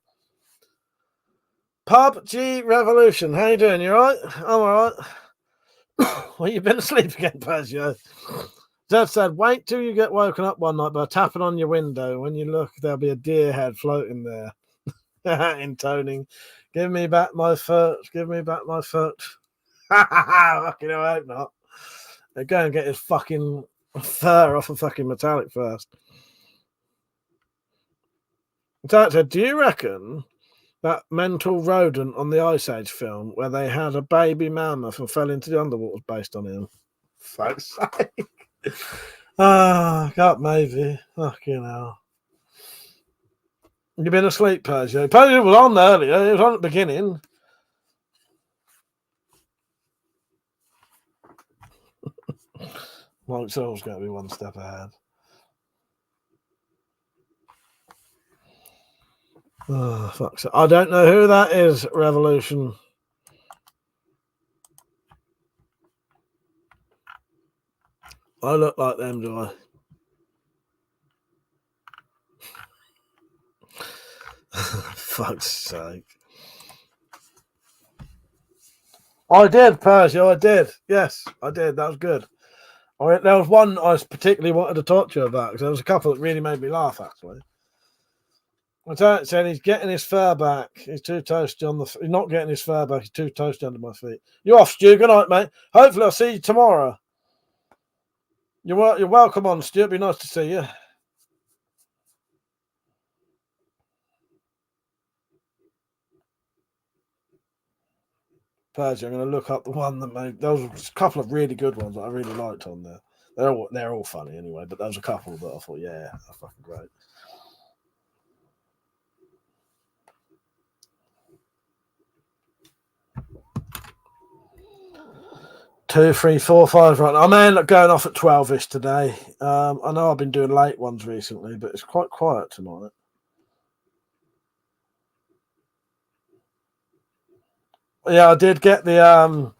PUBG Revolution. How you doing? You alright? I'm alright. Well, you've been asleep again, Pazio. Zed said, wait till you get woken up one night by tapping on your window. When you look, there'll be a deer head floating there. Intoning. Give me back my foot. Give me back my foot. Fucking I hope not. Go and get his fucking fur off of fucking Metallic first. So, do you reckon that mental rodent on the Ice Age film where they had a baby mammoth and fell into the underwater was based on him? Fuck's sake. God, maybe. Fucking hell. You've been asleep, Persia. Persia was on earlier. It was on at the beginning. Well, it's always going to be one step ahead. Oh, fuck's sake. I don't know who that is, Revolution. I look like them, do I? Fuck's sake. I did, Persia. I did. Yes, I did. That was good. There was one I particularly wanted to talk to you about because there was a couple that really made me laugh, actually. I said he's getting his fur back. He's too toasty on the. He's not getting his fur back. He's too toasty under my feet. You off, Stu? Good night, mate. Hopefully, I'll see you tomorrow. You're welcome on, Stu. It'd be nice to see you. Persia, I'm going to look up the one that made. There was a couple of really good ones that I really liked on there. They're all funny anyway, but there was a couple that I thought, yeah, they're fucking great. Two, three, four, five. Right, I may end up going off at 12ish today. I know I've been doing late ones recently, but it's quite quiet tonight. Yeah, I did get the oh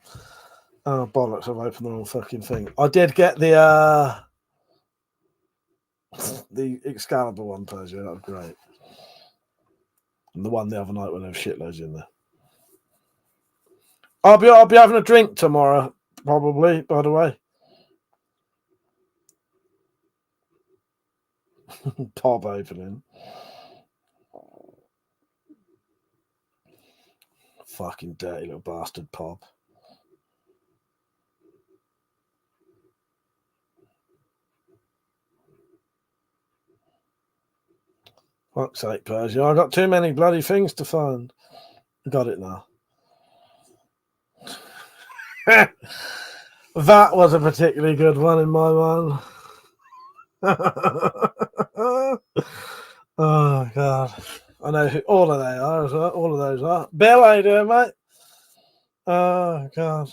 bollocks! I've opened the wrong fucking thing. I did get the Excalibur one, Persia. That was great. And the one the other night when there was shitloads in there. I'll be having a drink tomorrow, probably. By the way, pub opening. Fucking dirty little bastard pub. Fuck's sake, Persia. I got too many bloody things to find. Got it now. That was a particularly good one in my mind. Oh, God. I know who all of they are as well. All of those are. Bill, how you doing, mate? Oh, God.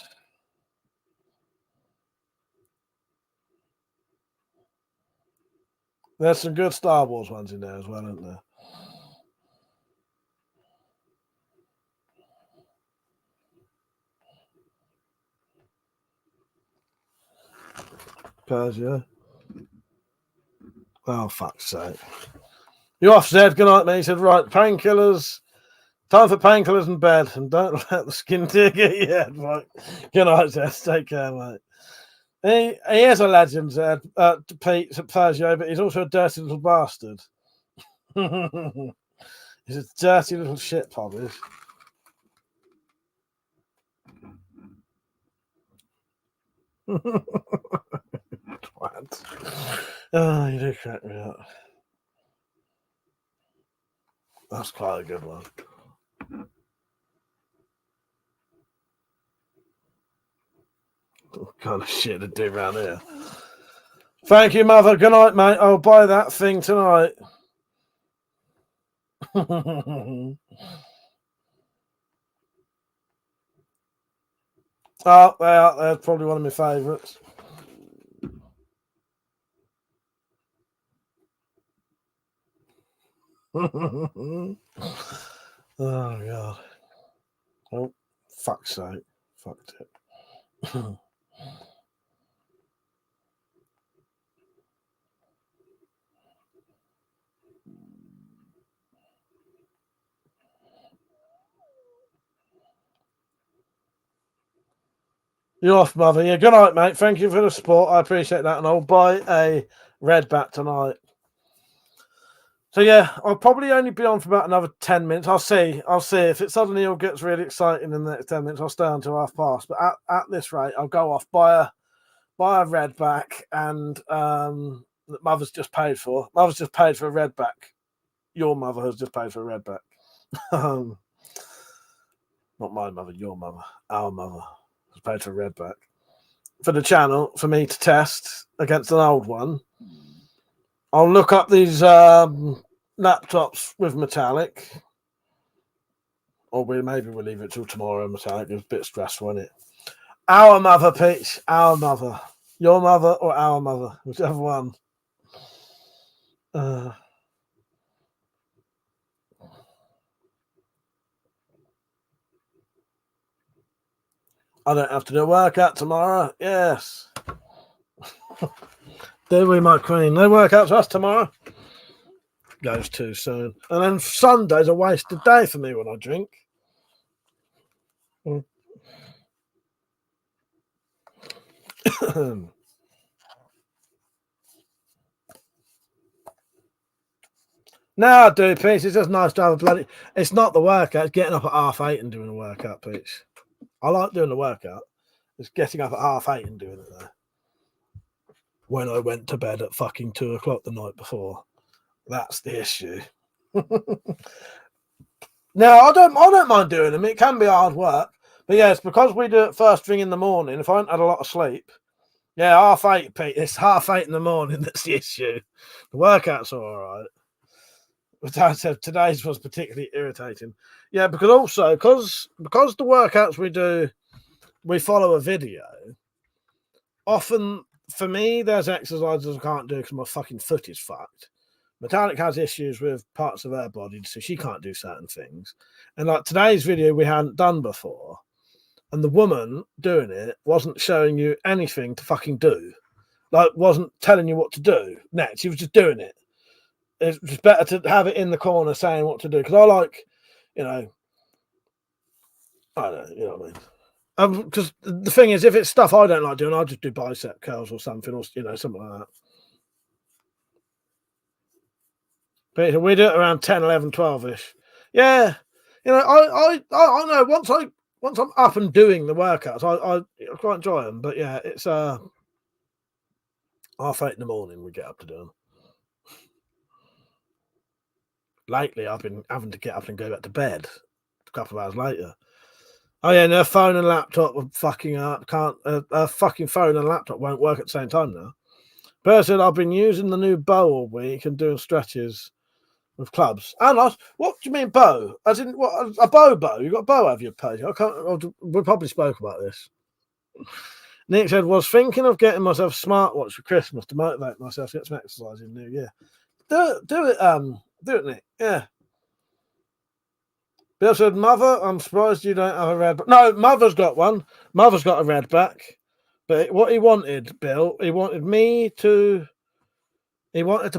There's some good Star Wars ones in there as well, isn't there? Persia. Oh, fuck's sake. You off, Zed? Good night, mate. He said, right, painkillers. Time for painkillers and bed. And don't let the skin tear get you head. Right. Good night, Zed. Take care, mate. He is a legend, Zed. Pete Persia, but he's also a dirty little bastard. He's a dirty little shit pub, is. Twat. Oh, you do crack me up. That's quite a good one. What kind of shit to do around here? Thank you, mother. Good night, mate. I'll buy that thing tonight. Oh, they're probably one of my favourites. Oh, God. Oh, fuck's sake. Fucked it. You're off, mother. Yeah, good night, mate. Thank you for the support. I appreciate that. And I'll buy a red bat tonight. So, yeah, I'll probably only be on for about another 10 minutes. I'll see. If it suddenly all gets really exciting in the next 10 minutes, I'll stay until 5:30. But at this rate, I'll go off, buy a red back, and that mother's just paid for. Mother's just paid for a red back. Your mother has just paid for a red back. Not my mother, your mother. Our mother has paid for a red back. For the channel, for me to test against an old one. I'll look up these laptops with metallic. Or maybe we'll leave it till tomorrow, metallic. It's a bit stressful, isn't it? Our mother, Peach. Our mother. Your mother or our mother. Whichever one. I don't have to do a workout tomorrow. Yes. Do we, my queen? No workout to us tomorrow. Goes too soon. And then Sunday's a wasted day for me when I drink. No, I do, Peach. It's just nice to have a bloody... It's not the workout. It's getting up at 8:30 and doing a workout, Peach. I like doing the workout. It's getting up at 8:30 and doing it there. When I went to bed at fucking 2:00 the night before. That's the issue. No, I don't mind doing them. It can be hard work. But yeah, it's because we do it first thing in the morning. If I haven't had a lot of sleep, yeah, 8:30, Pete. It's 8:30 in the morning that's the issue. The workouts are all right. But I said today's was particularly irritating. Yeah, because the workouts we do, we follow a video. Often, for me, there's exercises I can't do because my fucking foot is fucked. Metallic has issues with parts of her body, so she can't do certain things. And like today's video, we hadn't done before. And the woman doing it wasn't showing you anything to fucking do. Like, wasn't telling you what to do next. She was just doing it. It's just better to have it in the corner saying what to do. Because I like, I don't know, you know what I mean? Because the thing is, if it's stuff I don't like doing, I'll just do bicep curls or something, or, something like that. But we do it around 10, 11, 12-ish. Yeah. I know once I'm up and doing the workouts, I quite enjoy them. But yeah, it's 8:30 in the morning we get up to do them. Lately, I've been having to get up and go back to bed a couple of hours later. Oh yeah, and her phone and laptop are fucking up. Her fucking phone and laptop won't work at the same time now. But said I've been using the new bow all week and doing stretches with clubs. And what do you mean bow? As in what? A bow? You got a bow over your page? We probably spoke about this. Nick said, was thinking of getting myself a smartwatch for Christmas to motivate myself to get some exercise in the new year. Do it, Nick. Yeah. Bill said, Mother, I'm surprised you don't have a red back. No, Mother's got one. Mother's got a red back. But what he wanted, Bill, he wanted to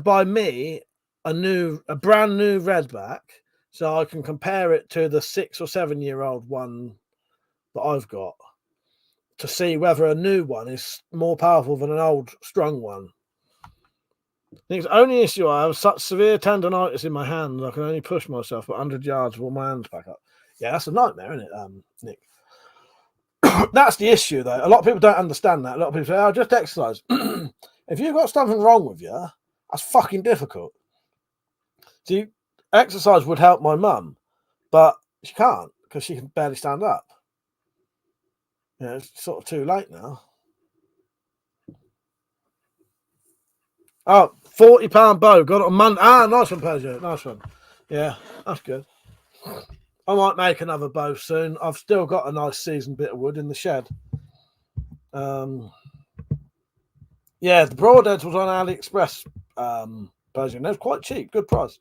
buy me a brand new red back so I can compare it to the 6 or 7 year old one that I've got to see whether a new one is more powerful than an old strong one. The only issue I have such severe tendonitis in my hand, I can only push myself 100 yards with my hands back up. Yeah, that's a nightmare, isn't it, Nick? That's the issue, though. A lot of people don't understand that. A lot of people say, "Oh, just exercise." If you've got something wrong with you, that's fucking difficult. See, exercise would help my mum, but she can't because she can barely stand up. You know, it's sort of too late now. Oh, £40 bow. Got it on Monday. Ah, nice one, Persia. Nice one. Yeah, that's good. I might make another bow soon. I've still got a nice seasoned bit of wood in the shed. Yeah, the broadheads was on AliExpress, Persia. They're quite cheap, good price.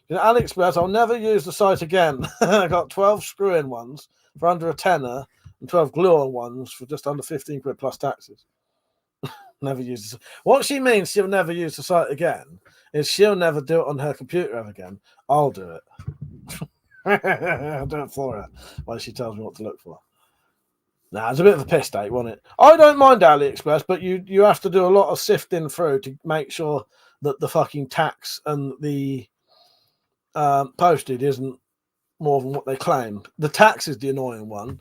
You know, AliExpress, I'll never use the site again. I got 12 screw-in ones for under a tenner and 12 glue-on ones for just under 15 quid plus taxes. Never use it. What she means she'll never use the site again is she'll never do it on her computer ever again. I'll do it. I'll do it for her while she tells me what to look for. Nah, it's a bit of a piss take, wasn't it? I don't mind AliExpress, but you have to do a lot of sifting through to make sure that the fucking tax and the postage isn't more than what they claim. The tax is the annoying one,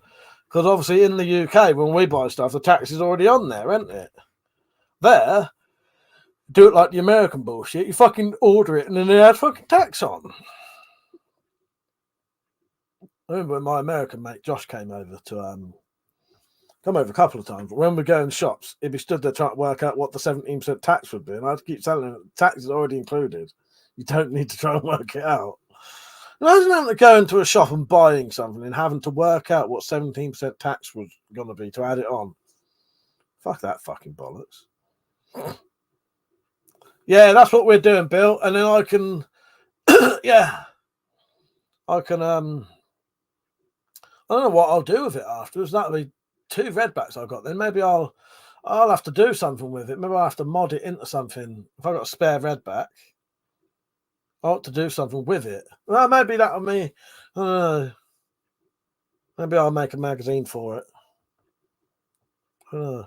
because obviously in the UK, when we buy stuff, the tax is already on there, isn't it? There, do it like the American bullshit. You fucking order it and then they add fucking tax on. I remember when my American mate Josh came over to come over a couple of times, but when we go in shops, he'd be stood there trying to work out what the 17% tax would be, and I'd keep telling him tax is already included. You don't need to try and work it out. Imagine having to go into a shop and buying something and having to work out what 17% tax was going to be to add it on. Fuck that fucking bollocks. Yeah, that's what we're doing, Bill. And then I can, yeah, I can, I don't know what I'll do with it afterwards. That'll be 2 redbacks I've got. Then maybe I'll have to do something with it. Maybe I'll have to mod it into something. If I've got a spare redback, I ought to do something with it. Well, maybe that'll be, I don't know. Maybe I'll make a magazine for it. I don't know.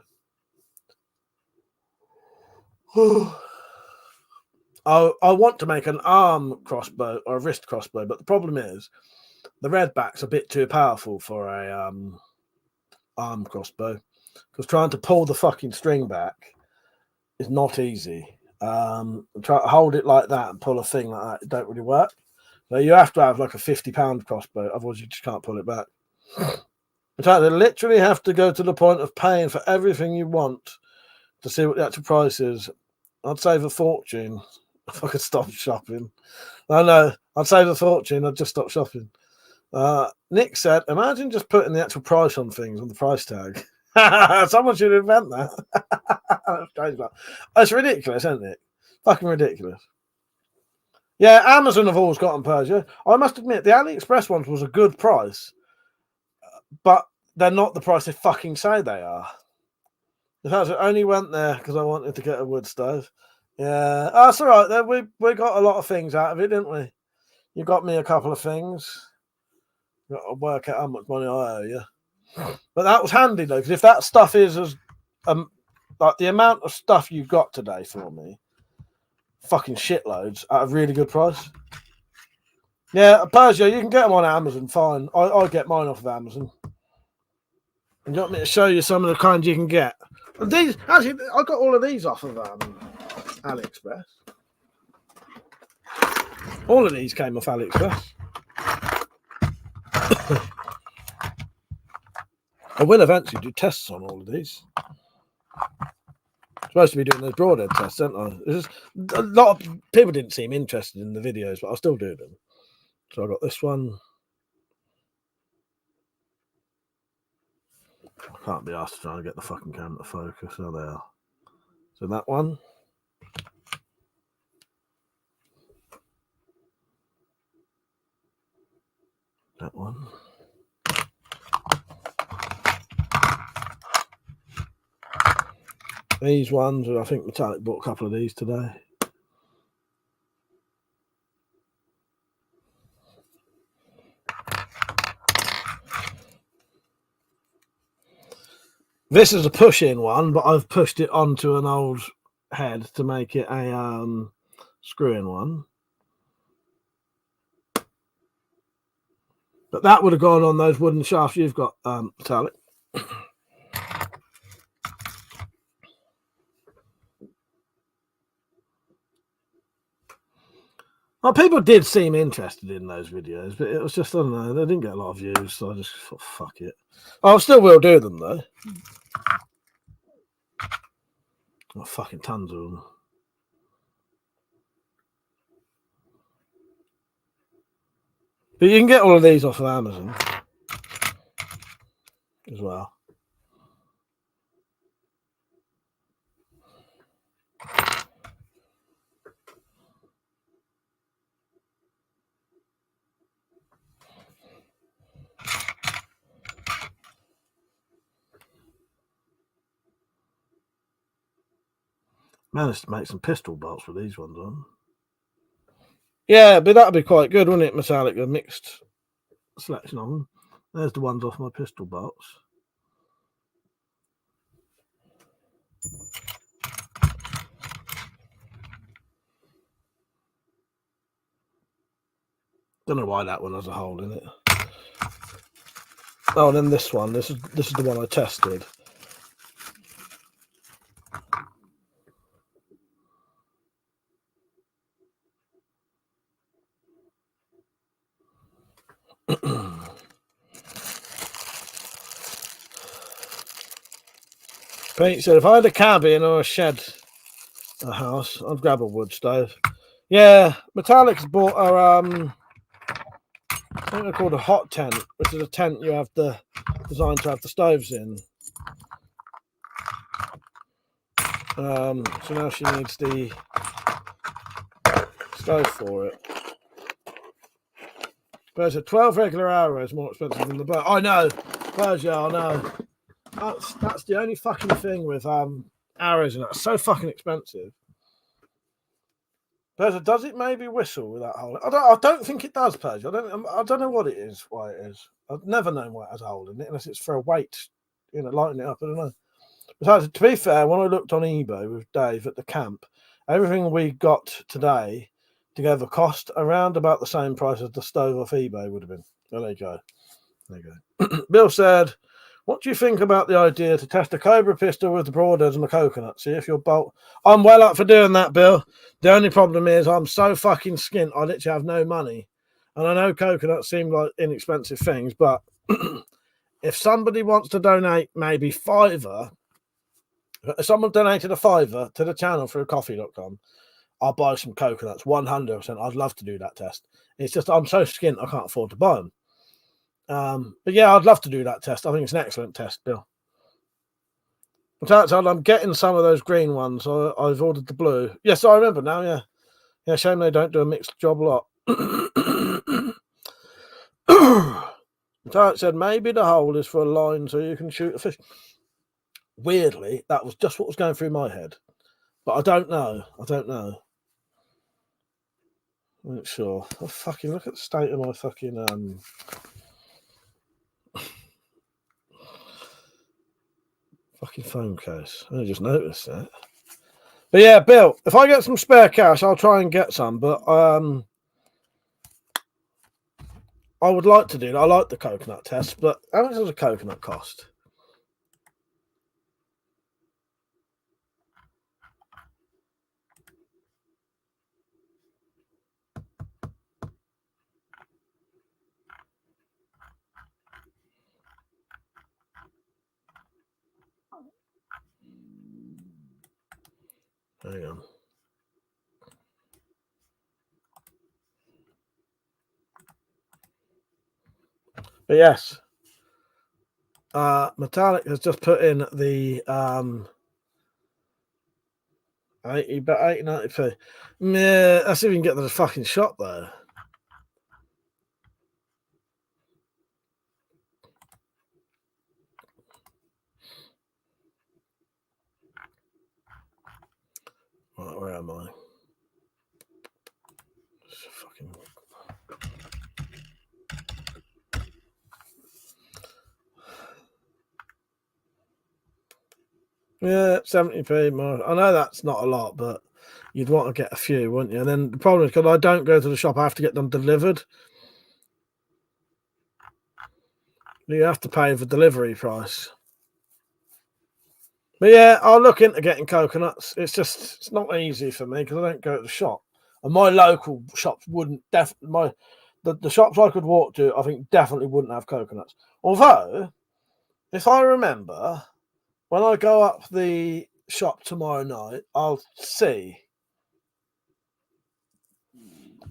I want to make an arm crossbow or a wrist crossbow, but the problem is the redback's a bit too powerful for a arm crossbow, because trying to pull the fucking string back is not easy. Try to hold it like that and pull a thing like that, it don't really work. So you have to have like a £50 crossbow, otherwise you just can't pull it back. In fact, they literally have to go to the point of paying for everything you want to see what the actual price is. I'd save a fortune if I could stop shopping. I know, I'd save a fortune, I'd just stop shopping. Nick said, imagine just putting the actual price on things on the price tag. Someone should invent that. It's ridiculous, isn't it? Fucking ridiculous. Yeah, Amazon have always gotten Persia. I must admit, the AliExpress ones was a good price, but they're not the price they fucking say they are. In fact, I only went there because I wanted to get a wood stove. Yeah, that's all right. Then we got a lot of things out of it, didn't we? You got me a couple of things. Got to work out how much money I owe you. But that was handy though, because if that stuff is as like the amount of stuff you've got today for me, fucking shitloads at a really good price. Yeah, Persia, you can get them on Amazon. Fine, I get mine off of Amazon. And you want me to show you some of the kinds you can get? These actually, I got all of these off of AliExpress. All of these came off AliExpress. I will eventually do tests on all of these. I'm supposed to be doing those broadhead tests, aren't I? A lot of people didn't seem interested in the videos, but I'll still do them. So I got this one. I can't be asked to try and get the fucking camera to focus. There they are. So that one. That one. These ones, I think Metallic bought a couple of these today. This is a push-in one, but I've pushed it onto an old head to make it a screw-in one. But that would have gone on those wooden shafts you've got, metallic. Well, people did seem interested in those videos, but it was just, I don't know, they didn't get a lot of views, so I just thought, fuck it. I still will do them, though. Oh, fucking tons of them. But you can get all of these off of Amazon as well. Managed to make some pistol bolts with these ones on. Yeah, but that'd be quite good, wouldn't it, metallic? A mixed selection of them. There's the ones off my pistol bolts. Don't know why that one has a hole in it. Oh, and then this one. This is the one I tested. Pete said, if I had a cabin or a shed, a house, I'd grab a wood stove. Yeah, Metallic's bought a I think they're called a hot tent, which is a tent you have designed to have the stoves in. So now she needs the stove for it. But a 12 regular arrows more expensive than the bow. I know, Persia, I know. That's the only fucking thing with arrows, and it's so fucking expensive. Persia, does it maybe whistle with that hole? I don't think it does, Persia. I don't know what it is, why it is. I've never known why it has a hole in it, unless it's for a weight, lighting it up. I don't know. Besides, to be fair, when I looked on eBay with Dave at the camp, everything we got today together cost around about the same price as the stove off eBay would have been. Well, there you go. There you go. Bill said, what do you think about the idea to test a Cobra pistol with the broadheads and the coconut? See if you'll bolt. I'm well up for doing that, Bill. The only problem is I'm so fucking skint, I literally have no money. And I know coconuts seem like inexpensive things, but if somebody wants to donate maybe $5, if someone donated a $5 to the channel through coffee.com, I'll buy some coconuts, 100%. I'd love to do that test. It's just I'm so skint I can't afford to buy them. But yeah, I'd love to do that test. I think it's an excellent test, Bill. I'm getting some of those green ones. I've ordered the blue. Yes, I remember now, yeah. Yeah, shame they don't do a mixed job lot. Tarek said maybe the hole is for a line so you can shoot a fish. Weirdly, that was just what was going through my head. But I don't know. I'm not sure. Oh, fucking look at the state of my fucking fucking phone case. I just noticed that. But yeah, Bill, if I get some spare cash, I'll try and get some. But I would like to do it. I like the coconut test, but how much does a coconut cost? Hang on. But yes, Metallic has just put in the 80-90p. Yeah, let's see if we can get the fucking shot though. Right, where am I? Fucking. Yeah, 70p more. I know that's not a lot, but you'd want to get a few, wouldn't you? And then the problem is, because I don't go to the shop, I have to get them delivered. You have to pay the delivery price. But yeah, I'll look into getting coconuts. It's not easy for me because I don't go to the shop. And my local shops wouldn't the shops I could walk to, I think definitely wouldn't have coconuts. Although, if I remember, when I go up the shop tomorrow night, I'll see.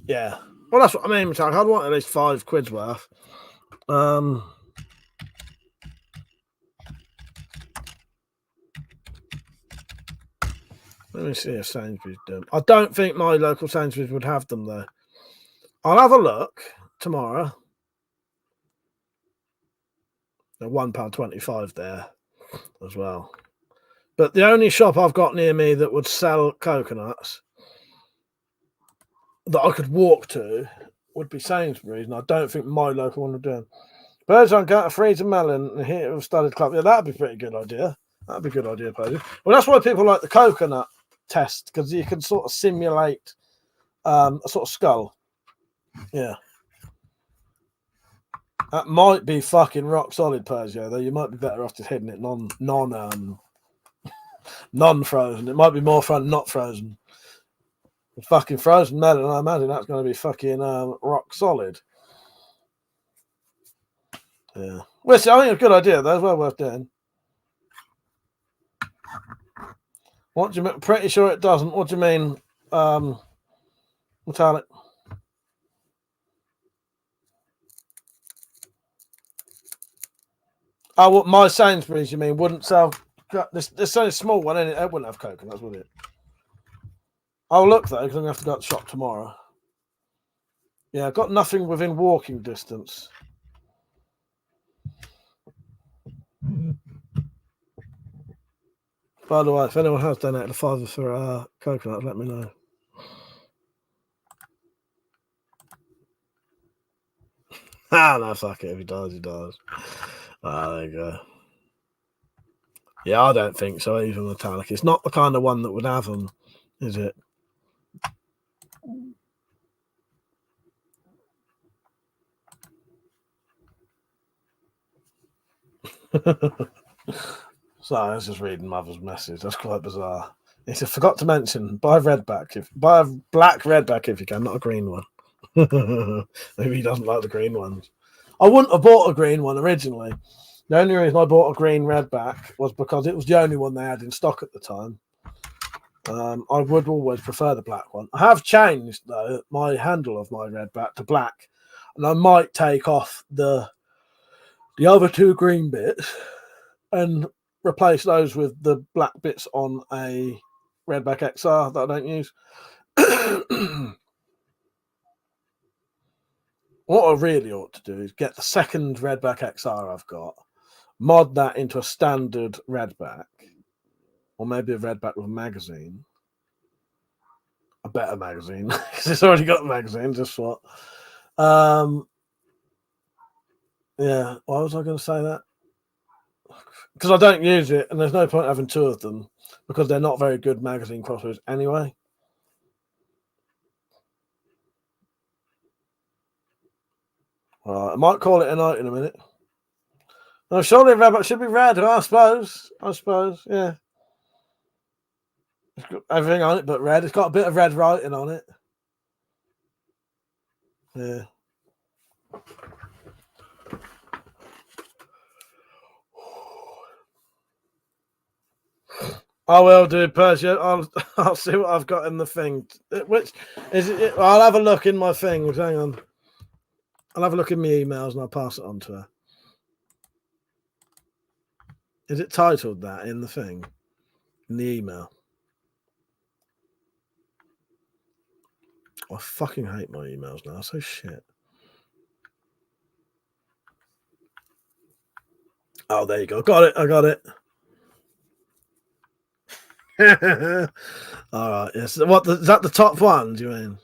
Yeah. Well, that's what I mean, Jack. I'd want at least £5 worth. Let me see if Sainsbury's do them. I don't think my local Sainsbury's would have them, though. I'll have a look tomorrow. They're £1.25 there as well. But the only shop I've got near me that would sell coconuts that I could walk to would be Sainsbury's, and I don't think my local one would do them. Birds on got a freezer melon and hit it with studded club. Yeah, that'd be a pretty good idea. That'd be a good idea, Percy. Well, that's why people like the coconut test, because you can sort of simulate a sort of skull. Yeah. That might be fucking rock solid, Persia, though you might be better off just hitting it non-frozen. It might be more fun not frozen. The fucking frozen melon, I imagine that's going to be fucking rock solid. Yeah. Well, see, I think it's a good idea, though. It's well worth doing. What do you mean? Pretty sure it doesn't. What do you mean? Metallic. Oh, what my Sainsbury's, you mean, wouldn't sell? This only a small one, and it wouldn't have coconuts, would it? I'll look though, because I'm gonna have to go to the shop tomorrow. Yeah, I've got nothing within walking distance. By the way, if anyone has donated a £5 for coconut, let me know. No, fuck it. If he dies, he dies. There you go. Yeah, I don't think so, even metallic. It's not the kind of one that would have them, is it? So I was just reading Mother's message. That's quite bizarre. He said, forgot to mention, buy a black redback if you can, not a green one. Maybe he doesn't like the green ones. I wouldn't have bought a green one originally. The only reason I bought a green redback was because it was the only one they had in stock at the time. I would always prefer the black one. I have changed, though, my handle of my redback to black, and I might take off the other two green bits and replace those with the black bits on a Redback XR that I don't use. What I really ought to do is get the second Redback XR I've got, mod that into a standard Redback, or maybe a Redback with a magazine. A better magazine, because it's already got a magazine, just what. Yeah, why was I going to say that? Because I don't use it, and there's no point having two of them, because they're not very good magazine crossovers anyway. I might call it a night in a minute. No, surely Redback should be red, I suppose. Yeah. It's got everything on it but red. It's got a bit of red writing on it. Yeah. I will do, Persia. I'll see what I've got in the thing. Which is it? I'll have a look in my things. Hang on. I'll have a look in my emails and I'll pass it on to her. Is it titled that in the thing? In the email? I fucking hate my emails now. So shit. Oh, there you go. Got it. I got it. All right. Yes. Is that the top one? Do you mean?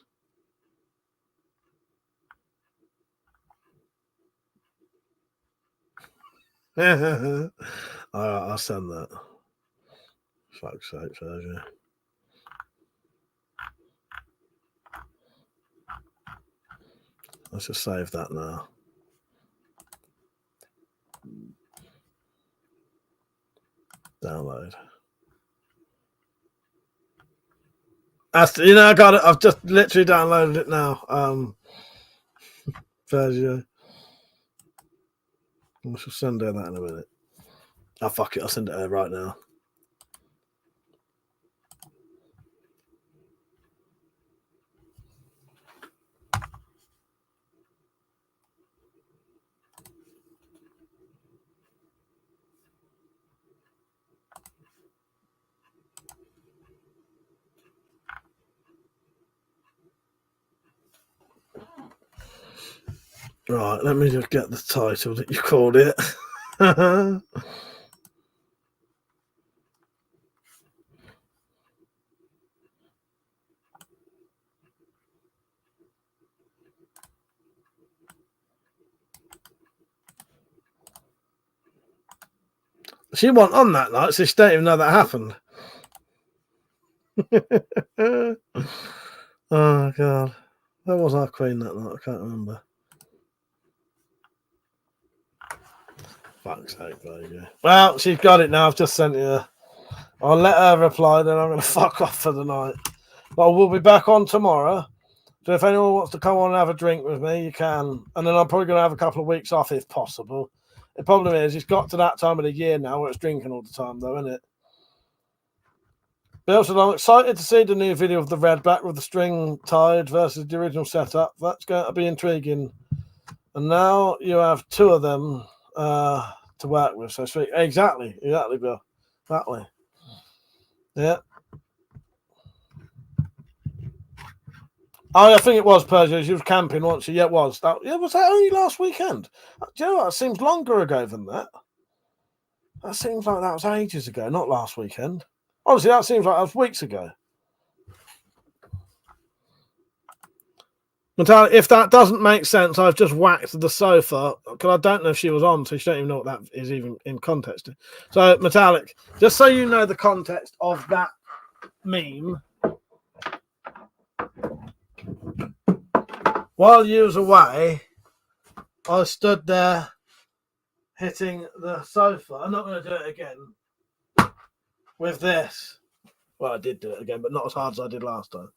All right. I'll send that. Fuck's sake, Sergio. Let's just save that now. Download. I got it. I've just literally downloaded it now. Sergio. I shall send her that in a minute. Oh, fuck it. I'll send it her right now. Right, let me just get the title that you called it. She wasn't on that night, so she don't even know that happened. Oh, God. Where was our queen that night? I can't remember. Fuck's sake, baby. Well, she's got it now. I've just sent her. I'll let her reply, then I'm going to fuck off for the night. But we'll be back on tomorrow. So if anyone wants to come on and have a drink with me, you can. And then I'm probably going to have a couple of weeks off if possible. The problem is, it's got to that time of the year now where it's drinking all the time, though, isn't it? But also, I'm excited to see the new video of the redback with the string tied versus the original setup. That's going to be intriguing. And now you have two of them to work with. So sweet. Exactly, Bill. Exactly. Yeah. Oh, I think it was Persia. She was camping, wasn't she? Yeah, it was. Was that only last weekend? Do you know what? It seems longer ago than that. That seems like that was ages ago, not last weekend. Honestly, that seems like that was weeks ago. Natalia, if that doesn't make sense, I've just whacked the sofa because I don't know if she was on, so she don't even know what that is even in context. So, Metallic, just so you know the context of that meme. While you was away, I stood there hitting the sofa. I'm not going to do it again with this. Well, I did do it again, but not as hard as I did last time.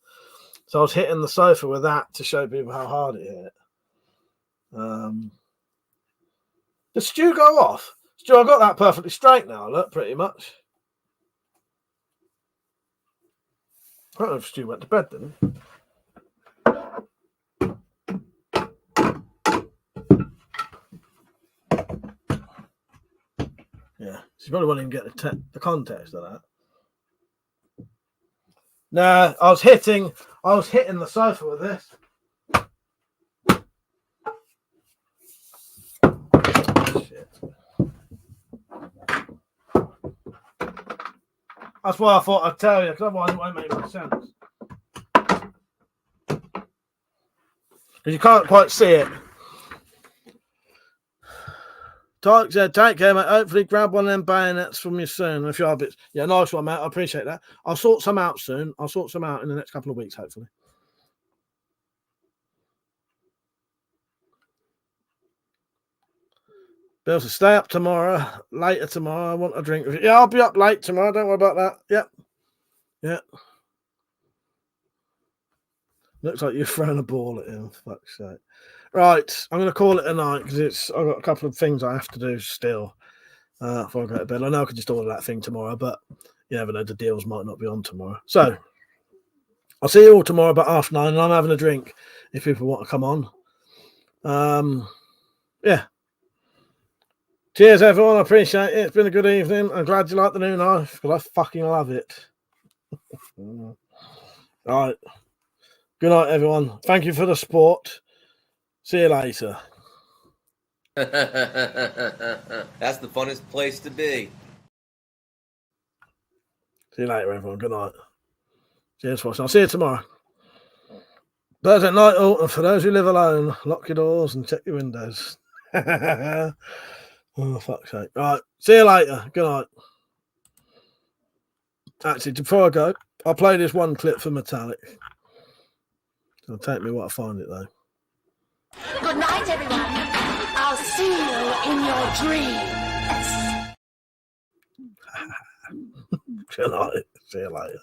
So I was hitting the sofa with that to show people how hard it hit. Did Stu go off? Stu, I got that perfectly straight now, look, pretty much. I don't know if Stu went to bed, didn't he? Yeah, so you probably won't even get the context of that. No, I was hitting the sofa with this. Shit. That's why I thought I'd tell you, because otherwise it won't make much sense. Because you can't quite see it. Tarek said, take care, mate. Hopefully grab one of them bayonets from you soon. If you are a bit... Yeah, nice one, mate. I appreciate that. I'll sort some out soon. I'll sort some out in the next couple of weeks, hopefully. Bill said, stay up tomorrow. Later tomorrow. I want a drink with you. Yeah, I'll be up late tomorrow. Don't worry about that. Yep. Yeah. Looks like you've thrown a ball at him. Fuck's sake. Right, I'm going to call it a night because I've got a couple of things I have to do still before I go to bed. I know I could just order that thing tomorrow, but you never know, the deals might not be on tomorrow. So I'll see you all tomorrow about 9:30, and I'm having a drink if people want to come on. Yeah. Cheers, everyone. I appreciate it. It's been a good evening. I'm glad you like the new knife because I fucking love it. All right. Good night, everyone. Thank you for the support. See you later. That's the funnest place to be. See you later, everyone. Good night. Cheers, watching. I'll see you tomorrow. Birds at night, all, and for those who live alone, lock your doors and check your windows. Oh, fuck's sake. All right. See you later. Good night. Actually, before I go, I'll play this one clip for Metallic. It'll take me what I find it, though. Good night, everyone. I'll see you in your dreams. See you later.